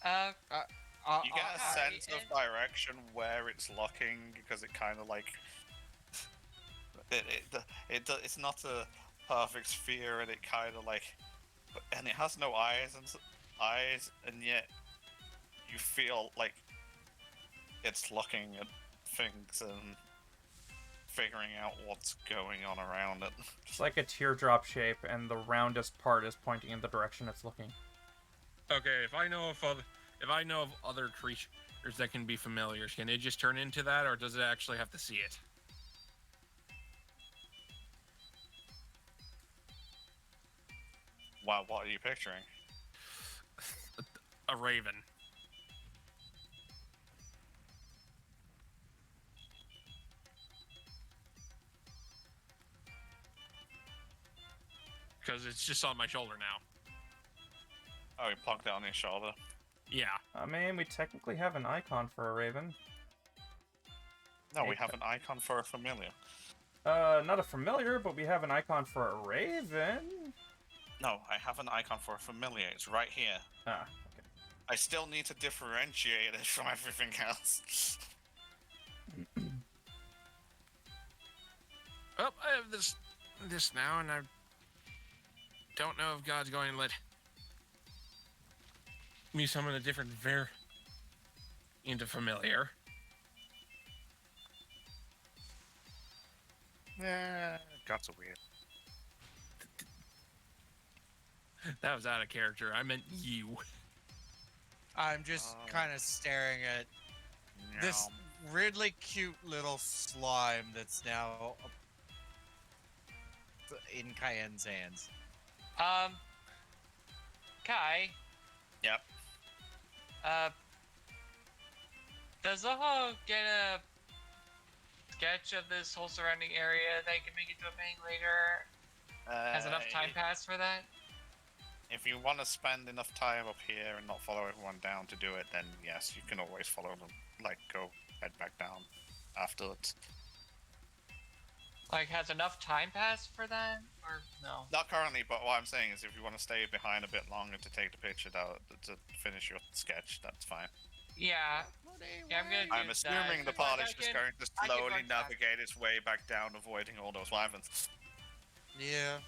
You get a Okay, sense of direction where it's looking because it kind of like it's not a perfect sphere, and it kind of like, and it has no eyes and yet you feel like it's looking at things and figuring out what's going on around it. It's like a teardrop shape, and the roundest part is pointing in the direction it's looking. Okay, if I know of other creatures that can be familiars, can it just turn into that, or does it actually have to see it? Wow, what are you picturing? A raven. Because it's just on my shoulder now. Oh, you plunked it on his shoulder. Yeah. I mean, we technically have an icon for a raven. No, we have an icon for a familiar. Not a familiar, but we have an icon for a raven. No, I have an icon for a familiar. It's right here. Ah, I still need to differentiate it from everything else. Oh, I have this now, and I don't know if God's going to let me summon a different into familiar. Yeah, gods are weird. That was out of character. I meant you. I'm just kind of staring at this really cute little slime that's now in Cayenne's hands. Kai. Yep. Does Zoho get a sketch of this whole surrounding area that you can make into a painting later? Has enough time passed for that? If you want to spend enough time up here and not follow everyone down to do it, then yes, you can always follow them. Like, go head back down afterwards. Like, has enough time passed for that? Or no? Not currently, but what I'm saying is if you want to stay behind a bit longer to take the picture to finish your sketch, that's fine. Yeah. Yeah, I'm gonna do I'm assuming the party is just going to I can slowly run back. navigate its way back down, avoiding all those wyverns. Yeah.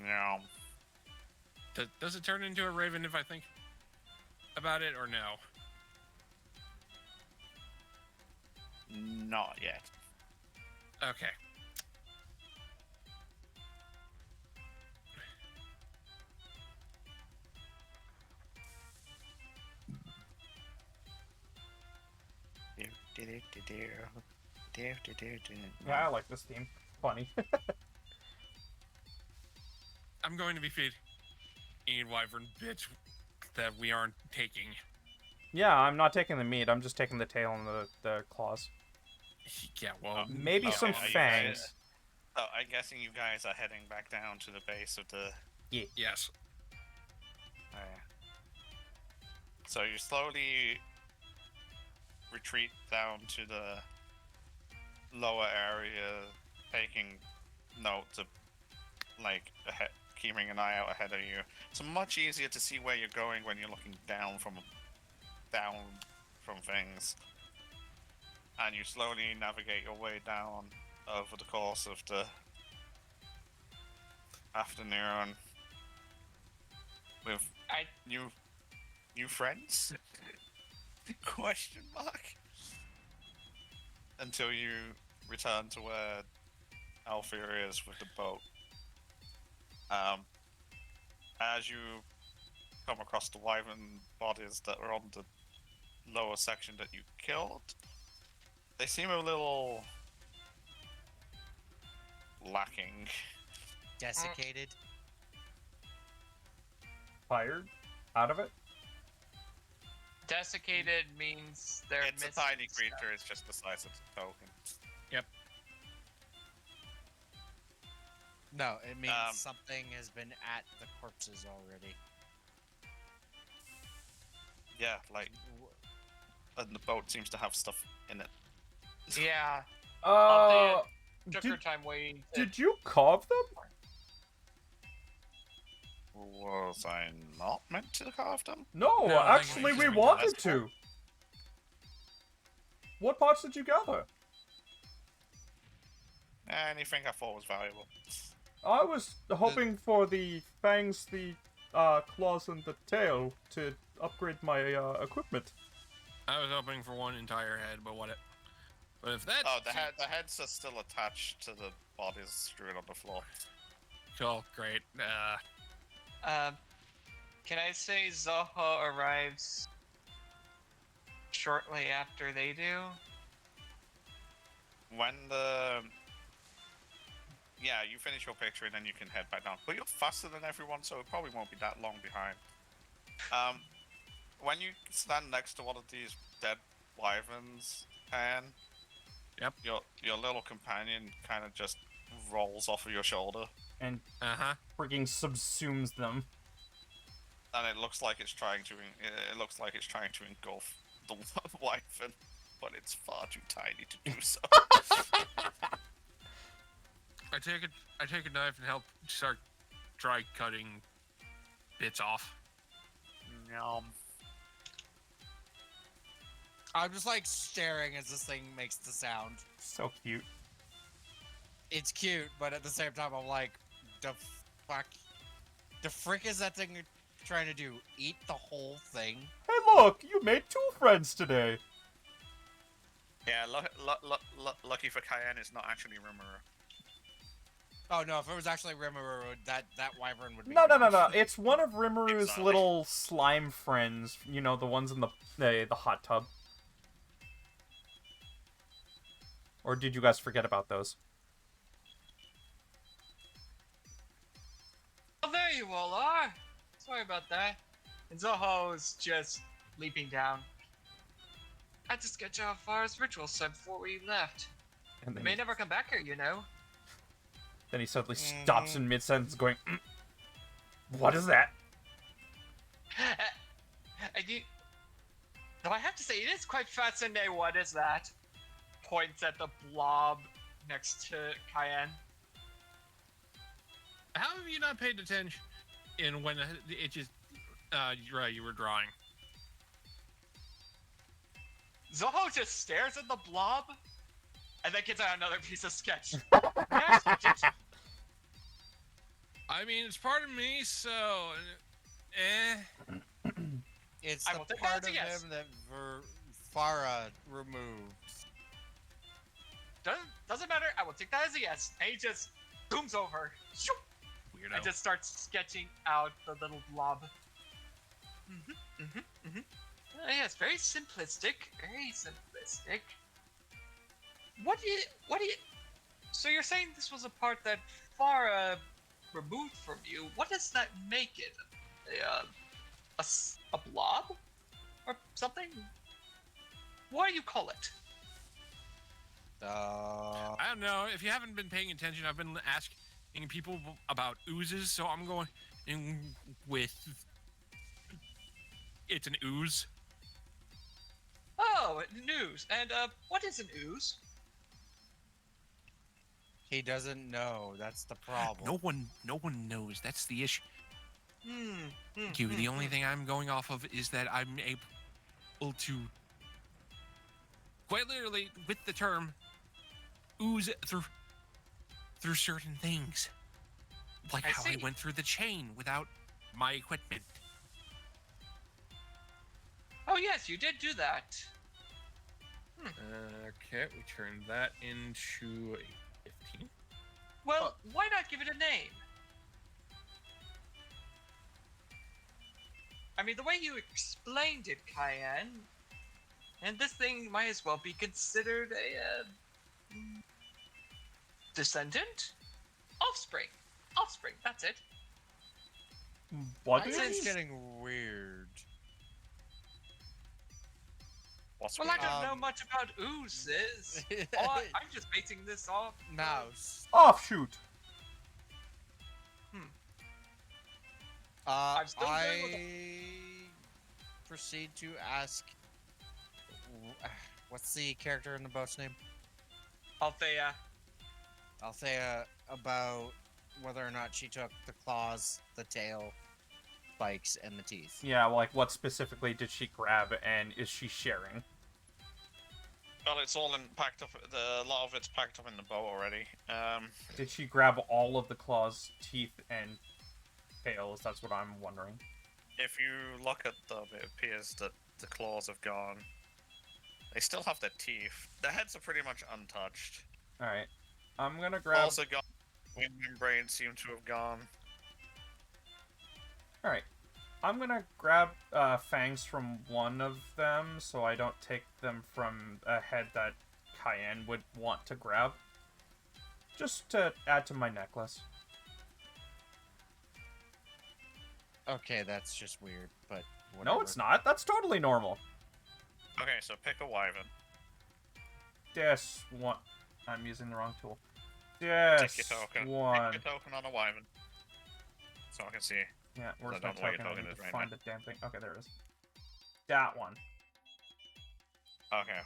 No. Does it turn into a raven if I think about it, or no? Not yet. Okay. yeah, I like this theme. Funny. I'm going to be feeding wyvern bitch that we aren't taking. Yeah, I'm not taking the meat. I'm just taking the tail and the claws. Yeah, well, Maybe Okay, some are you fangs. guys- Oh, I'm guessing you guys are heading back down to the base of the... yes. So you slowly retreat down to the lower area, taking note of, like, keeping an eye out ahead of you. It's much easier to see where you're going when you're looking down from things. And you slowly navigate your way down over the course of the afternoon with New friends? Question mark. Until you return to where Alfia is with the boat. As you come across the wyvern bodies that are on the lower section that you killed, they seem a little lacking. Desiccated. Fired out of it. Desiccated means they're It's a missing tiny stuff. creature, it's just the size of the token. No, it means Um, something has been at the corpses already. Yeah, like, and the boat seems to have stuff in it. Yeah, Uh, took her did, time waiting. To... did you carve them? Was I not meant to carve them? No, No, I think actually, it's we just wanted that's to. What parts did you gather? Anything I thought was valuable. I was hoping for the fangs, the claws, and the tail to upgrade my equipment. I was hoping for one entire head, but what? But if that's Oh, the heads are still attached to the bodies strewn on the floor. cool, great. Can I say Zoho arrives shortly after they do? When the... Yeah, you finish your picture and then you can head back down. But you're faster than everyone, so it probably won't be that long behind. When you stand next to one of these dead wyverns, and Yep. your little companion kind of just rolls off of your shoulder, And Uh-huh. freaking subsumes them. and it looks like it's trying to engulf the wyvern, but it's far too tiny to do so. I take a knife and help start dry cutting bits off. I'm just like staring as this thing makes the sound. So cute. It's cute, but at the same time, I'm like, the fuck, the frick is that thing trying to do? Eat the whole thing? Hey, look! You made 2 friends today! Yeah, lucky for Cayenne, it's not actually Rimuru. Oh no, if it was actually Rimuru, that wyvern would be. No. gone. It's one of Rimuru's Exactly. little slime friends. You know, the ones in the hot tub. Or did you guys forget about those? Oh, there you all are. Sorry about that. And Zoho's just leaping down. I had to sketch out Farah's ritual set before we left. And We then, may never come back here, you know. then he suddenly stops in mid-sentence going, what is that? I do. Though I have to say, it is quite fascinating. What is that? Points at the blob next to Cayenne. How have you not paid attention in when it just you were drawing? Zoho just stares at the blob, and then gets out another piece of sketch. I mean, it's part of me, so It's I the will take that part as a of yes. him that Farah removed. Doesn't matter. I will take that as a yes. And he just zooms over, shoop, weirdo. and just starts sketching out the little blob. Yes, very simplistic. Very simplistic. What do you? So you're saying this was a part that Farah removed from you? What does that make it? A blob or something? What do you call it? I don't know. If you haven't been paying attention, I've been asking people about oozes, so I'm going in with it's an ooze. Oh, news. And what is an ooze? He doesn't know. That's the problem. No one knows. That's the issue. The only thing I'm going off of is that I'm able to, quite literally, with the term, ooze through certain things, like I how I see. went through the chain without my equipment. Oh yes, you did do that. Okay, we turn that into a 15. Well, why not give it a name? I mean, the way you explained it, Cayenne, and this thing might as well be considered a descendant, offspring, offspring. That's it. What? I'd This say is it's- getting weird. What's Well, I weird? don't know much about oozes. I'm just basing this off. Mouse. Offshoot. I'm still going I with proceed to ask, what's the character in the boat's name? Althea. Althea, about whether or not she took the claws, the tail, spikes, and the teeth. Yeah, like what specifically did she grab, and is she sharing? Well, it's all packed up. A lot of it's packed up in the boat already. Did she grab all of the claws, teeth, and tails? That's what I'm wondering. If you look at them, it appears that the claws have gone. They still have their teeth. Their heads are pretty much untouched. Alright. I'm gonna grab... Also gone. Wing membranes seem to have gone. Alright. I'm gonna grab fangs from one of them, so I don't take them from a head that Cayenne would want to grab. Just to add to my necklace. Okay, that's just weird, but whatever. No, it's not. That's totally normal. Okay, so pick a wyvern. This one... I'm using the wrong tool. Take This your token. one... Take your token on a wyvern. So I can see. Yeah, where's I my don't know what token? your I token need is to right find now. the damn thing. Okay, there it is. That one. Okay.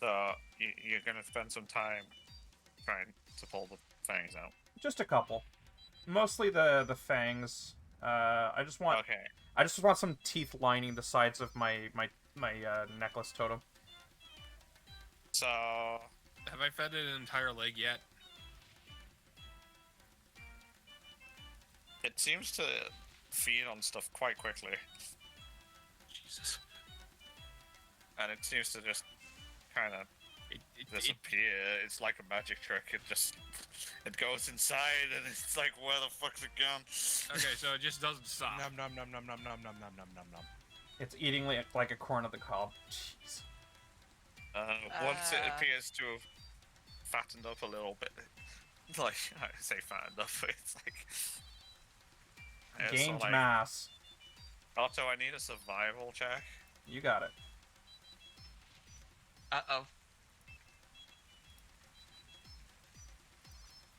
So you're gonna spend some time trying to pull the fangs out. Just a couple. Mostly the fangs. I just want Okay. I just want some teeth lining the sides of my necklace totem. So Have I fed it an entire leg yet? it seems to feed on stuff quite quickly, Jesus. and it seems to just kind of It, disappear. It's like a magic trick. It goes inside, and it's like, where the fuck's it gone? okay, so it just doesn't stop. Nom nom nom nom nom nom nom nom nom nom nom. It's eating like a corn of the cob. Jeez. Once it Uh. appears to have fattened up a little bit, like I say fattened up, it's like yeah, so, Gained like, mass. Also, I need a survival check. You got it. Uh-oh.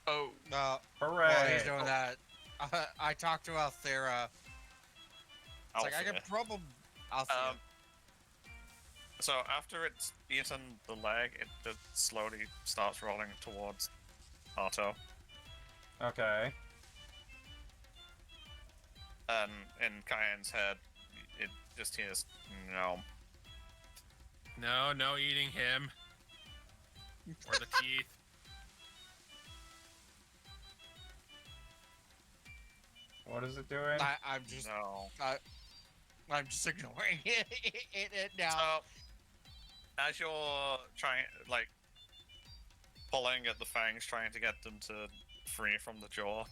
Oh. While Hooray! he's doing that, I talked to Althera. It's like, I Althea. could probably... Althea. So after it's eaten the leg, it just slowly starts rolling towards Arto. Okay. And in Cayenne's head, it just hears no. No, no eating him. Or the teeth. What is it doing? I'm just... No. I'm just ignoring it now. So, as you're trying, like, pulling at the fangs, trying to get them to free from the jaw,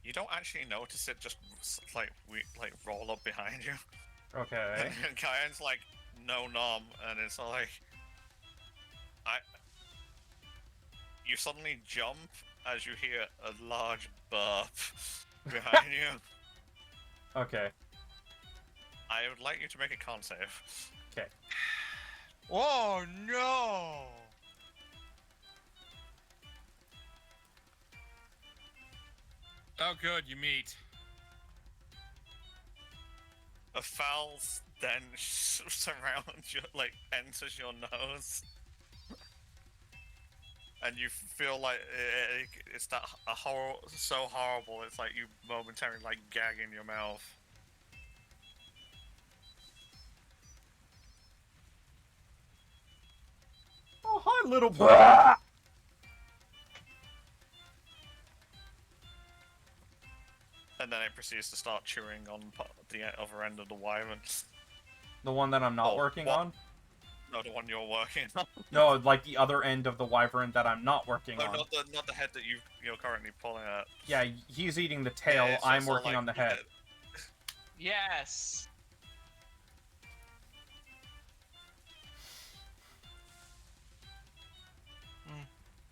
you don't actually notice it just like roll up behind you. Okay. And Cayenne's like, no nom, and it's like, you suddenly jump as you hear a large burp behind you. Okay. I would like you to make a con save. Okay. Oh no! Oh, good, you meet. A foul stench surrounds your, like, enters your nose. And you feel like it's that so horrible, it's like you momentarily, like, gag in your mouth. Oh, hi, little... And then it proceeds to start chewing on the other end of the wyvern. The one that I'm not Oh, working what? on? No, the one you're working on. No, like the other end of the wyvern that I'm not working No, on. not the head that you're currently pulling at. Yeah, he's eating the tail, Yeah, it's I'm also working like on the head. Yes.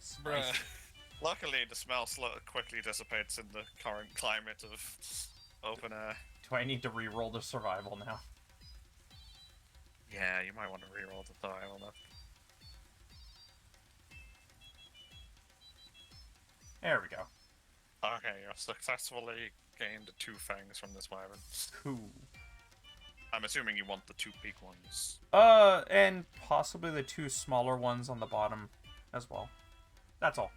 Spicy. Luckily, the smell quickly dissipates in the current climate of open air. Do I need to re-roll the survival now? Yeah, you might want to reroll the survival though. There we go. Okay, you successfully gained 2 fangs from this wyvern. Cool. I'm assuming you want the 2 big ones. And possibly the 2 smaller ones on the bottom as well. That's all.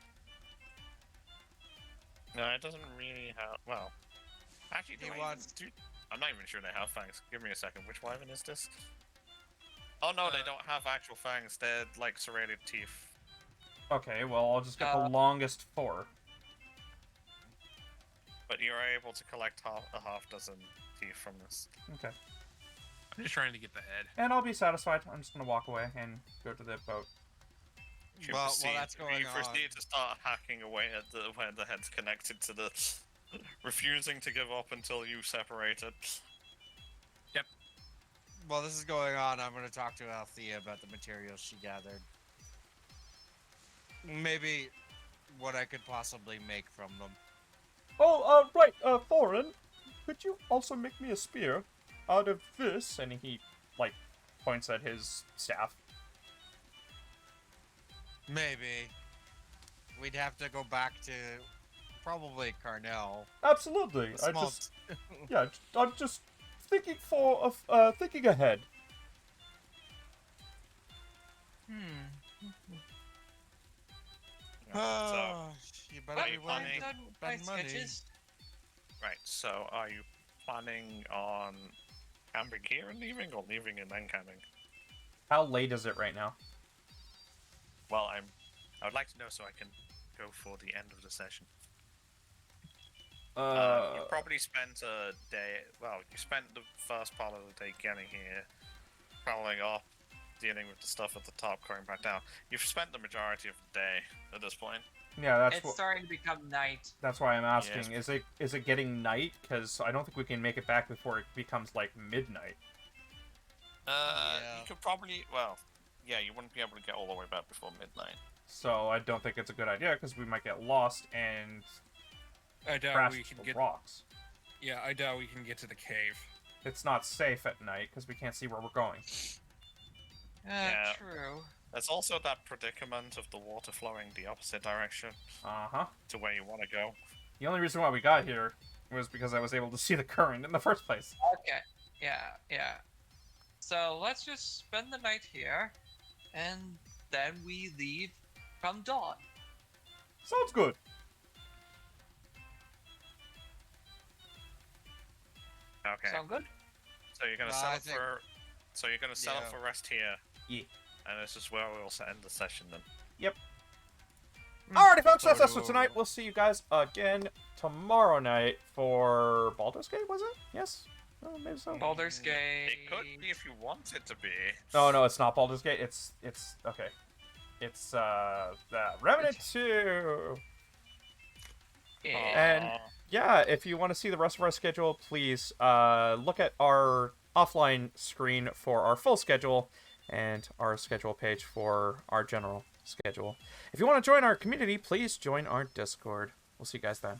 No, it doesn't really have. Well, actually, I'm not even sure they have fangs. Give me a second. Which wyvern is this? Oh no, they don't have actual fangs. They're like serrated teeth. Okay, well, I'll just get the longest 4. But you're able to collect a half dozen teeth from this. Okay. I'm just trying to get the head. And I'll be satisfied. I'm just gonna walk away and go to the boat. You Well, proceed, that's going you on. proceed to start hacking away at where the head's connected to the, refusing to give up until you separate it. While this is going on, I'm going to talk to Althea about the materials she gathered. Maybe what I could possibly make from them. Oh, right, Thorin, could you also make me a spear out of this? And he, like, points at his staff. Maybe. We'd have to go back to probably Carnell. Absolutely. Small I'm just thinking thinking ahead. So, You better be you willing planning- to Done my spend money. sketches. right, so are you planning on camping here and leaving, or leaving and then camping? How late is it right now? Well, I would like to know so I can go for the end of the session. You probably spent a day. Well, you spent the first part of the day getting here, traveling up, dealing with the stuff at the top, going back down. You've spent the majority of the day at this point. Yeah, It's starting to become night. that's why I'm asking. Yes. Is it getting night? Because I don't think we can make it back before it becomes like midnight. Yeah. You could probably. Well, yeah, you wouldn't be able to get all the way back before midnight. So I don't think it's a good idea because we might get lost and I doubt crash we to can the get. rocks. Yeah, I doubt we can get to the cave. It's not safe at night because we can't see where we're going. Yeah. True. There's also that predicament of the water flowing the opposite direction Uh-huh. to where you want to go. The only reason why we got here was because I was able to see the current in the first place. Okay. Yeah. So let's just spend the night here, and then we leave come dawn. Sounds good. Okay. Sound good? So you're gonna Well, settle I think- for. So you're gonna settle Yeah. for rest here. Yeah. And this is where we'll end the session then. Alrighty, folks, that's us for Whoa. tonight. We'll see you guys again tomorrow night for Baldur's Gate, was it? Yes? Oh, maybe so. Baldur's Gate. It could be if you want it to be. No, it's not Baldur's Gate. It's okay. It's Remnant 2. Yeah. And yeah, if you want to see the rest of our schedule, please look at our offline screen for our full schedule and our schedule page for our general schedule. If you want to join our community, please join our Discord. We'll see you guys then.